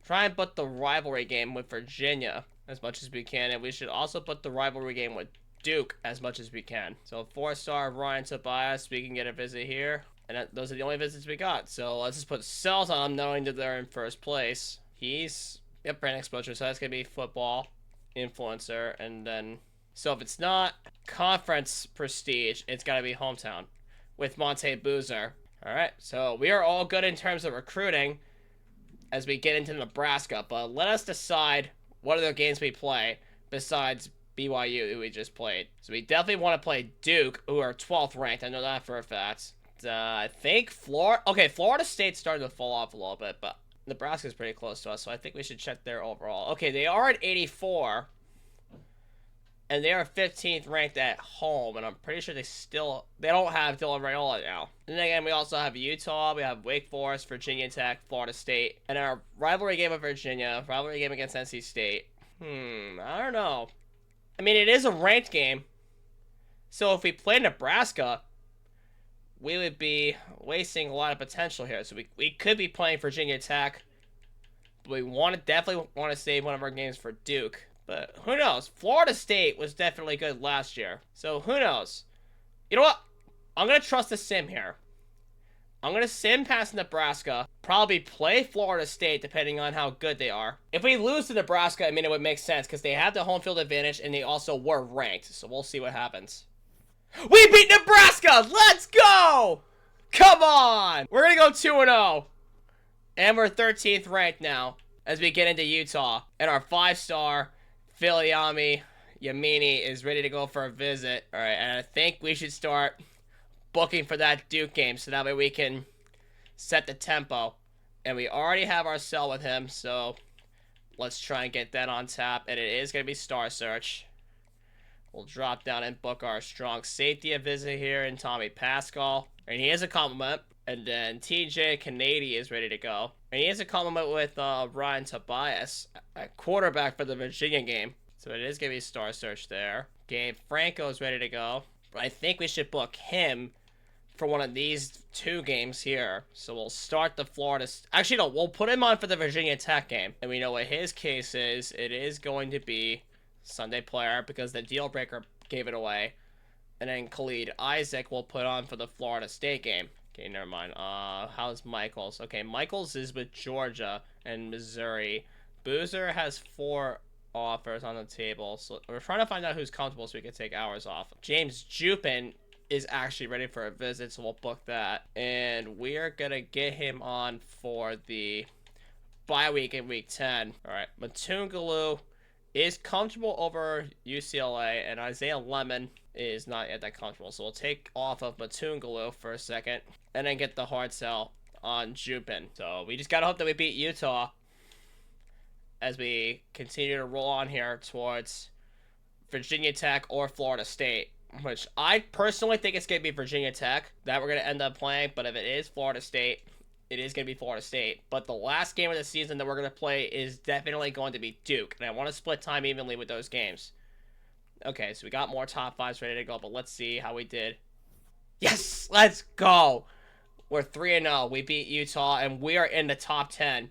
try and put the rivalry game with Virginia as much as we can, and we should also put the rivalry game with Duke as much as we can. So 4-star Ryan Tobias, we can get a visit here, and those are the only visits we got. So let's just put cells on him, knowing that they're in first place. He's brand exposure, so that's gonna be football influencer, and then so if it's not conference prestige, it's gotta be hometown with Monte Boozer. All right, so we are all good in terms of recruiting as we get into Nebraska, but let us decide what other games we play besides BYU, who we just played. So we definitely want to play Duke, who are 12th ranked. I know that for a fact. I think Florida... Okay, Florida State's starting to fall off a little bit, but Nebraska's pretty close to us, so I think we should check their overall. Okay, they are at 84, and they are 15th ranked at home, and I'm pretty sure they don't have Dylan Raiola now. And then again, we also have Utah, we have Wake Forest, Virginia Tech, Florida State, and our rivalry game with Virginia, rivalry game against NC State. I don't know. I mean, it is a ranked game, so if we play Nebraska, we would be wasting a lot of potential here. So we could be playing Virginia Tech, but we definitely want to save one of our games for Duke. But who knows? Florida State was definitely good last year. So who knows? You know what? I'm going to trust the sim here. I'm going to sim past Nebraska. Probably play Florida State depending on how good they are. If we lose to Nebraska, I mean, it would make sense because they have the home field advantage and they also were ranked. So we'll see what happens. We beat Nebraska! Let's go! Come on! We're going to go 2-0. And we're 13th ranked now as we get into Utah. And our 5-star... Filiami Yamini is ready to go for a visit. All right, and I think we should start booking for that Duke game so that way we can set the tempo. And we already have our cell with him, so let's try and get that on tap. And it is going to be Star Search. We'll drop down and book our strong safety a visit here in Tommy Pascal. And he has a compliment. And then TJ Kennedy is ready to go. And he has a compliment with Ryan Tobias, a quarterback for the Virginia game. So it is going to be Star Search there. Gabe Franco is ready to go. But I think we should book him for one of these two games here. So we'll start the Florida... Actually, no, we'll put him on for the Virginia Tech game. And we know what his case is. It is going to be Sunday player because the deal breaker gave it away. And then Khalid Isaac will put on for the Florida State game. Okay, never mind. How's Michaels? Okay, Michaels is with Georgia and Missouri. Boozer has 4 offers on the table, so we're trying to find out who's comfortable so we can take hours off. James Jupin is actually ready for a visit, so we'll book that. And we are going to get him on for the bye week in week 10. All right, Matungalu is comfortable over UCLA, and Isaiah Lemon is not yet that comfortable. So we'll take off of Matungalu for a second, and then get the hard sell on Jupin. So we just got to hope that we beat Utah as we continue to roll on here towards Virginia Tech or Florida State, which I personally think it's going to be Virginia Tech that we're going to end up playing. But if it is Florida State, it is going to be Florida State. But the last game of the season that we're going to play is definitely going to be Duke. And I want to split time evenly with those games. Okay, so we got more top 5s ready to go, but let's see how we did. Yes! Let's go! We're 3-0. We beat Utah, and we are in the top 10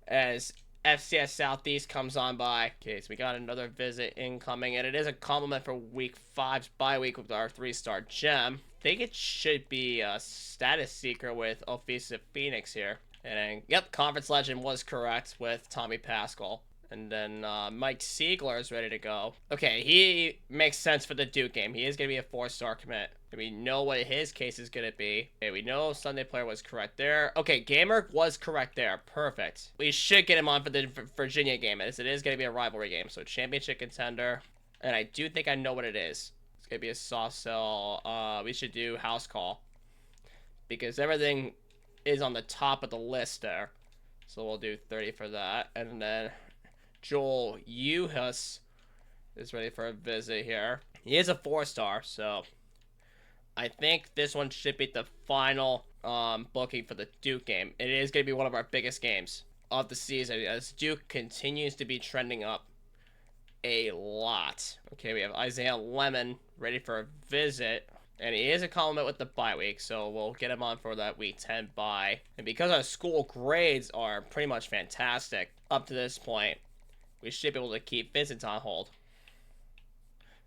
as FCS Southeast comes on by. Okay, so we got another visit incoming, and it is a compliment for week 5's bye week with our 3-star gem. I think it should be a status seeker with Offensive Phoenix here. And then, yep, Conference Legend was correct with Tommy Pascal. And then Mike Siegler is ready to go. Okay, he makes sense for the Duke game. He is going to be a 4-star commit. We know what his case is going to be. Okay, we know Sunday Player was correct there. Okay, Gamer was correct there. Perfect. We should get him on for the Virginia game, as it is going to be a rivalry game. So, championship contender. And I do think I know what it is. It's going to be a soft sell. We should do house call, because everything is on the top of the list there. So, we'll do 30 for that. And then Joel Uhus is ready for a visit here. He is a 4-star, so I think this one should be the final booking for the Duke game. It is going to be one of our biggest games of the season, as Duke continues to be trending up a lot. Okay, we have Isaiah Lemon ready for a visit, and he is a compliment with the bye week, so we'll get him on for that week 10 bye. And because our school grades are pretty much fantastic up to this point, we should be able to keep visits on hold.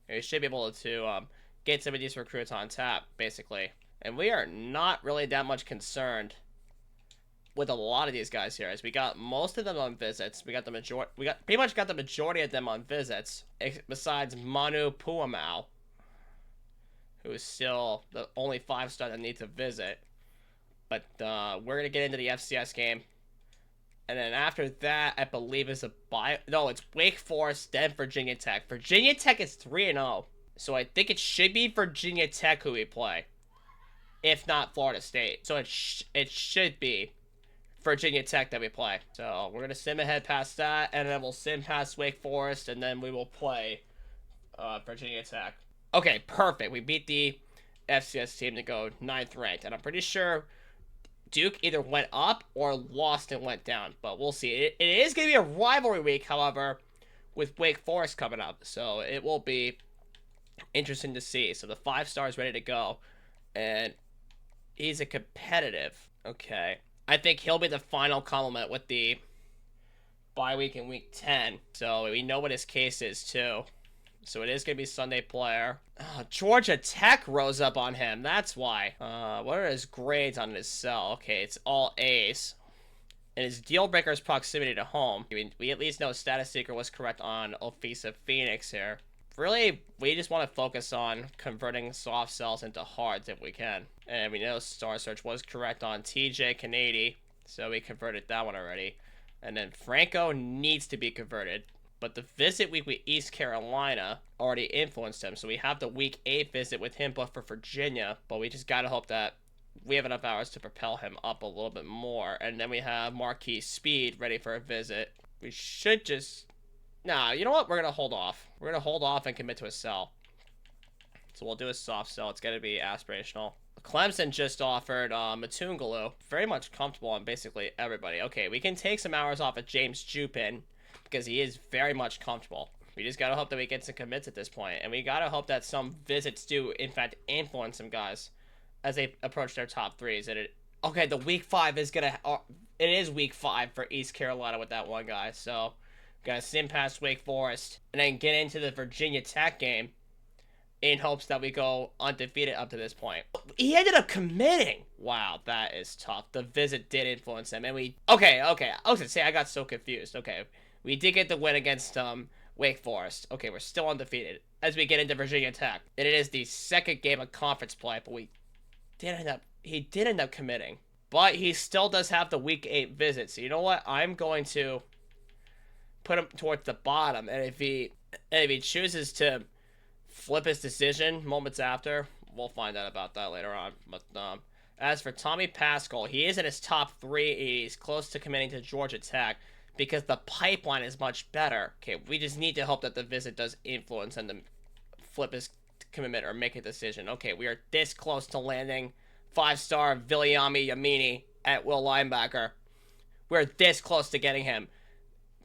And we should be able to get some of these recruits on tap, basically. And we are not really that much concerned with a lot of these guys here, as we got most of them on visits. We pretty much got the majority of them on visits, besides Manu Puamau, who is still the only 5-star that needs a visit. But we're gonna get into the FCS game. And then after that, I believe is it's Wake Forest, then Virginia Tech. Virginia Tech is 3-0. So I think it should be Virginia Tech who we play, if not Florida State. So it should be Virginia Tech that we play. So we're going to sim ahead past that, and then we'll sim past Wake Forest, and then we will play Virginia Tech. Okay, perfect. We beat the FCS team to go 9th ranked, and I'm pretty sure Duke either went up or lost and went down, but we'll see. It is going to be a rivalry week, however, with Wake Forest coming up, so it will be interesting to see. So the 5-star is ready to go, and he's a competitive. Okay, I think he'll be the final compliment with the bye week in week 10, so we know what his case is too. So it is going to be Sunday Player. Oh, Georgia Tech rose up on him. That's why. What are his grades on his cell? Okay, it's all A's. And his deal breaker is proximity to home. I mean, we at least know Status Seeker was correct on Offensive Phoenix here. Really, we just want to focus on converting soft cells into hards if we can. And we know Star Search was correct on TJ Kennedy, so we converted that one already. And then Franco needs to be converted. But the visit week with East Carolina already influenced him. So we have the week 8 visit with him, but for Virginia. But we just got to hope that we have enough hours to propel him up a little bit more. And then we have Marquis Speed ready for a visit. We should just... Nah, you know what? We're going to hold off. We're going to hold off and commit to a sell. So we'll do a soft sell. It's going to be aspirational. Clemson just offered Matungalu. Very much comfortable on basically everybody. Okay, we can take some hours off of James Jupin, because he is very much comfortable. We just gotta hope that we get some commits at this point, and we gotta hope that some visits do, in fact, influence some guys as they approach their top 3s. And okay, the week 5 is gonna, it is week 5 for East Carolina with that one guy. So, gotta sim past Wake Forest, and then get into the Virginia Tech game in hopes that we go undefeated up to this point. He ended up committing. Wow, that is tough. The visit did influence him, and okay. I was gonna say, I got so confused. Okay. We did get the win against Wake Forest. Okay, we're still undefeated as we get into Virginia Tech. And it is the second game of conference play, but he did end up committing. But he still does have the week 8 visit. So you know what? I'm going to put him towards the bottom. And if he chooses to flip his decision moments after, we'll find out about that later on. But as for Tommy Pascal, he is in his top 3. He's close to committing to Georgia Tech, because the pipeline is much better. Okay, we just need to hope that the visit does influence and to flip his commitment or make a decision. Okay, we are this close to landing 5-star Viliami Yamini at will linebacker. We're this close to getting him,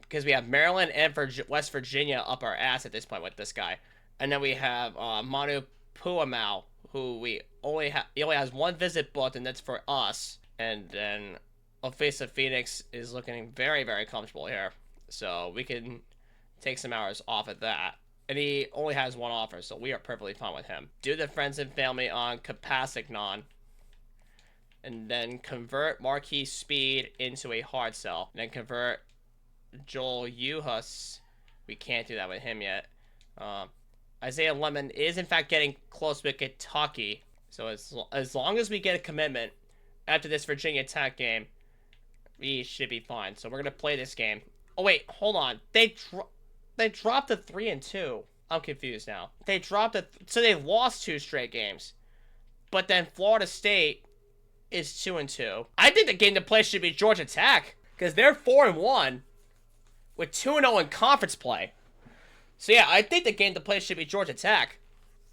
because we have Maryland and West Virginia up our ass at this point with this guy. And then we have Manu Puamau, who he only has one visit booked, and that's for us. And then Ofesa Phoenix is looking very, very comfortable here. So we can take some hours off of that. And he only has one offer, so we are perfectly fine with him. Do the friends and family on Capassignon. And then convert Marquis Speed into a hard sell. And then convert Joel Uhus. We can't do that with him yet. Isaiah Lemon is, in fact, getting close with Kentucky. So as long as we get a commitment after this Virginia Tech game, we should be fine. So we're going to play this game. Oh, wait. Hold on. They dropped a 3-2. I'm confused now. They dropped so they lost 2 straight games. But then Florida State is 2-2. I think the game to play should be Georgia Tech, because they're 4-1 with 2-0 in conference play. So yeah, I think the game to play should be Georgia Tech.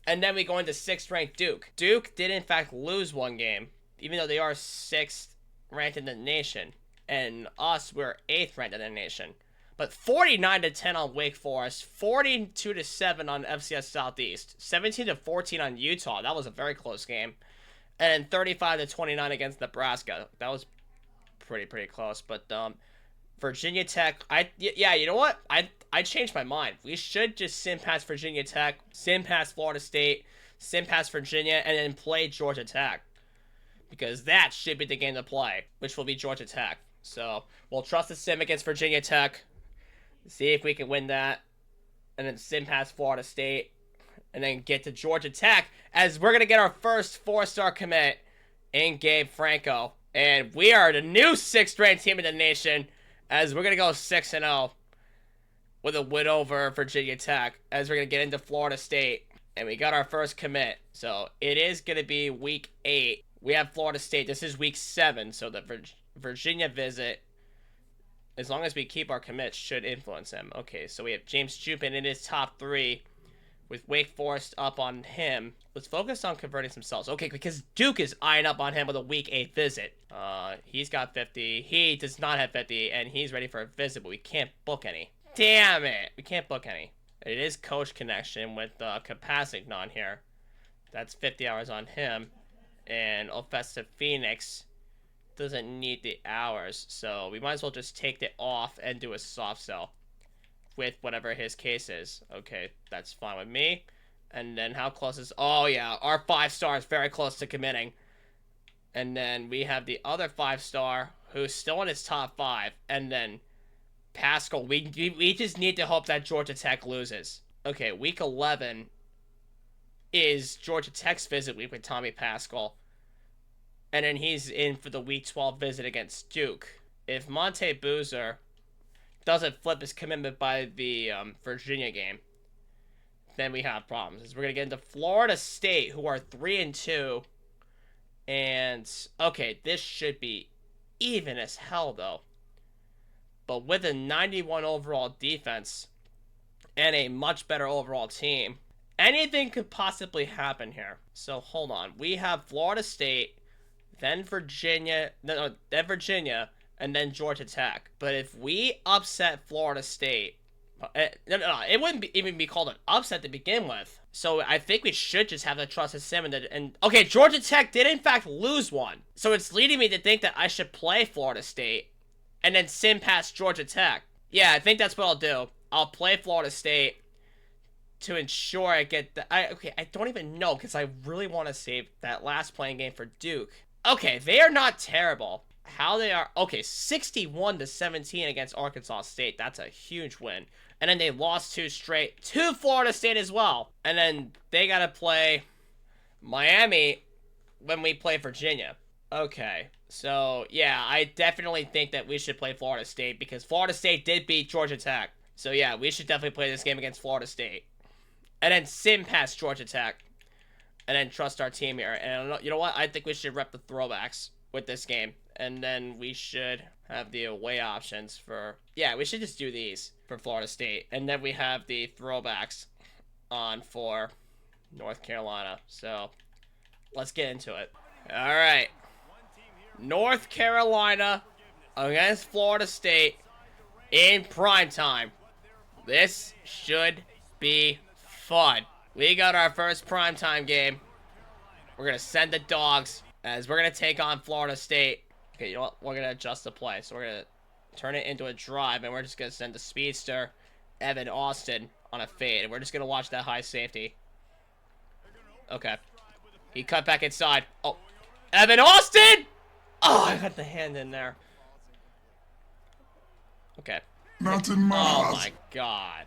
And then we go into 6th ranked Duke. Duke did in fact lose 1 game, even though they are 6th ranked in the nation. And us, we're 8th ranked in the nation. But 49-10 on Wake Forest, 42-7 on FCS Southeast, 17-14 on Utah. That was a very close game. And 35-29 against Nebraska. That was pretty close. But Virginia Tech, yeah, you know what? I changed my mind. We should just sim past Virginia Tech, sim past Florida State, sim past Virginia, and then play Georgia Tech. Because that should be the game to play, which will be Georgia Tech. So we'll trust the sim against Virginia Tech, see if we can win that, and then sim past Florida State, and then get to Georgia Tech, as we're going to get our first 4-star commit in Gabe Franco. And we are the new 6th ranked team in the nation, as we're going to go 6-0 with a win over Virginia Tech, as we're going to get into Florida State. And we got our first commit. So it is going to be week 8. We have Florida State. This is week 7, so the Virginia visit, as long as we keep our commits, should influence him. Okay, so we have James Jupin in his top 3, with Wake Forest up on him. Let's focus on converting some cells. Okay, because Duke is eyeing up on him with a week 8 visit. He's got 50. He does not have 50, and he's ready for a visit, but we can't book any. Damn it! We can't book any. It is coach connection with Capassignon here. That's 50 hours on him. And Ofesa Phoenix doesn't need the hours, so we might as well just take it off and do a soft sell with whatever his case is. Okay, that's fine with me. And then how close is... Oh, yeah, our 5-star is very close to committing. And then we have the other 5-star who's still in his top 5. And then Pascal. We just need to hope that Georgia Tech loses. Okay, week 11 is Georgia Tech's visit week with Tommy Pascal. And then he's in for the week 12 visit against Duke. If Monte Boozer doesn't flip his commitment by the Virginia game, then we have problems. We're going to get into Florida State, who are 3-2. And, okay, this should be even as hell, though. But with a 91 overall defense and a much better overall team, anything could possibly happen here. So, hold on. We have Florida State, then Virginia, and then Georgia Tech. But if we upset Florida State, it wouldn't even be called an upset to begin with. So I think we should just have to trust his sim. And okay, Georgia Tech did in fact lose 1. So it's leading me to think that I should play Florida State and then sim past Georgia Tech. Yeah, I think that's what I'll do. I'll play Florida State to ensure I get the... I don't even know, because I really want to save that last playing game for Duke. Okay, they are not terrible. How they are... Okay, 61-17 against Arkansas State. That's a huge win. And then they lost 2 straight to Florida State as well. And then they got to play Miami when we play Virginia. Okay, so yeah, I definitely think that we should play Florida State, because Florida State did beat Georgia Tech. So yeah, we should definitely play this game against Florida State. And then sim past Georgia Tech. And then trust our team here. And you know what? I think we should rep the throwbacks with this game. And then we should have the away options for... Yeah, we should just do these for Florida State. And then we have the throwbacks on for North Carolina. So, let's get into it. Alright. North Carolina against Florida State in prime time. This should be fun. We got our first primetime game. We're going to send the dogs as we're going to take on Florida State. Okay, you know what? We're going to adjust the play. So we're going to turn it into a drive, and we're just going to send the speedster, Evan Austin, on a fade. And we're just going to watch that high safety. Okay. He cut back inside. Oh, Evan Austin! Oh, I got the hand in there. Okay. Mountain Oh, Mars. my God.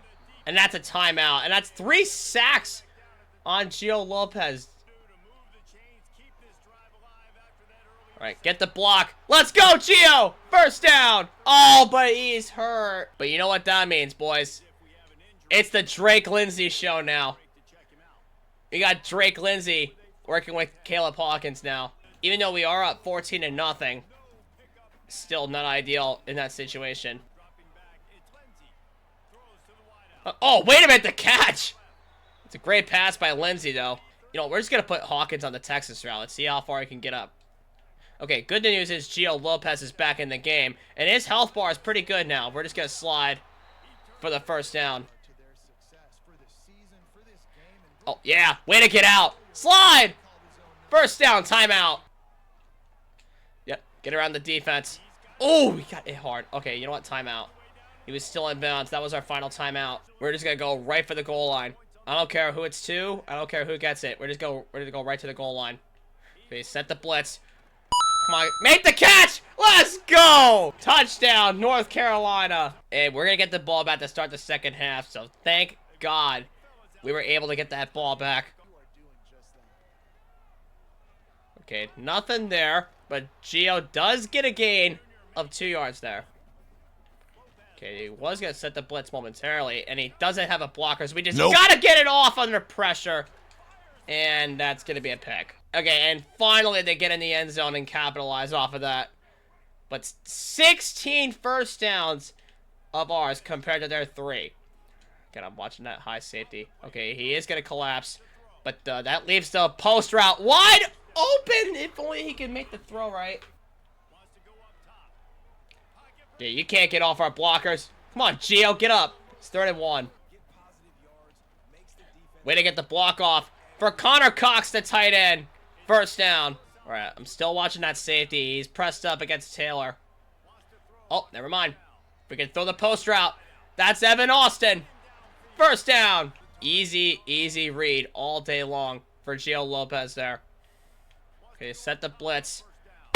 And that's a timeout. And that's 3 sacks on Gio Lopez. All right, get the block. Let's go, Gio! First down. Oh, but he's hurt. But you know what that means, boys? It's the Drake Lindsay show now. We got Drake Lindsay working with Caleb Hawkins now. Even though we are up 14-0, still not ideal in that situation. Oh, wait a minute, the catch! It's a great pass by Lindsay, though. You know, we're just going to put Hawkins on the Texas route. Let's see how far he can get up. Okay, good news is Gio Lopez is back in the game, and his health bar is pretty good now. We're just going to slide for the first down. Oh, yeah, way to get out. Slide! First down, timeout. Yep, get around the defense. Oh, we got it hard. Okay, you know what? Timeout. He was still in bounds. That was our final timeout. We're just going to go right for the goal line. I don't care who it's to. I don't care who gets it. We're going to go right to the goal line. Okay, set the blitz. Come on, make the catch! Let's go! Touchdown, North Carolina. And we're going to get the ball back to start the second half, so thank God we were able to get that ball back. Okay, nothing there, but Gio does get a gain of 2 yards there. Okay, he was going to set the blitz momentarily, and he doesn't have a blocker, so we just got to get it off under pressure. And that's going to be a pick. Okay, and finally they get in the end zone and capitalize off of that. But 16 first downs of ours compared to their 3. Okay, I'm watching that high safety. Okay, he is going to collapse. But that leaves the post route wide open. If only he could make the throw right. Yeah, you can't get off our blockers. Come on, Gio, get up. It's 3rd and 1. Way to get the block off. For Connor Cox, the tight end. First down. All right, I'm still watching that safety. He's pressed up against Taylor. Oh, never mind. We can throw the post route. That's Evan Austin. First down. Easy, easy read all day long for Gio Lopez there. Okay, set the blitz.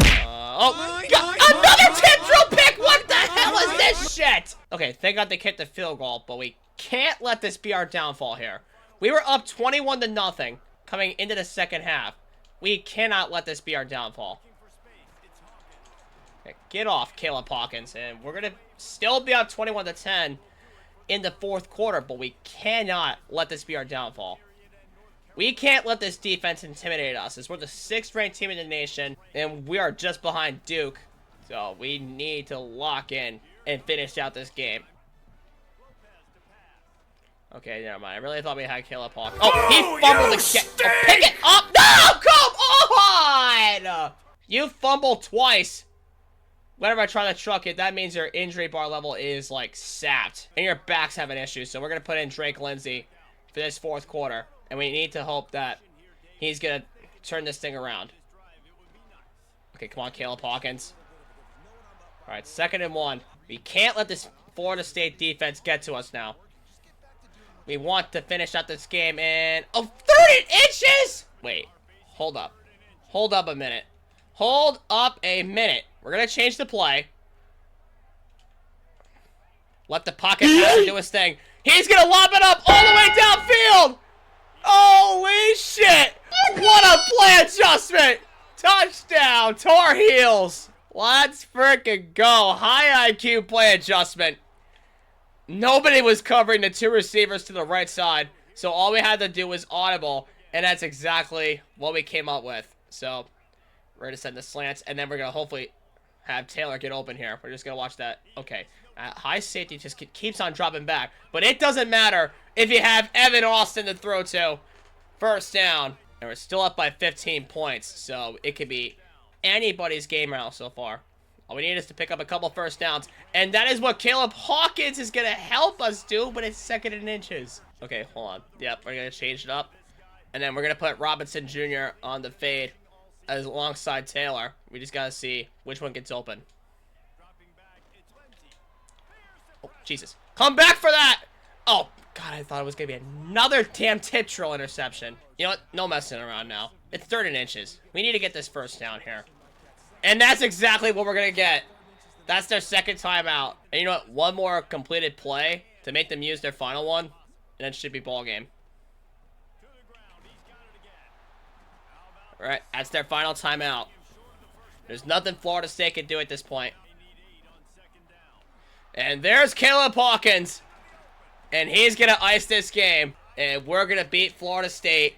Oh, another tip drill pick! What the hell is this shit? Okay, thank God they kicked the field goal, but we can't let this be our downfall here. We were up 21-0 coming into the second half. We cannot let this be our downfall. Okay, get off, Caleb Hawkins, and we're gonna still be up 21-10 in the 4th quarter, but we cannot let this be our downfall. We can't let this defense intimidate us, as we're the 6th ranked team in the nation, and we are just behind Duke. So we need to lock in and finish out this game. Okay, never mind. I really thought we had Caleb Hawkins. Oh, he fumbled the catch. Oh, pick it up. No, come on! You fumbled twice. Whenever I try to truck it, that means your injury bar level is, like, sapped. And your back's having issues. So we're going to put in Drake Lindsay for this 4th quarter. And we need to hope that he's going to turn this thing around. Okay, come on, Caleb Hawkins. All right, 2nd and 1. We can't let this Florida State defense get to us now. We want to finish out this game and... Oh, 30 inches! Wait, hold up. Hold up a minute. Hold up a minute. We're going to change the play. Let the pocket passer do his thing. He's going to lob it up all the way downfield! Holy shit! What a play adjustment! Touchdown, Tar Heels! Let's freaking go. High IQ play adjustment. Nobody was covering the 2 receivers to the right side, so all we had to do was audible, and that's exactly what we came up with. So, we're going to send the slants, and then we're going to hopefully have Taylor get open here. We're just going to watch that. Okay, high safety just keeps on dropping back, but it doesn't matter if you have Evan Austin to throw to. First down, and we're still up by 15 points, so it could be anybody's game now so far. All we need is to pick up a couple first downs. And that is what Caleb Hawkins is going to help us do, but it's 2nd and inches. Okay, hold on. Yep, we're going to change it up. And then we're going to put Robinson Jr. on the fade as alongside Taylor. We just got to see which one gets open. Oh, Jesus. Come back for that! Oh, God, I thought it was going to be another damn tip drill interception. You know what? No messing around now. It's 3rd and inches. We need to get this first down here. And that's exactly what we're going to get. That's their second timeout. And you know what? One more completed play to make them use their final one, and then it should be ball game. Alright, that's their final timeout. There's nothing Florida State can do at this point. And there's Caleb Hawkins. And he's going to ice this game. And we're going to beat Florida State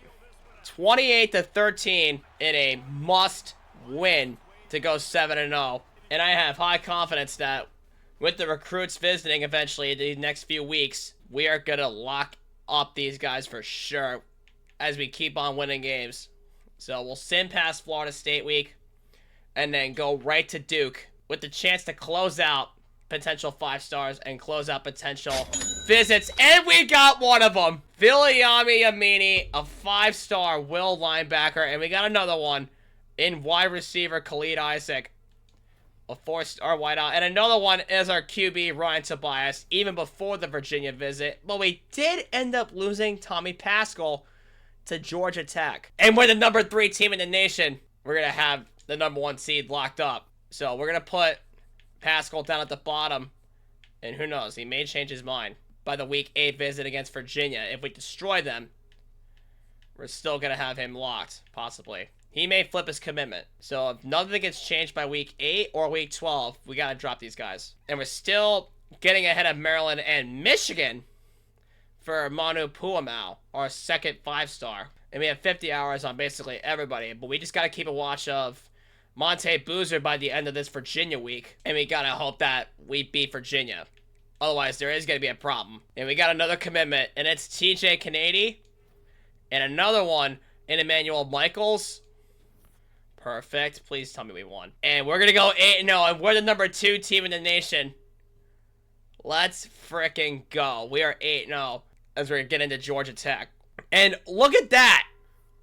28-13 in a must-win to go 7-0. And I have high confidence that with the recruits visiting eventually in the next few weeks, we are going to lock up these guys for sure as we keep on winning games. So we'll sim past Florida State week and then go right to Duke with the chance to close out potential 5 stars and close out potential visits. And we got one of them. Viliami Amini, a 5-star will linebacker. And we got another one in wide receiver Khalid Isaac, a 4-star wideout. And another one is our QB Ryan Tobias, even before the Virginia visit. But we did end up losing Tommy Paschal to Georgia Tech. And we're the number 3 team in the nation. We're going to have the number 1 seed locked up. So we're going to put Paschal down at the bottom. And who knows, he may change his mind by the week 8 visit against Virginia. If we destroy them, we're still going to have him locked, possibly. He may flip his commitment. So if nothing gets changed by week 8 or week 12, we got to drop these guys. And we're still getting ahead of Maryland and Michigan for Manu Puamau, our second 5-star. And we have 50 hours on basically everybody. But we just got to keep a watch of Monte Boozer by the end of this Virginia week. And we got to hope that we beat Virginia. Otherwise, there is going to be a problem. And we got another commitment. And it's TJ Kennedy. And another one in Emmanuel Michaels. Perfect. Please tell me we won. And we're going to go 8-0. And we're the number 2 team in the nation. Let's freaking go. We are 8-0 as we get into Georgia Tech. And look at that.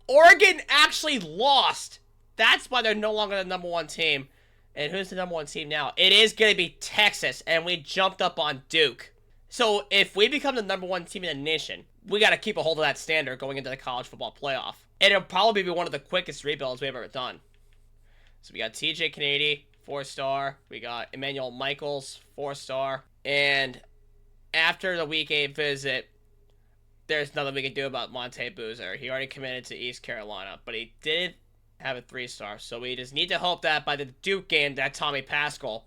Oregon actually lost. That's why they're no longer the number 1 team. And who's the number 1 team now? It is going to be Texas. And we jumped up on Duke. So if we become the number 1 team in the nation, we got to keep a hold of that standard going into the college football playoff. And it'll probably be one of the quickest rebuilds we've ever done. So we got TJ Kennedy, 4-star. We got Emmanuel Michaels, 4-star. And after the week 8 visit, there's nothing we can do about Monte Boozer. He already committed to East Carolina, but he did have a 3-star. So we just need to hope that by the Duke game that Tommy Paschal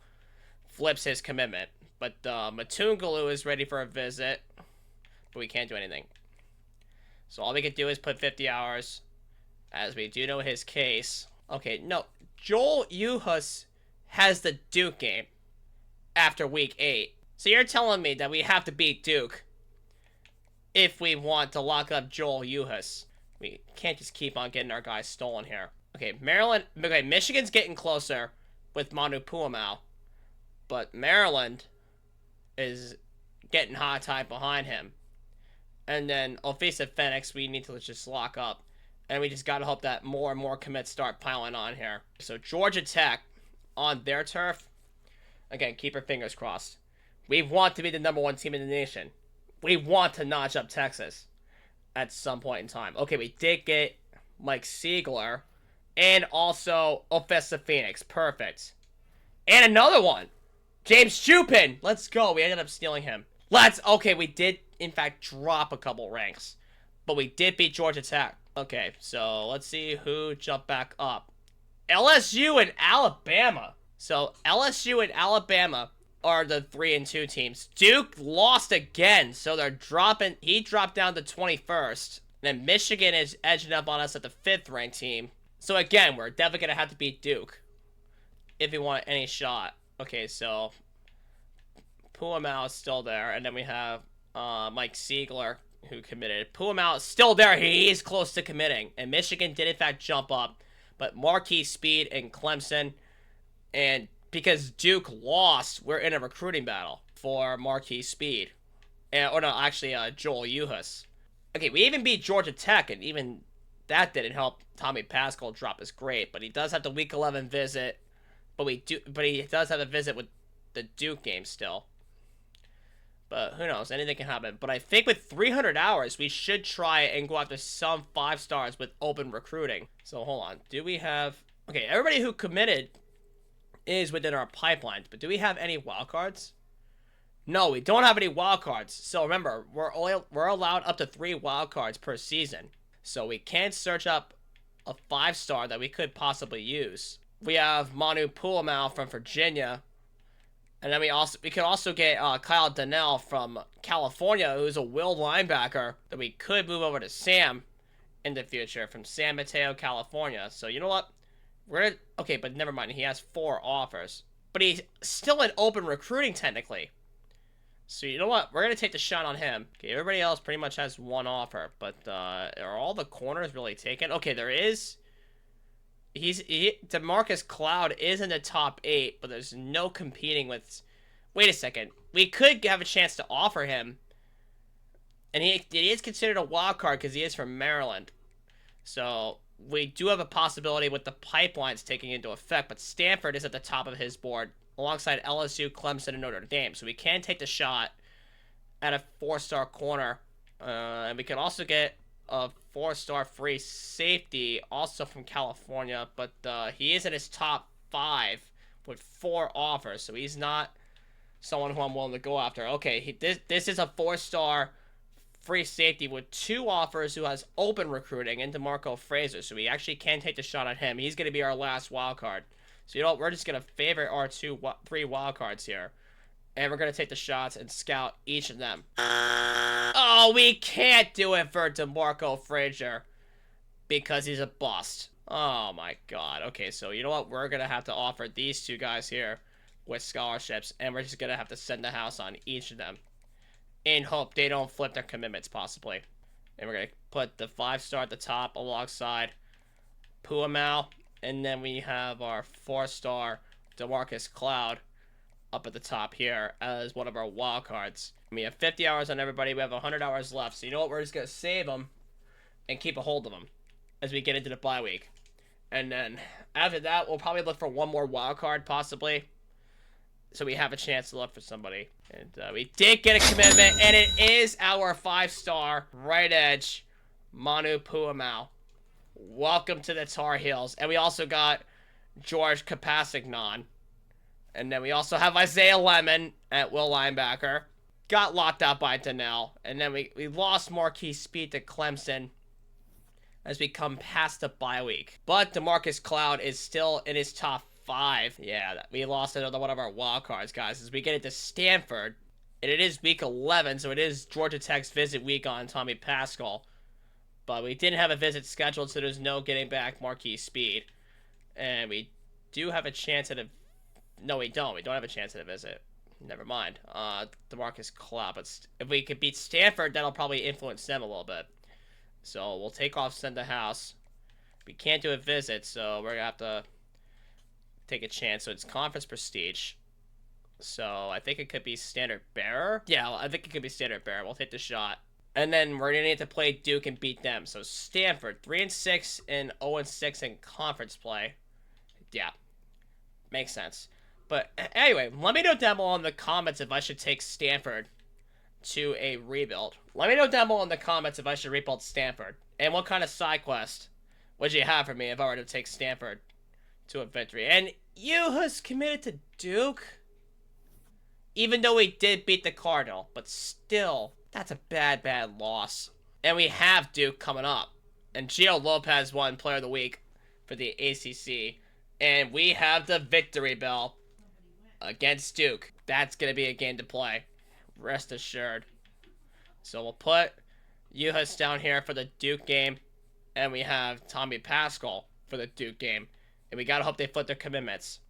flips his commitment. But Matungalu is ready for a visit, but we can't do anything. So all we can do is put 50 hours, as we do know his case. Okay, no. Joel Uhus has the Duke game after week 8. So you're telling me that we have to beat Duke if we want to lock up Joel Uhus. We can't just keep on getting our guys stolen here. Okay, Michigan's getting closer with Manu Puamau, but Maryland is getting hot tied behind him. And then Ofisa Phoenix, we need to just lock up. And we just got to hope that more and more commits start piling on here. So Georgia Tech on their turf. Again, keep our fingers crossed. We want to be the number 1 team in the nation. We want to notch up Texas at some point in time. Okay, we did get Mike Siegler and also Ofisa Phoenix. Perfect. And another one. James Chupin. Let's go. We ended up stealing him. Okay, we did, in fact, drop a couple ranks. But we did beat Georgia Tech. Okay, so let's see who jumped back up. LSU and Alabama. So LSU and Alabama are the 3-2 teams. Duke lost again, so they're dropping. He dropped down to 21st. Then Michigan is edging up on us at the 5th ranked team. So again, we're definitely gonna have to beat Duke if we want any shot. Okay, so Puamau is still there, and then we have Mike Siegler, who committed. Puamau is still there. He is close to committing. And Michigan did, in fact, jump up. But Marquis Speed and Clemson. And because Duke lost, we're in a recruiting battle for Marquis Speed. Or no, actually, Joel Uhas. Okay, we even beat Georgia Tech, and even that didn't help Tommy Pascal drop his grade. But he does have the Week 11 visit. But he does have a visit with the Duke game still. But who knows? Anything can happen. But I think with 300 hours, we should try and go after some 5 stars with open recruiting. So hold on. Do we have... Okay, everybody who committed is within our pipelines. But do we have any wildcards? No, we don't have any wildcards. So remember, we're allowed up to 3 wildcards per season. So we can search up a 5-star that we could possibly use. We have Manu Pulamau from Virginia. And then we could also get Kyle Donnell from California, who's a will linebacker that we could move over to Sam in the future from San Mateo, California. So you know what? Okay, but never mind. He has 4 offers, but he's still in open recruiting technically. So you know what? We're gonna take the shot on him. Okay, everybody else pretty much has 1 offer, but are all the corners really taken? Okay, there is. DeMarcus Cloud is in the top 8, but there's no competing with... Wait a second. We could have a chance to offer him. And he is considered a wild card because he is from Maryland. So we do have a possibility with the pipelines taking into effect, but Stanford is at the top of his board alongside LSU, Clemson, and Notre Dame. So we can take the shot at a 4-star corner. And we can also get a 4-star free safety also from California, but he is in his top 5 with 4 offers, so he's not someone who I'm willing to go after. Okay, this is a 4-star free safety with 2 offers who has open recruiting in DeMarco Fraser, so we actually can take the shot on him. He's going to be our last wild card. So you know what, we're just going to favorite our 3 wild cards here. And we're going to take the shots and scout each of them. Oh, we can't do it for DeMarco Frazier because he's a bust. Oh, my God. Okay, so you know what? We're going to have to offer these 2 guys here with scholarships. And we're just going to have to send the house on each of them in hope they don't flip their commitments, possibly. And we're going to put the 5-star at the top alongside Puamau. And then we have our 4-star DeMarcus Cloud up at the top here as one of our wild cards. We have 50 hours on everybody. We have 100 hours left. So you know what? We're just going to save them and keep a hold of them as we get into the bye week. And then after that, we'll probably look for one more wild card possibly. So we have a chance to look for somebody. And we did get a commitment, and it is our 5-star right edge, Manu Puamau. Welcome to the Tar Heels. And we also got George Capasignon. And then we also have Isaiah Lemon at will linebacker. Got locked out by Donnell. And then we lost Marquis Speed to Clemson as we come past the bye week. But DeMarcus Cloud is still in his top 5. Yeah, we lost another one of our wild cards, guys, as we get into Stanford. And it is week 11, so it is Georgia Tech's visit week on Tommy Pascal. But we didn't have a visit scheduled, so there's no getting back Marquis Speed. And we do have a chance at a... No, we don't. We don't have a chance at a visit. Never mind. DeMarcus Cloud. But if we could beat Stanford, that'll probably influence them a little bit. So we'll take off send the house. We can't do a visit, so we're going to have to take a chance. So it's conference prestige. So I think it could be standard bearer. Yeah, I think it could be standard bearer. We'll take the shot. And then we're going to need to play Duke and beat them. So Stanford, 3-6 and 0-6 in conference play. Yeah, makes sense. But anyway, let me know down below in the comments if I should take Stanford to a rebuild. Let me know down below in the comments if I should rebuild Stanford. And what kind of side quest would you have for me if I were to take Stanford to a victory? And Uhas committed to Duke? Even though we did beat the Cardinal. But still, that's a bad, bad loss. And we have Duke coming up. And Gio Lopez won Player of the Week for the ACC. And we have the victory bell against Duke. That's going to be a game to play. Rest assured. So we'll put Uhas down here for the Duke game. And we have Tommy Pascal for the Duke game. And we got to hope they flip their commitments.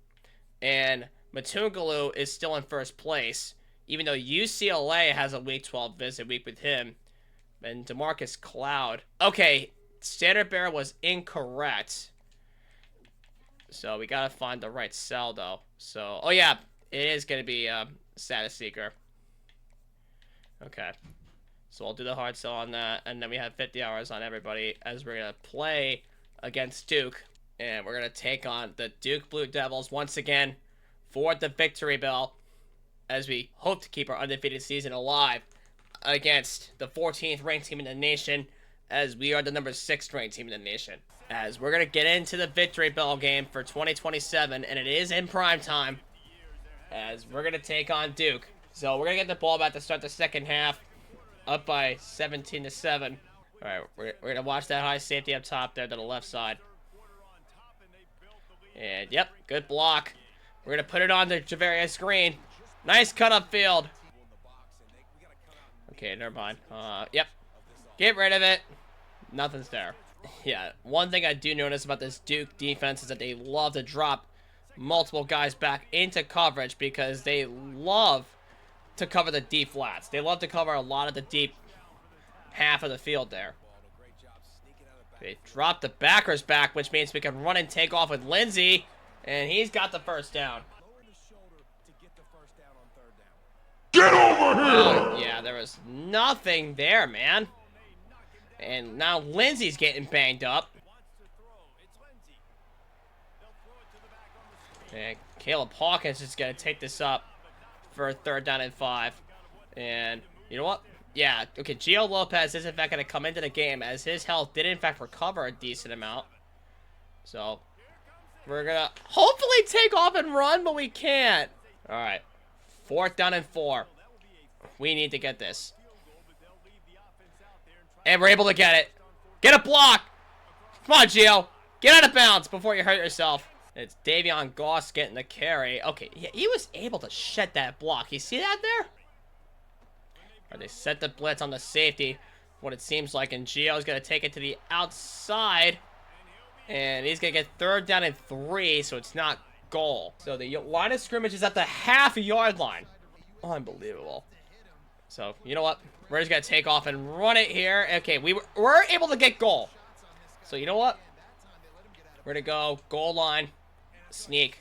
And Matungalu is still in first place. Even though UCLA has a week 12 visit week with him. And DeMarcus Cloud. Okay, standard bearer was incorrect. So we gotta find the right cell though. So, oh yeah, it is gonna be status seeker. Okay. So I'll do the hard sell on that, and then we have 50 hours on everybody as we're going to play against Duke. And we're going to take on the Duke Blue Devils once again for the victory bell as we hope to keep our undefeated season alive against the 14th ranked team in the nation, as we are the number 6th ranked team in the nation. As we're going to get into the victory bell game for 2027, and it is in prime time, as we're going to take on Duke. So we're going to get the ball back to start the second half, up by 17-7. All right, we're going to watch that high safety up top there to the left side. And, yep, good block. We're going to put it on to Javarius Green. Nice cut up field. Okay, never mind. Yep. Get rid of it. Nothing's there. Yeah, one thing I do notice about this Duke defense is that they love to drop multiple guys back into coverage because they love to cover the deep flats. They love to cover a lot of the deep half of the field there. They drop the backers back, which means we can run and take off with Lindsey, and he's got the first down. Get over here! Oh, yeah, there was nothing there, man. And now Lindsey's getting banged up. And Caleb Hawkins is going to take this up for a 3rd down and 5. And you know what? Yeah, okay, Gio Lopez is in fact going to come into the game as his health did in fact recover a decent amount. So, we're going to hopefully take off and run, but we can't. All right, 4th down and 4. We need to get this. And we're able to get it. Get a block. Come on, Gio. Get out of bounds before you hurt yourself. It's Davion Goss getting the carry. Okay, yeah, he was able to shed that block. You see that there? Or they set the blitz on the safety, what it seems like, and Gio's going to take it to the outside. And he's going to get 3rd down and 3, so it's not goal. So the line of scrimmage is at the half-yard line. Unbelievable. So, you know what? We're just going to take off and run it here. Okay, we're able to get goal. So, you know what? We're going to go goal line, sneak.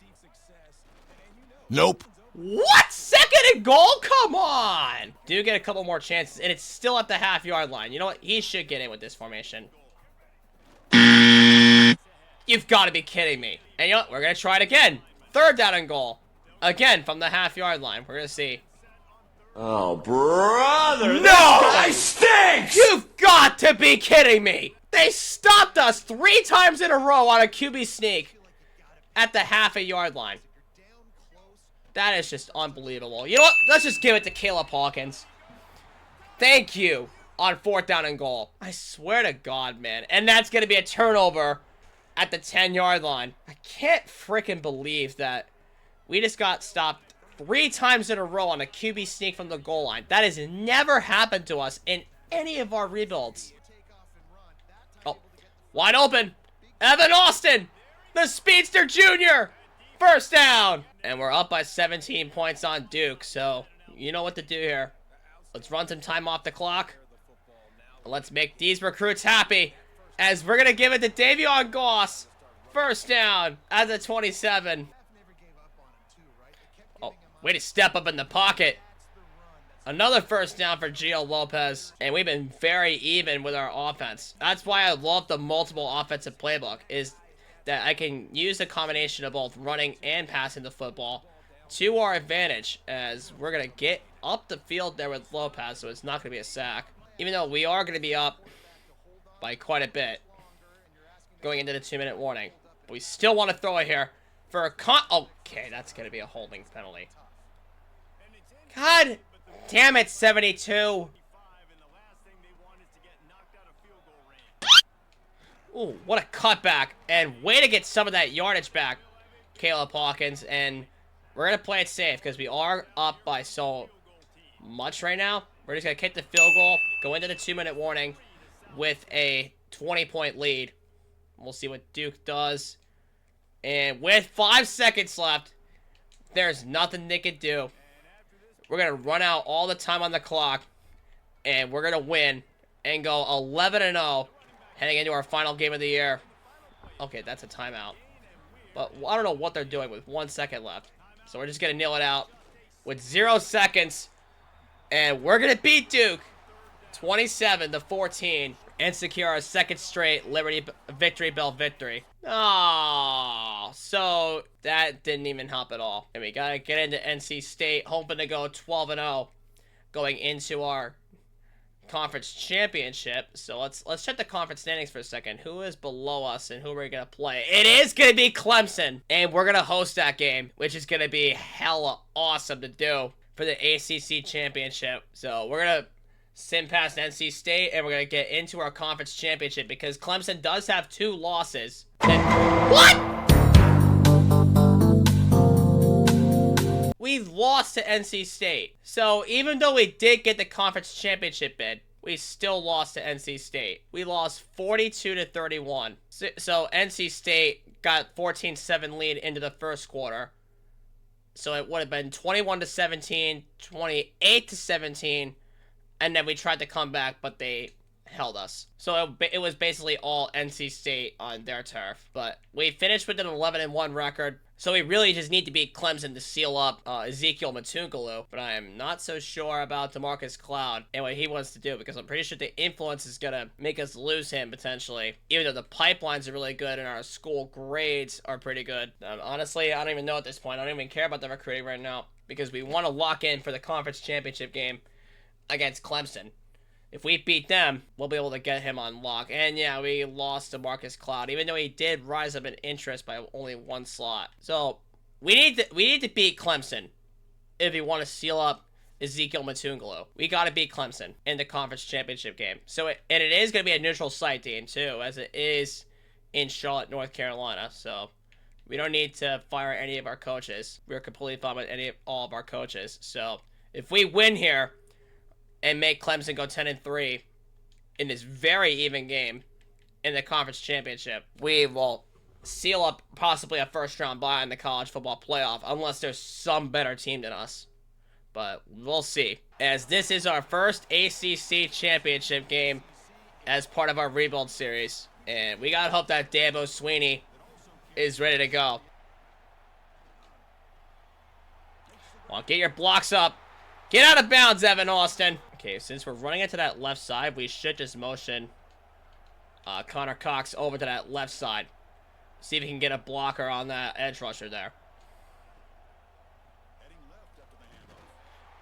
Nope. What? 2nd and goal? Come on! Do get a couple more chances, and it's still at the half-yard line. You know what? He should get in with this formation. You've got to be kidding me. And you know what? We're going to try it again. 3rd down and goal. Again, from the half-yard line. We're going to see. Oh, brother. No! Guy stinks! You've got to be kidding me! They stopped us 3 times in a row on a QB sneak at the half-a-yard line. That is just unbelievable. You know what? Let's just give it to Caleb Hawkins. Thank you on 4th down and goal. I swear to God, man. And that's going to be a turnover at the 10-yard line. I can't freaking believe that we just got stopped 3 times in a row on a QB sneak from the goal line. That has never happened to us in any of our rebuilds. Oh, wide open. Evan Austin, the Speedster Jr. 1st down. And we're up by 17 points on Duke, so you know what to do here. Let's run some time off the clock. Let's make these recruits happy, as we're going to give it to Davion Goss. 1st down at the 27. Oh, way to step up in the pocket. Another 1st down for Gio Lopez, and we've been very even with our offense. That's why I love the multiple offensive playbook, is that I can use the combination of both running and passing the football to our advantage, as we're going to get up the field there with Lopez, so it's not going to be a sack. Even though we are going to be up by quite a bit going into the 2-minute warning. But we still want to throw it here for a okay, that's going to be a holding penalty. God damn it, 72. Ooh, what a cutback. And way to get some of that yardage back, Caleb Hawkins. And we're going to play it safe because we are up by so much right now. We're just going to kick the field goal, go into the 2-minute warning with a 20-point lead. We'll see what Duke does. And with 5 seconds left, there's nothing they can do. We're going to run out all the time on the clock, and we're going to win and go 11-0 heading into our final game of the year. Okay, that's a timeout. But I don't know what they're doing with 1 second left. So we're just going to kneel it out with 0 seconds. And we're going to beat Duke 27-14 and secure our second straight Liberty Victory Bell victory. Oh, so that didn't even help at all. And we got to get into NC State, hoping to go 12-0 going into our conference championship. So let's check the conference standings for a second. Who is below us and who are we gonna play? It is gonna be Clemson, and we're gonna host that game, which is gonna be hella awesome to do for the ACC Championship. So we're gonna sim past NC State, and we're gonna get into our conference championship because Clemson does have 2 losses. What? We lost to NC State. So even though we did get the conference championship bid, we still lost to NC State. We lost 42-31. So NC State got 14-7 lead into the first quarter. So it would have been 21-17, 28-17, and then we tried to come back, but they held us. So it was basically all NC State on their turf. But we finished with an 11-1 record. So we really just need to beat Clemson to seal up Ezekiel Matungalu. But I am not so sure about DeMarcus Cloud and what he wants to do, because I'm pretty sure the influence is going to make us lose him potentially. Even though the pipelines are really good and our school grades are pretty good. Honestly, I don't even know at this point. I don't even care about the recruiting right now, because we want to lock in for the conference championship game against Clemson. If we beat them, we'll be able to get him on lock. And yeah, we lost to Marcus Cloud, even though he did rise up in interest by only 1 slot. So we need to beat Clemson if we want to seal up Ezekiel Matungalu. We got to beat Clemson in the conference championship game. So and it is going to be a neutral site game too, as it is in Charlotte, North Carolina. So we don't need to fire any of our coaches. We're completely fine with all of our coaches. So if we win here and make Clemson go 10-3 in this very even game in the conference championship, we will seal up possibly a first-round bye in the college football playoff, unless there's some better team than us. But we'll see, as this is our first ACC championship game as part of our rebuild series, and we gotta hope that Dabo Swinney is ready to go. Well, get your blocks up. Get out of bounds, Evan Austin. Okay, since we're running into that left side, we should just motion Connor Cox over to that left side. See if we can get a blocker on that edge rusher there.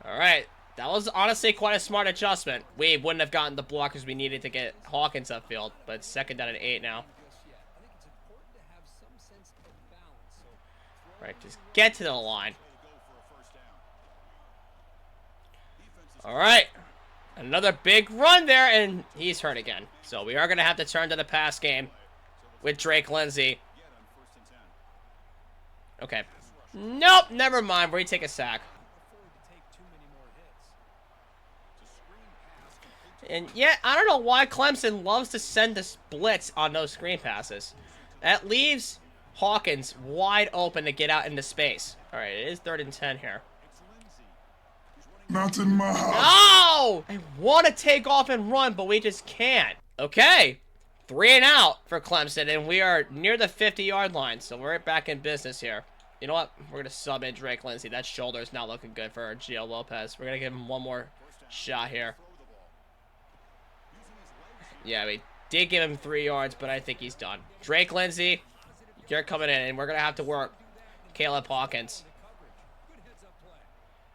Alright, that was honestly quite a smart adjustment. We wouldn't have gotten the blockers we needed to get Hawkins upfield, but it's 2nd down and 8 now. Right, just get to the line. Alright, another big run there, and he's hurt again. So we are going to have to turn to the pass game with Drake Lindsay. Okay. Nope, never mind. We take a sack. And yeah, I don't know why Clemson loves to send this blitz on those screen passes. That leaves Hawkins wide open to get out into space. Alright, it is 3rd and 10 here. Not in my house. No! I want to take off and run, but we just can't. Okay. 3 and out for Clemson, and we are near the 50-yard line, so we're back in business here. You know what? We're going to sub in Drake Lindsay. That shoulder is not looking good for Gio Lopez. We're going to give him one more shot here. Yeah, we did give him 3 yards, but I think he's done. Drake Lindsay, you're coming in, and we're going to have to work Caleb Hawkins.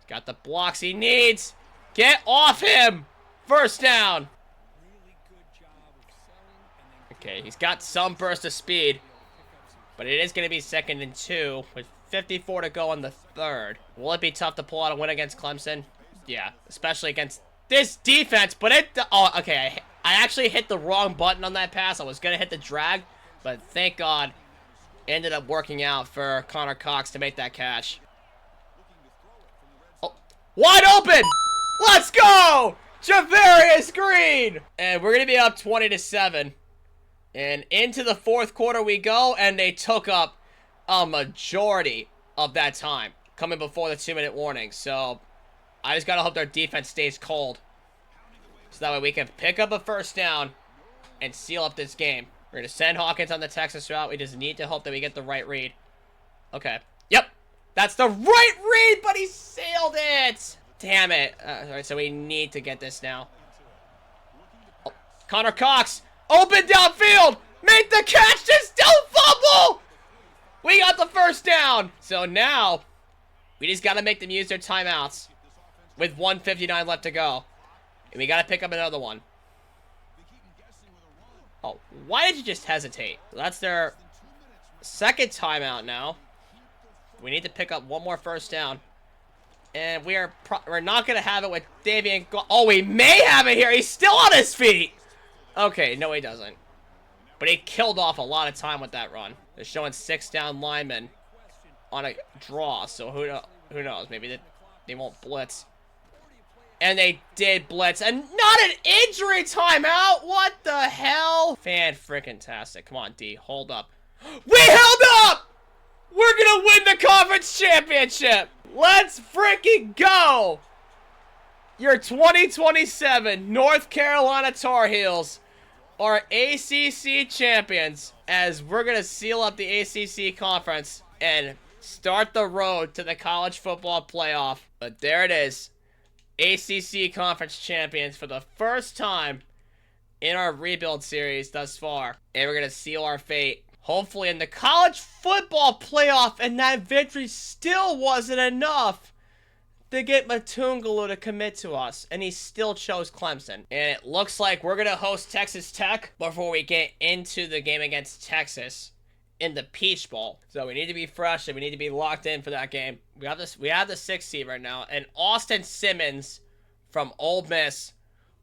Got the blocks he needs. Get off him! First down. Okay, he's got some burst of speed, but it is going to be 2nd and 2 with 54 to go on the 3rd. Will it be tough to pull out a win against Clemson? Yeah, especially against this defense, but it... Oh, okay, I actually hit the wrong button on that pass. I was going to hit the drag, but thank God it ended up working out for Connor Cox to make that catch. Wide open! Let's go! Javarius Green! And we're going to be up 20-7. And into the 4th quarter we go, and they took up a majority of that time, coming before the 2-minute warning. So, I just got to hope their defense stays cold. So that way we can pick up a first down and seal up this game. We're going to send Hawkins on the Texas route. We just need to hope that we get the right read. Okay. Yep. That's the right read, but he sailed it. Damn it. Alright, so we need to get this now. Oh, Connor Cox. Open downfield. Make the catch. Just don't fumble. We got the first down. So now, we just got to make them use their timeouts with 1:59 left to go. And we got to pick up another one. Oh, why did you just hesitate? That's their second timeout now. We need to pick up one more first down. And we're not going to have it with Davian. Oh, we may have it here. He's still on his feet. Okay, no, he doesn't. But he killed off a lot of time with that run. They're showing 6 down linemen on a draw. So who knows? Maybe they won't blitz. And they did blitz. And not an injury timeout. What the hell? Fan-frickin-tastic. Come on, D. Hold up. We held up! We're going to win the conference championship. Let's freaking go! Your 2027 North Carolina Tar Heels are ACC champions as we're going to seal up the ACC conference and start the road to the college football playoff. But there it is. ACC conference champions for the first time in our rebuild series thus far. And we're going to seal our fate. Hopefully in the college football playoff, and that victory still wasn't enough to get Matungalu to commit to us, and he still chose Clemson. And it looks like we're going to host Texas Tech before we get into the game against Texas in the Peach Bowl. So we need to be fresh, and we need to be locked in for that game. We have the 6th seed right now, and Austin Simmons from Ole Miss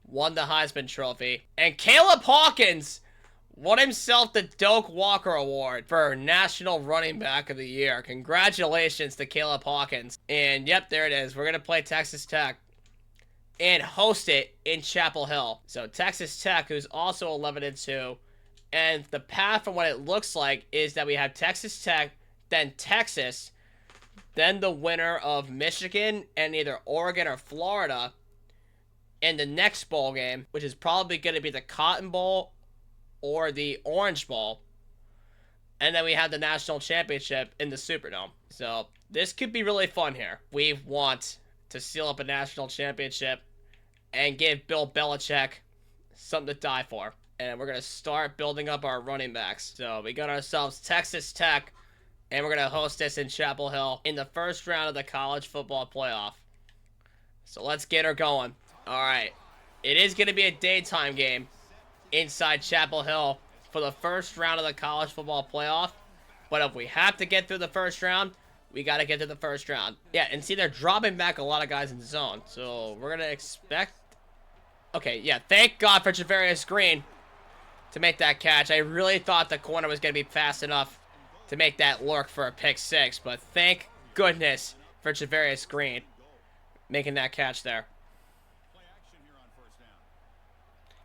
won the Heisman Trophy. And Caleb Hawkins won himself the Doak Walker Award for National Running Back of the Year. Congratulations to Caleb Hawkins. And yep, there it is. We're going to play Texas Tech and host it in Chapel Hill. So Texas Tech, who's also 11-2. And the path from what it looks like is that we have Texas Tech, then Texas, then the winner of Michigan and either Oregon or Florida in the next bowl game, which is probably going to be the Cotton Bowl or the Orange Bowl. And then we have the national championship in the Superdome. So this could be really fun here. We want to seal up a national championship and give Bill Belichick something to die for. And we're going to start building up our running backs. So we got ourselves Texas Tech, and we're going to host this in Chapel Hill in the first round of the college football playoff. So let's get her going. All right. It is going to be a daytime game inside Chapel Hill for the first round of the college football playoff. But if we have to get through the first round, we got to get to the first round. Yeah, and see, they're dropping back a lot of guys in zone. So we're going to expect... Okay, yeah, thank God for Javarius Green to make that catch. I really thought the corner was going to be fast enough to make that lurk for a pick 6. But thank goodness for Javarius Green making that catch there.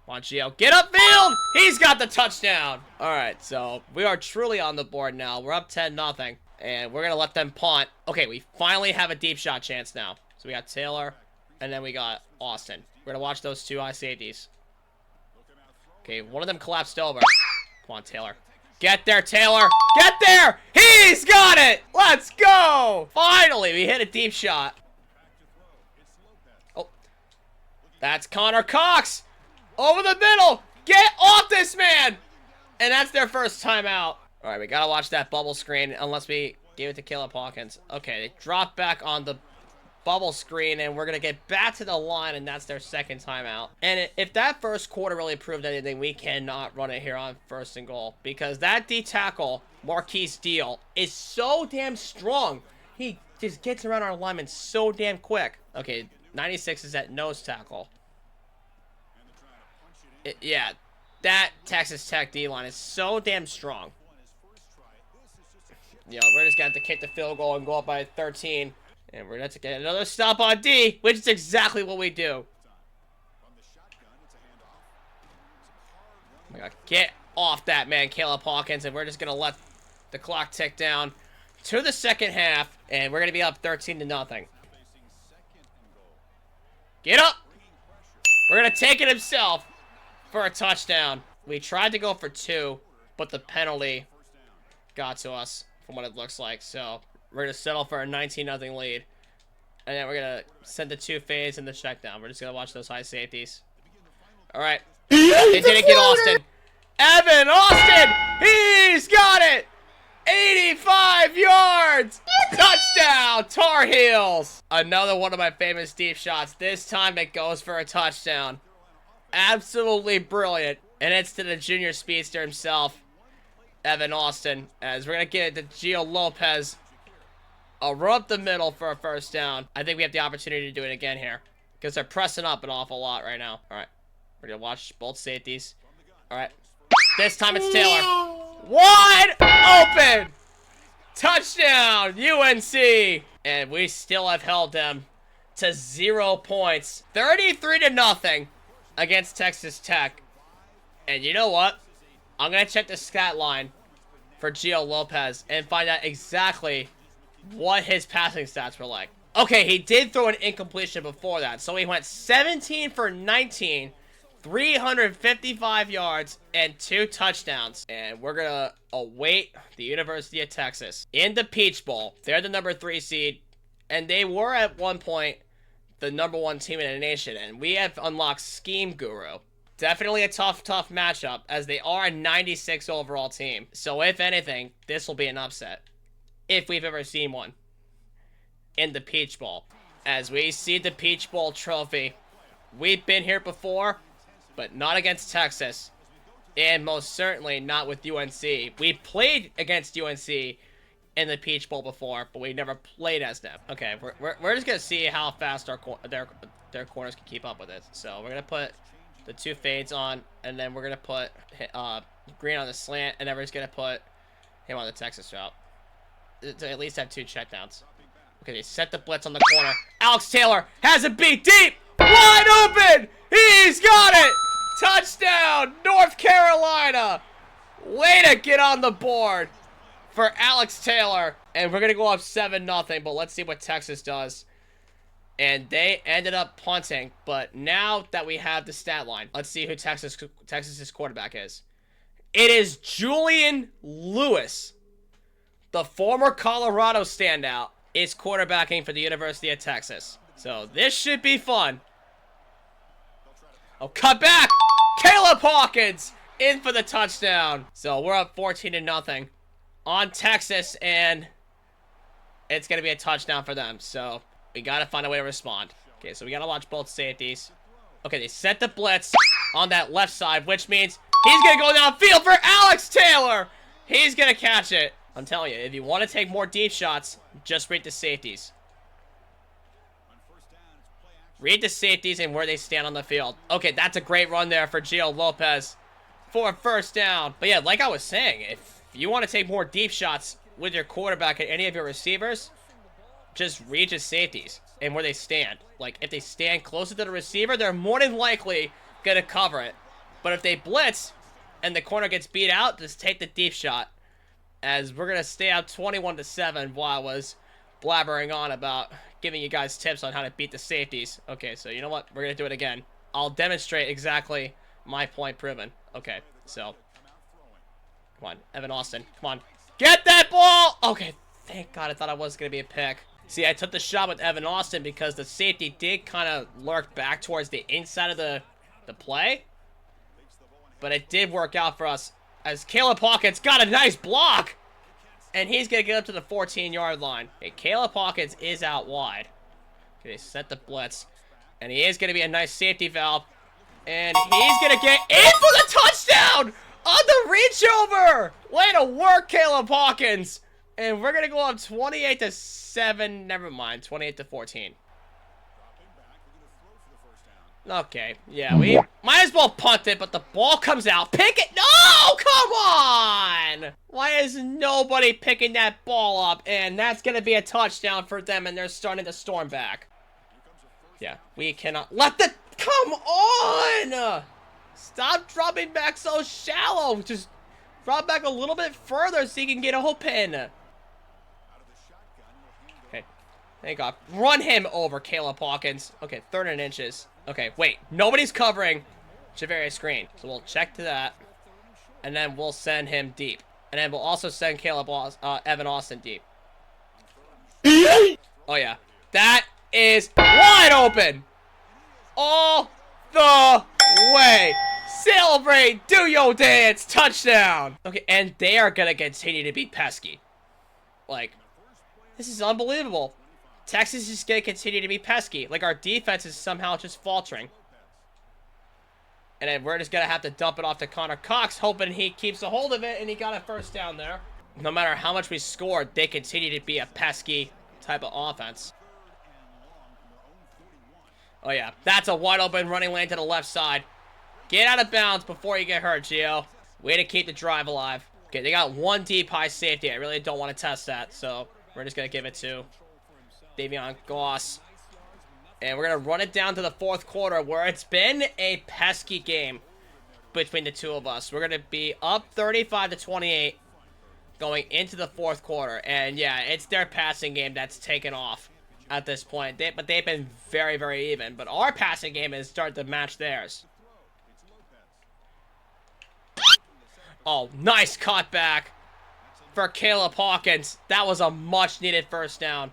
Come on, Gio. Get upfield! He's got the touchdown! Alright, so we are truly on the board now. We're up 10-0. And we're going to let them punt. Okay, we finally have a deep shot chance now. So we got Taylor, and then we got Austin. We're going to watch those two high safeties. Okay, one of them collapsed over. Come on, Taylor. Get there, Taylor! Get there! He's got it! Let's go! Finally, we hit a deep shot. Oh. That's Connor Cox! Over the middle! Get off this man! And that's their first timeout. Alright, we gotta watch that bubble screen unless we give it to Caleb Hawkins. Okay, they drop back on the bubble screen and we're gonna get back to the line and that's their second timeout. And if that first quarter really proved anything, we cannot run it here on 1st and goal. Because that D-tackle, Marquise Deal, is so damn strong. He just gets around our linemen so damn quick. Okay, 96 is at nose tackle. Yeah, that Texas Tech D-line is so damn strong. Yeah, we're just going to have to kick the field goal and go up by 13. And we're going to have to get another stop on D, which is exactly what we do. Oh my God, get off that man, Caleb Hawkins. And we're just going to let the clock tick down to the second half. And we're going to be up 13-0. Get up! We're going to take it himself for a touchdown. We tried to go for 2, but the penalty got to us from what it looks like. So we're going to settle for a 19-0 lead. And then we're going to send the 2 fades and the check down. We're just going to watch those high safeties. All right. They didn't get Austin. Evan Austin! He's got it! 85 yards! Touchdown, Tar Heels! Another one of my famous deep shots. This time it goes for a touchdown. Absolutely brilliant. And it's to the junior speedster himself, Evan Austin. As we're going to get it to Gio Lopez. Run up the middle for a first down. I think we have the opportunity to do it again here. Because they're pressing up an awful lot right now. All right. We're going to watch both safeties. All right. This time it's Taylor. Wide open! Touchdown, UNC! And we still have held them to 0 points. 33-0 against Texas Tech. And you know what? I'm going to check the stat line for Gio Lopez and find out exactly what his passing stats were like. Okay, he did throw an incompletion before that. So he went 17 for 19, 355 yards, and 2 touchdowns. And we're going to await the University of Texas in the Peach Bowl. They're the number 3 seed, and they were at one point the number 1 team in the nation. And we have unlocked Scheme Guru. Definitely a tough matchup, as they are a 96 overall team. So if anything, this will be an upset, if we've ever seen one, in the Peach Bowl. As we see the Peach Bowl trophy, we've been here before, but not against Texas, and most certainly not with UNC. We played against UNC in the Peach Bowl before, but we never played as them. Okay, we're just gonna see how fast their corners can keep up with it. So we're gonna put the 2 fades on, and then we're gonna put Green on the slant, and then we're just gonna put him on the Texas route to at least have 2 checkdowns. Okay, they set the blitz on the corner. Alex Taylor has it beat deep, wide open. He's got it. Touchdown, North Carolina. Way to get on the board for Alex Taylor. And we're gonna go up 7-0, but let's see what Texas does. And they ended up punting, but now that we have the stat line, let's see who Texas's quarterback is. It is Julian Lewis. The former Colorado standout is quarterbacking for the University of Texas. So this should be fun. Oh, cut back! Caleb Hawkins in for the touchdown. So we're up 14-0 on Texas, and it's going to be a touchdown for them. So we got to find a way to respond. Okay, so we got to watch both safeties. Okay, they set the blitz on that left side, which means he's going to go downfield for Alex Taylor. He's going to catch it. I'm telling you, if you want to take more deep shots, just read the safeties. Read the safeties and where they stand on the field. Okay, that's a great run there for Gio Lopez for a first down. But yeah, like I was saying, if you want to take more deep shots with your quarterback and any of your receivers, just read your safeties and where they stand. Like, if they stand closer to the receiver, they're more than likely going to cover it. But if they blitz and the corner gets beat out, just take the deep shot. As we're going to stay out 21-7 while I was blabbering on about giving you guys tips on how to beat the safeties. Okay, so you know what? We're going to do it again. I'll demonstrate exactly my point proven. Okay, so come on, Evan Austin. Come on. Get that ball! Okay, thank God. I thought I was going to be a pick. See, I took the shot with Evan Austin because the safety did kind of lurk back towards the inside of the play. But it did work out for us, as Caleb Hawkins got a nice block. And he's going to get up to the 14-yard line. Okay, Caleb Hawkins is out wide. Okay, they set the blitz. And he is going to be a nice safety valve. And he's going to get in for the touchdown on the reach over. Way to work, Caleb Hawkins. And we're going to go up 28-7. Never mind, 28-14. Okay, yeah, we might as well punt it, but the ball comes out. Pick it! No! Come on! Why is nobody picking that ball up? And that's going to be a touchdown for them, and they're starting to storm back. Yeah, we cannot let the... Come on! Stop dropping back so shallow. Just drop back a little bit further so you can get open. Okay, thank God. Run him over, Caleb Hawkins. Okay, 3rd inches. Okay, wait. Nobody's covering Javarius Green. So we'll check to that. And then we'll send him deep. And then we'll also send Evan Austin deep. Oh, yeah. That is wide open. All the way. Celebrate, do your dance, touchdown. Okay, and they are gonna continue to be pesky. Like, this is unbelievable. Texas is gonna continue to be pesky. Like, our defense is somehow just faltering. And then we're just gonna have to dump it off to Connor Cox, hoping he keeps a hold of it, and he got a first down there. No matter how much we scored, they continue to be a pesky type of offense. Oh yeah, that's a wide open running lane to the left side. Get out of bounds before you get hurt, Gio. Way to keep the drive alive. Okay, they got one deep high safety. I really don't want to test that, so we're just going to give it to Davion Goss. And we're going to run it down to the fourth quarter, where it's been a pesky game between the two of us. We're going to be up 35-28 going into the fourth quarter. And yeah, it's their passing game that's taken off at this point. But they've been very, very even. But our passing game has started to match theirs. Oh, nice cutback for Caleb Hawkins. That was a much-needed first down.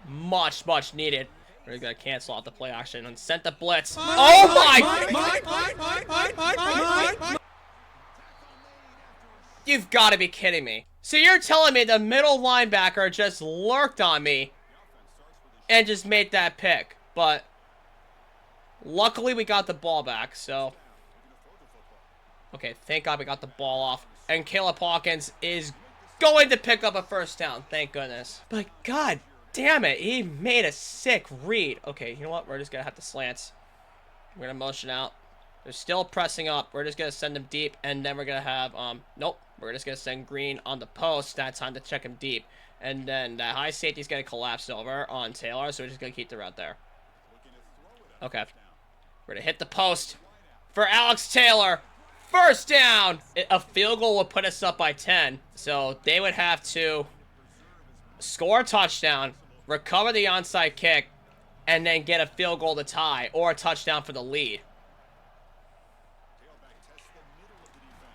Much, much needed. We're going to cancel out the play action and send the blitz. Oh, my! You've got to be kidding me. So you're telling me the middle linebacker just lurked on me and just made that pick. But luckily we got the ball back, so... Okay, thank God we got the ball off. And Caleb Hawkins is going to pick up a first down. Thank goodness. But God damn it, he made a sick read. Okay, you know what? We're just going to have to slants. We're going to motion out. They're still pressing up. We're just going to send them deep. And then we're going to have, nope. We're just going to send Green on the post. That time to check him deep. And then that high safety's going to collapse over on Taylor. So we're just going to keep the route there. Okay. We're going to hit the post for Alex Taylor. First down! A field goal would put us up by 10. So they would have to score a touchdown, recover the onside kick, and then get a field goal to tie or a touchdown for the lead.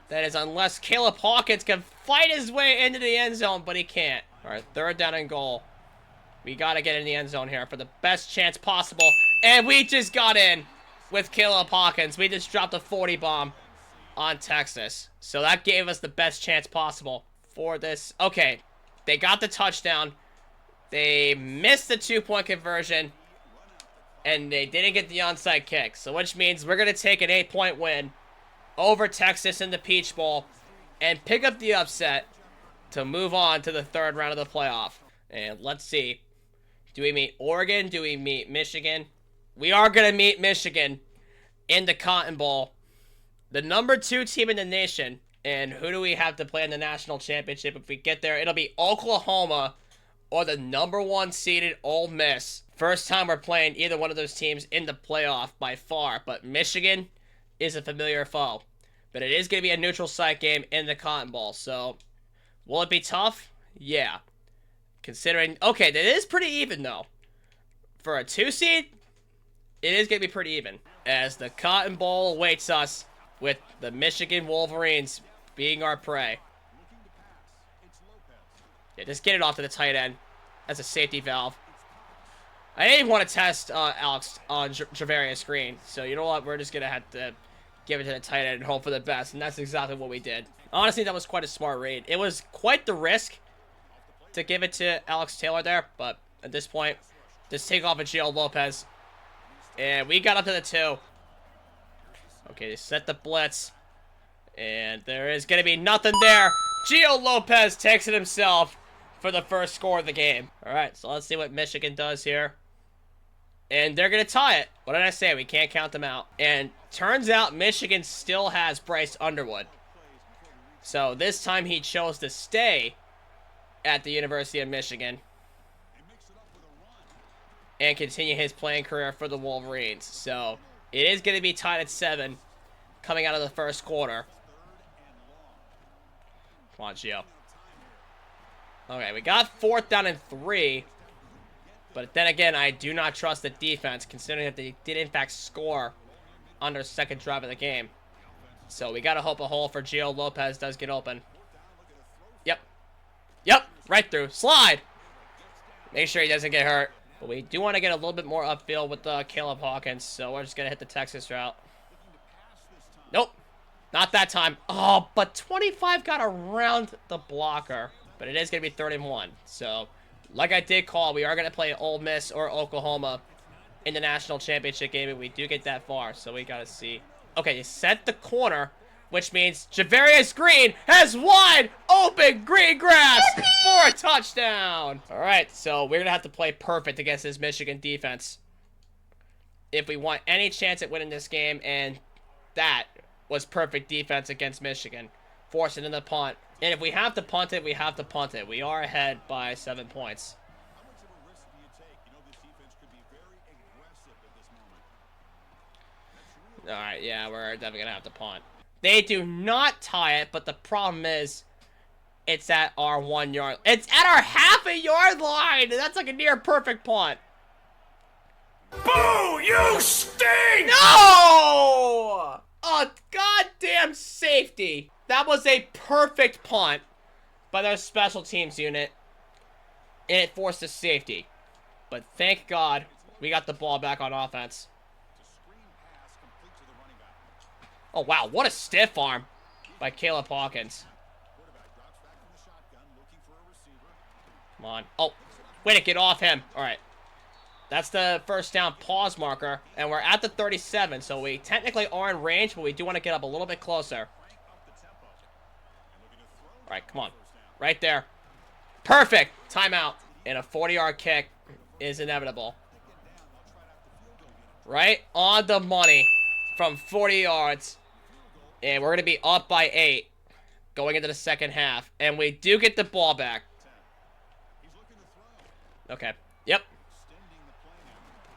That is unless Caleb Hawkins can fight his way into the end zone, but he can't. All right, third down and goal. We got to get in the end zone here for the best chance possible. And we just got in with Caleb Hawkins. We just dropped a 40 bomb on Texas. So that gave us the best chance possible for this. Okay, they got the touchdown. They missed the 2-point conversion. And they didn't get the onside kick. So which means we're going to take an 8-point win over Texas in the Peach Bowl and pick up the upset to move on to the third round of the playoff. And let's see. Do we meet Oregon? Do we meet Michigan? We are going to meet Michigan in the Cotton Bowl. The number 2 team in the nation. And who do we have to play in the national championship? If we get there, it'll be Oklahoma or the number 1 seeded Ole Miss. First time we're playing either one of those teams in the playoff by far. But Michigan is a familiar foe. But it is going to be a neutral site game in the Cotton Bowl. So, will it be tough? Yeah. Considering, okay, that is pretty even though. For a 2 seed, it is going to be pretty even. As the Cotton Bowl awaits us with the Michigan Wolverines being our prey. Yeah, just get it off to the tight end. That's a safety valve. I didn't even want to test Alex on Javarius Green. So, you know what? We're just going to have to give it to the tight end and hope for the best. And that's exactly what we did. Honestly, that was quite a smart read. It was quite the risk to give it to Alex Taylor there. But at this point, just take off a Gio Lopez. And we got up to the 2. Okay, they set the blitz. And there is going to be nothing there. Gio Lopez takes it himself for the first score of the game. All right, so let's see what Michigan does here. And they're going to tie it. What did I say? We can't count them out. And turns out Michigan still has Bryce Underwood. So this time he chose to stay at the University of Michigan and continue his playing career for the Wolverines. So it is going to be tied at 7 coming out of the first quarter. Come on, Gio. Okay, we got 4th down and 3. But then again, I do not trust the defense, considering that they did in fact score on their second drive of the game. So we got to hope a hole for Gio Lopez does get open. Yep. Yep, right through. Slide. Make sure he doesn't get hurt. But we do want to get a little bit more upfield with Caleb Hawkins, so we're just going to hit the Texas route. Nope. Not that time. Oh, but 25 got around the blocker. But it is going to be 31. So, like I did call, we are going to play Ole Miss or Oklahoma in the national championship game, and we do get that far. So we got to see. Okay, you set the corner, which means Javarius Green has wide open green grass for a touchdown. All right, so we're going to have to play perfect against this Michigan defense if we want any chance at winning this game, and that was perfect defense against Michigan, forcing in the punt. And if we have to punt it, we have to punt it. We are ahead by 7 points. All right, yeah, we're definitely going to have to punt. They do not tie it, but the problem is it's at our 1 yard. It's at our half a yard line. That's like a near perfect punt. Boo! You stink! No! A goddamn safety. That was a perfect punt by their special teams unit, and it forced a safety. But thank God we got the ball back on offense. Oh, wow. What a stiff arm by Caleb Hawkins. Come on. Oh, way to get off him. All right. That's the first down pause marker, and we're at the 37, so we technically are in range, but we do want to get up a little bit closer. All right, come on. Right there. Perfect. Timeout. And a 40-yard kick is inevitable. Right on the money from 40 yards. And we're going to be up by 8 going into the second half. And we do get the ball back. Okay. Yep.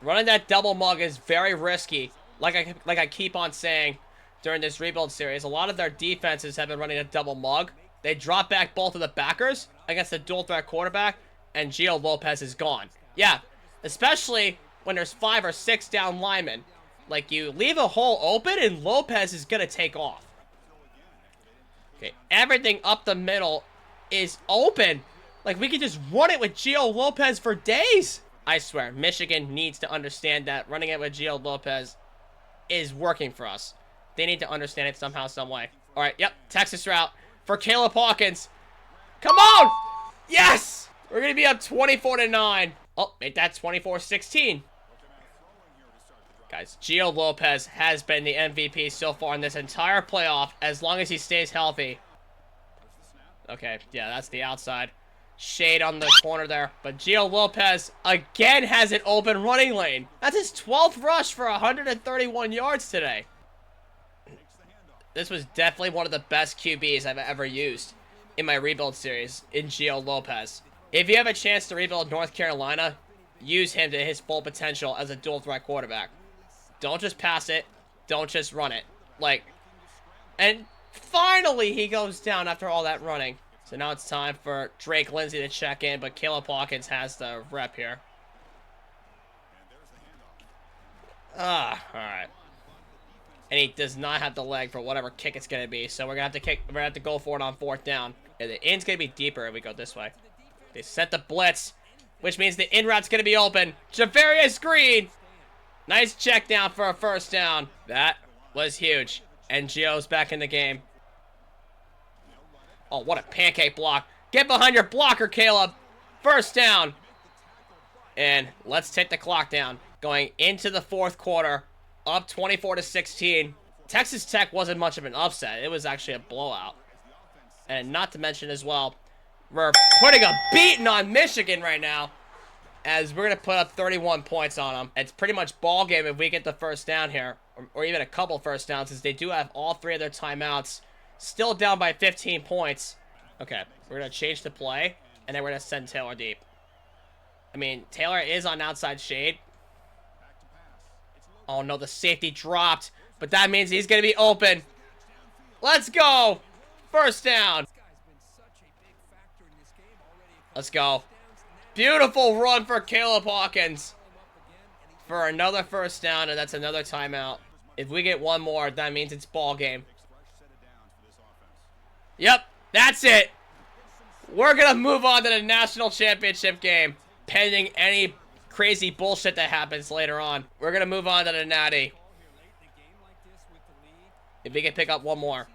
Running that double mug is very risky. Like I keep on saying during this rebuild series, a lot of their defenses have been running a double mug. They drop back both of the backers against the dual threat quarterback, and Gio Lopez is gone. Yeah, especially when there's 5 or 6 down linemen. Like, you leave a hole open, and Lopez is going to take off. Okay, everything up the middle is open. Like, we could just run it with Gio Lopez for days. I swear, Michigan needs to understand that running it with Gio Lopez is working for us. They need to understand it somehow, some way. All right, yep, Texas route for Caleb Hawkins. Come on! Yes! We're going to be up 24-9. Oh, make that 24-16. Guys, Gio Lopez has been the MVP so far in this entire playoff, as long as he stays healthy. Okay, yeah, that's the outside. Shade on the corner there. But Gio Lopez again has an open running lane. That's his 12th rush for 131 yards today. This was definitely one of the best QBs I've ever used in my rebuild series in Gio Lopez. If you have a chance to rebuild North Carolina, use him to his full potential as a dual threat quarterback. Don't just pass it. Don't just run it. And finally he goes down after all that running. So now it's time for Drake Lindsay to check in, but Caleb Hawkins has the rep here. Alright. And he does not have the leg for whatever kick it's gonna be. So we're gonna have to go for it on 4th down. And the in's gonna be deeper if we go this way. They set the blitz, which means the in route's gonna be open. Javarius Green! Nice check down for a first down. That was huge. And Gio's back in the game. Oh, what a pancake block. Get behind your blocker, Caleb. First down. And let's take the clock down. Going into the 4th quarter. Up 24-16. Texas Tech wasn't much of an upset. It was actually a blowout. And not to mention as well, we're putting a beating on Michigan right now, as we're going to put up 31 points on them. It's pretty much ball game if we get the first down here, or even a couple first downs, since they do have all 3 of their timeouts. Still down by 15 points. Okay, we're going to change the play, and then we're going to send Taylor deep. I mean, Taylor is on outside shade. Oh, no, the safety dropped, but that means he's going to be open. Let's go. First down. Let's go. Beautiful run for Caleb Hawkins for another first down, and that's another timeout. If we get one more, that means it's ball game. Yep, that's it. We're going to move on to the national championship game, pending any crazy bullshit that happens later on. We're going to move on to the Natty. If we can pick up one more.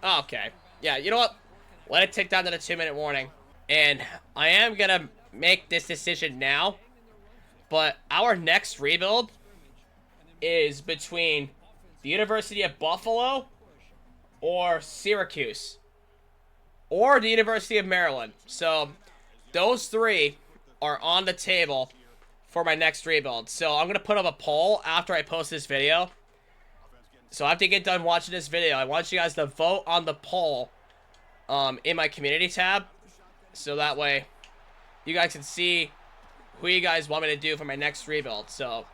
Okay. Yeah, you know what? Let it tick down to the 2-minute warning. And I am going to make this decision now. But our next rebuild is between the University of Buffalo or Syracuse or the University of Maryland. So those three are on the table for my next rebuild. So I'm going to put up a poll after I post this video. So after you get done watching this video, I want you guys to vote on the poll in my community tab. So that way you guys can see who you guys want me to do for my next rebuild. So,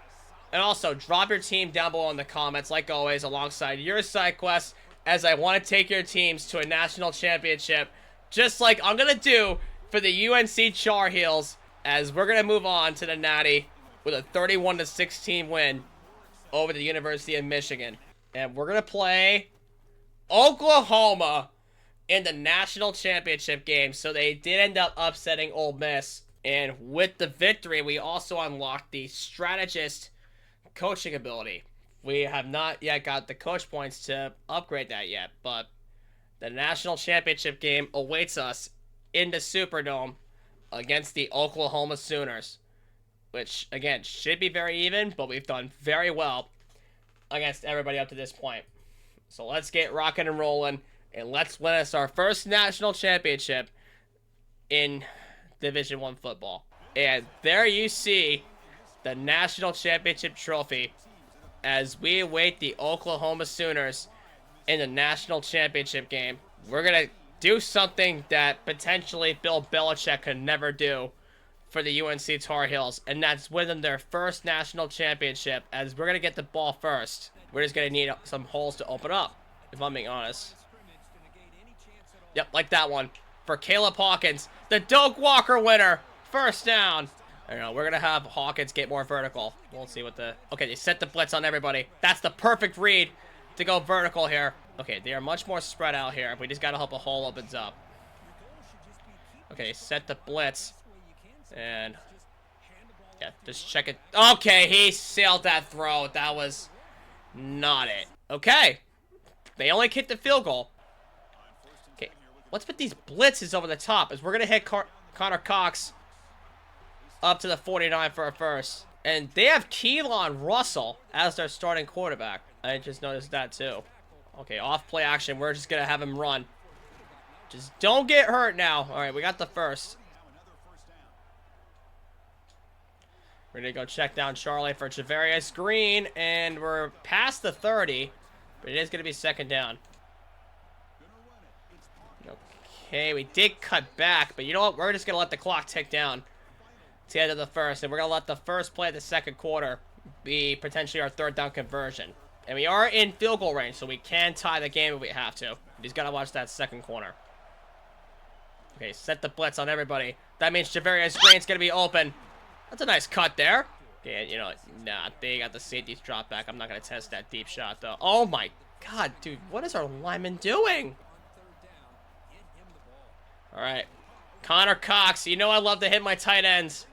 and also drop your team down below in the comments, like always, alongside your side quests, as I want to take your teams to a national championship, just like I'm gonna do for the UNC Char Heels, as we're gonna move on to the Natty with a 31-16 win over the University of Michigan, and we're gonna play Oklahoma in the national championship game. So they did end up upsetting Ole Miss. And with the victory, we also unlocked the strategist coaching ability. We have not yet got the coach points to upgrade that yet, but the national championship game awaits us in the Superdome against the Oklahoma Sooners, which, again, should be very even, but we've done very well against everybody up to this point. So let's get rocking and rolling, and let's win us our first national championship in Division I football. And there you see the national championship trophy as we await the Oklahoma Sooners in the national championship game. We're going to do something that potentially Bill Belichick could never do for the UNC Tar Heels, and that's win them their first national championship, as we're going to get the ball first. We're just going to need some holes to open up, if I'm being honest. Yep, like that one. For Caleb Hawkins, the Doak Walker winner. First down. I don't know, we're going to have Hawkins get more vertical. We'll see what the... Okay, they set the blitz on everybody. That's the perfect read to go vertical here. Okay, they are much more spread out here. We just got to hope a hole opens up. Okay, set the blitz. And... yeah, just check it. Okay, he sailed that throw. That was not it. Okay. They only kicked the field goal. What's with these blitzes over the top? As we're going to hit Connor Cox up to the 49 for a first. And they have Keelan Russell as their starting quarterback. I just noticed that too. Okay, off play action. We're just going to have him run. Just don't get hurt now. All right, we got the first. We're going to go check down Charlie for Javarius Green. And we're past the 30. But it is going to be second down. Okay, we did cut back, but you know what? We're just going to let the clock tick down to the end of the first, and we're going to let the first play of the second quarter be potentially our third down conversion. And we are in field goal range, so we can tie the game if we have to. We just got to watch that second corner. Okay, set the blitz on everybody. That means Javarius Green's going to be open. That's a nice cut there. Okay, you know, nah, they got the safeties drop back. I'm not going to test that deep shot, though. Oh, my God, dude, what is our lineman doing? All right, Connor Cox. You know I love to hit my tight ends.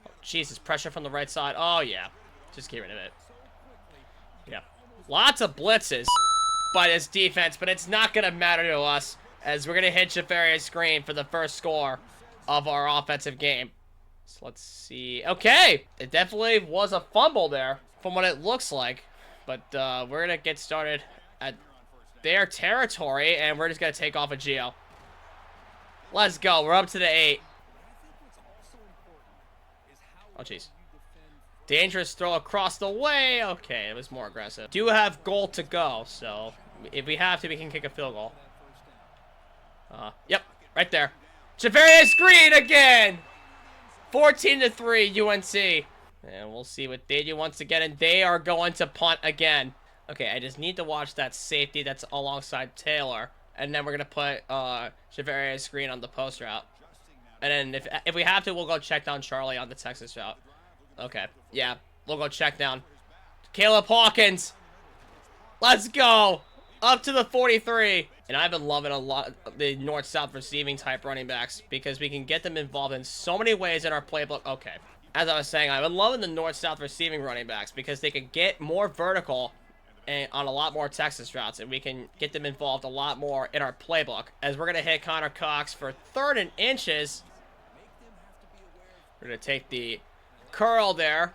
Oh, Jesus, pressure from the right side. Oh, yeah. Just get rid of it. Yeah. Lots of blitzes by this defense, but it's not going to matter to us, as we're going to hit Javarius Green for the first score of our offensive game. So let's see. Okay. It definitely was a fumble there from what it looks like, but we're going to get started at their territory, and we're just going to take off a Geo. Let's go. We're up to the 8. Oh, jeez. Dangerous throw across the way. Okay, it was more aggressive. Do have goal to go, so if we have to, we can kick a field goal. Yep, right there. Javarius Green again! 14-3 UNC. And we'll see what they do once again, and they are going to punt again. Okay, I just need to watch that safety that's alongside Taylor. And then we're going to put Javarius Green on the post route. And then if we have to, we'll go check down Charlie on the Texas route. Okay, yeah, we'll go check down. Caleb Hawkins. Let's go. Up to the 43. And I've been loving a lot of the north-south receiving type running backs because we can get them involved in so many ways in our playbook. Okay. As I was saying, I've been loving the north-south receiving running backs because they can get more vertical and on a lot more Texas routes, and we can get them involved a lot more in our playbook. As we're going to hit Connor Cox for 3rd and inches. We're going to take the curl there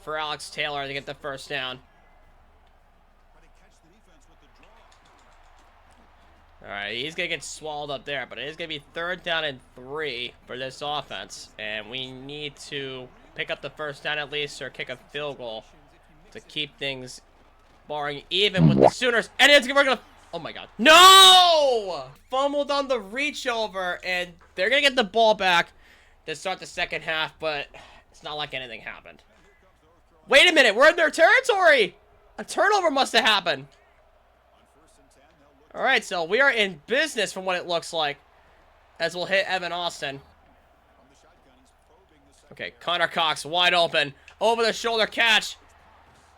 for Alex Taylor to get the first down. Alright, he's going to get swallowed up there, but it is going to be 3rd down and 3 for this offense. And we need to pick up the first down at least or kick a field goal to keep things barring even with the Sooners. And we're going to... Oh my god. No! Fumbled on the reach over, and they're going to get the ball back to start the second half, but it's not like anything happened. Wait a minute, we're in their territory! A turnover must have happened. Alright, so we are in business from what it looks like. As we'll hit Evan Austin. Okay, Connor Cox wide open. Over the shoulder catch.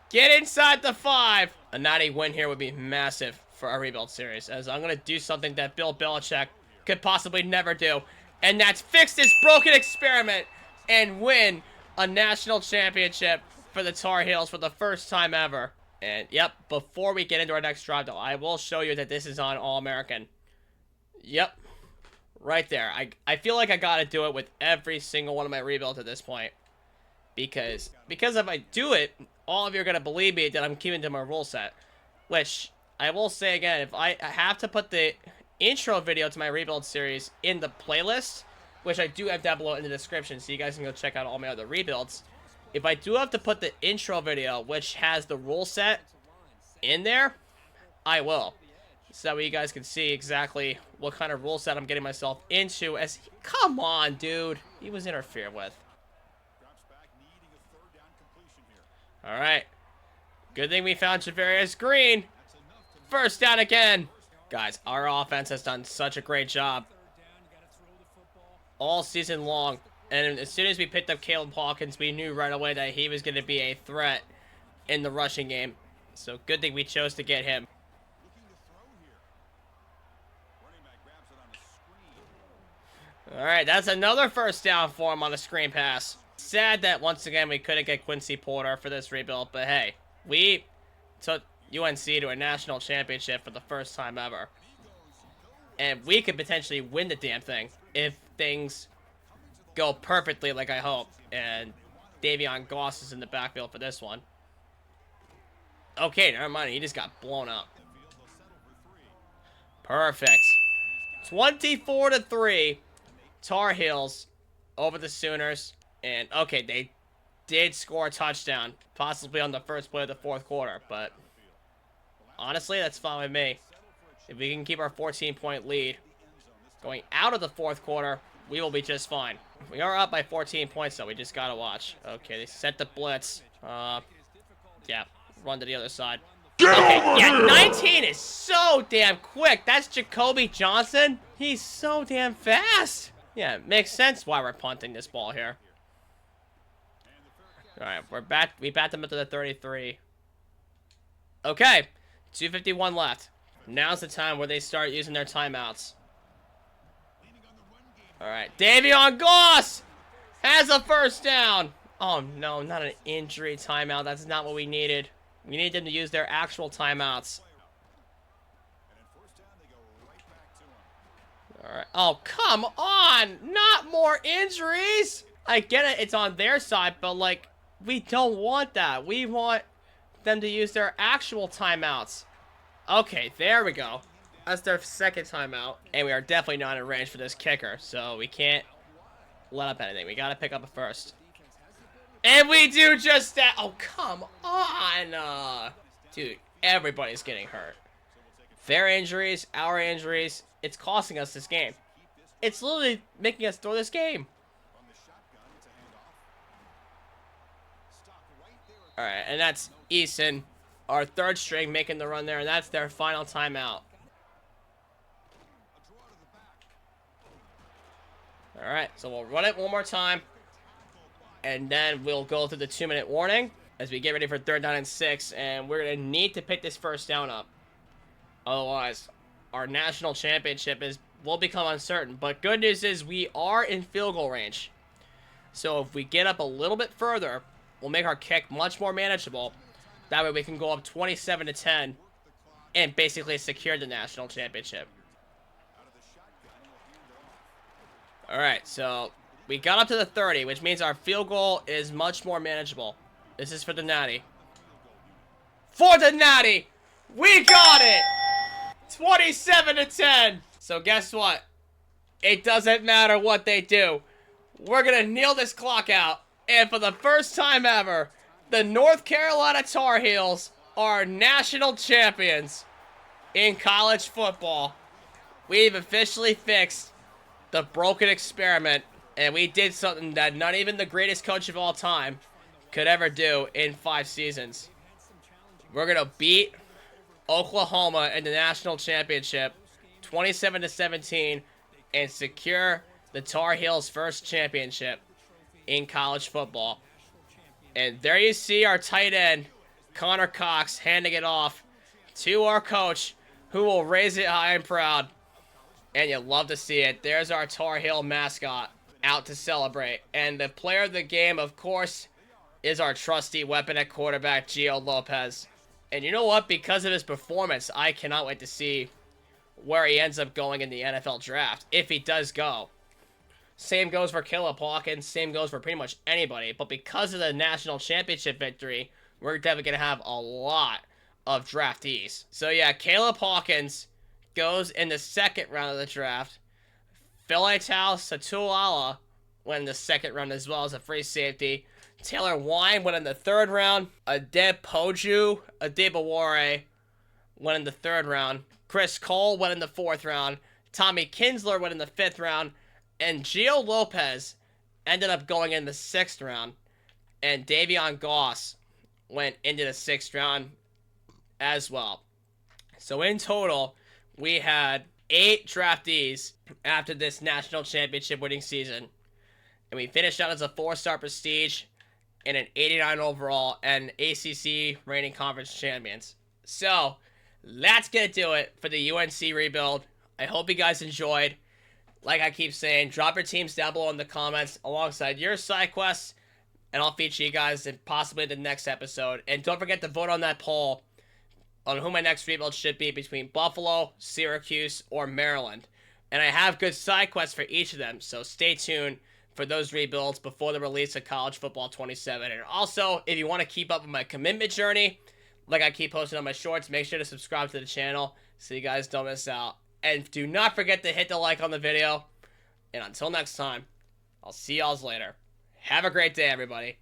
Get inside the 5. A natty win here would be massive for our rebuild series. As I'm going to do something that Bill Belichick could possibly never do. And that's fix this broken experiment and win a national championship for the Tar Heels for the first time ever. And, yep, before we get into our next drive, though, I will show you that this is on All-American. Yep. Right there. I feel like I gotta do it with every single one of my rebuilds at this point. Because if I do it, all of you are going to believe me that I'm keeping to my rule set. Which, I will say again, if I have to put the intro video to my rebuild series in the playlist, which I do have down below in the description, so you guys can go check out all my other rebuilds. If I do have to put the intro video, which has the rule set in there, I will. So that way you guys can see exactly what kind of rule set I'm getting myself into. Come on, dude. He was interfered with. Alright. Good thing we found Javarius Green. First down again. Guys, our offense has done such a great job all season long. And as soon as we picked up Caleb Hawkins, we knew right away that he was going to be a threat in the rushing game. So good thing we chose to get him. Alright, that's another first down for him on a screen pass. Sad that once again we couldn't get Quincy Porter for this rebuild, but hey, we took UNC to a national championship for the first time ever. And we could potentially win the damn thing if things go perfectly like I hope. And Davion Goss is in the backfield for this one. Okay, never mind. He just got blown up. Perfect. 24-3. Tar Heels over the Sooners. And, okay, they did score a touchdown. Possibly on the first play of the fourth quarter. But, honestly, that's fine with me. If we can keep our 14-point lead going out of the fourth quarter, we will be just fine. We are up by 14 points, though. We just gotta watch. Okay, they set the blitz. Yeah, run to the other side. Okay, yeah, 19 is so damn quick. That's Jacoby Johnson. He's so damn fast. Yeah, it makes sense why we're punting this ball here. All right, we're back. We bat them up to the 33. Okay, 2:51 left. Now's the time where they start using their timeouts. All right, Davion Goss has a first down. Oh, no, not an injury timeout. That's not what we needed. We need them to use their actual timeouts. All right. Oh, come on. Not more injuries. I get it. It's on their side, but, like, we don't want that. We want them to use their actual timeouts. Okay, there we go. That's their second timeout. And we are definitely not in range for this kicker, so we can't let up anything. We got to pick up a first. And we do just that. Oh, come on. Dude, everybody's getting hurt. Their injuries, our injuries. It's costing us this game. It's literally making us throw this game. All right, and that's Eason, our third string, making the run there, and that's their final timeout. All right, so we'll run it one more time, and then we'll go through the 2-minute warning as we get ready for 3rd down and 6, and we're going to need to pick this first down up. Otherwise, our national championship will become uncertain. But good news is we are in field goal range. So if we get up a little bit further, we'll make our kick much more manageable. That way we can go up 27-10 and basically secure the national championship. Alright, so we got up to the 30, which means our field goal is much more manageable. This is for the Natty. For the Natty! We got it! 27-10! So guess what? It doesn't matter what they do. We're gonna kneel this clock out. And for the first time ever, the North Carolina Tar Heels are national champions in college football. We've officially fixed the broken experiment, and we did something that not even the greatest coach of all time could ever do in 5 seasons. We're gonna beat Oklahoma in the national championship 27-17 and secure the Tar Heels' first championship in college football. And there you see our tight end, Connor Cox, handing it off to our coach, who will raise it high and proud. And you'll love to see it. There's our Tar Heel mascot out to celebrate. And the player of the game, of course, is our trusty weapon at quarterback, Gio Lopez. And you know what? Because of his performance, I cannot wait to see where he ends up going in the NFL draft, if he does go. Same goes for Caleb Hawkins. Same goes for pretty much anybody. But because of the national championship victory, we're definitely going to have a lot of draftees. So yeah, Caleb Hawkins goes in the 2nd round of the draft. Philatel Satuala went in the 2nd round as well as a free safety. Taylor Wine went in the 3rd round. Adepoju Adebawore went in the 3rd round. Chris Cole went in the 4th round. Tommy Kinsler went in the 5th round. And Gio Lopez ended up going in the 6th round. And Davion Goss went into the 6th round as well. So in total, we had 8 draftees after this national championship winning season. And we finished out as a 4-star prestige and an 89 overall and ACC reigning conference champions. So that's going to do it for the UNC rebuild. I hope you guys enjoyed. Like I keep saying, drop your teams down below in the comments alongside your side quests, and I'll feature you guys in possibly the next episode. And don't forget to vote on that poll on who my next rebuild should be between Buffalo, Syracuse, or Maryland. And I have good side quests for each of them, so stay tuned for those rebuilds before the release of College Football 27. And also, if you want to keep up with my commitment journey, like I keep posting on my shorts, make sure to subscribe to the channel so you guys don't miss out. And do not forget to hit the like on the video. And until next time, I'll see y'all later. Have a great day, everybody.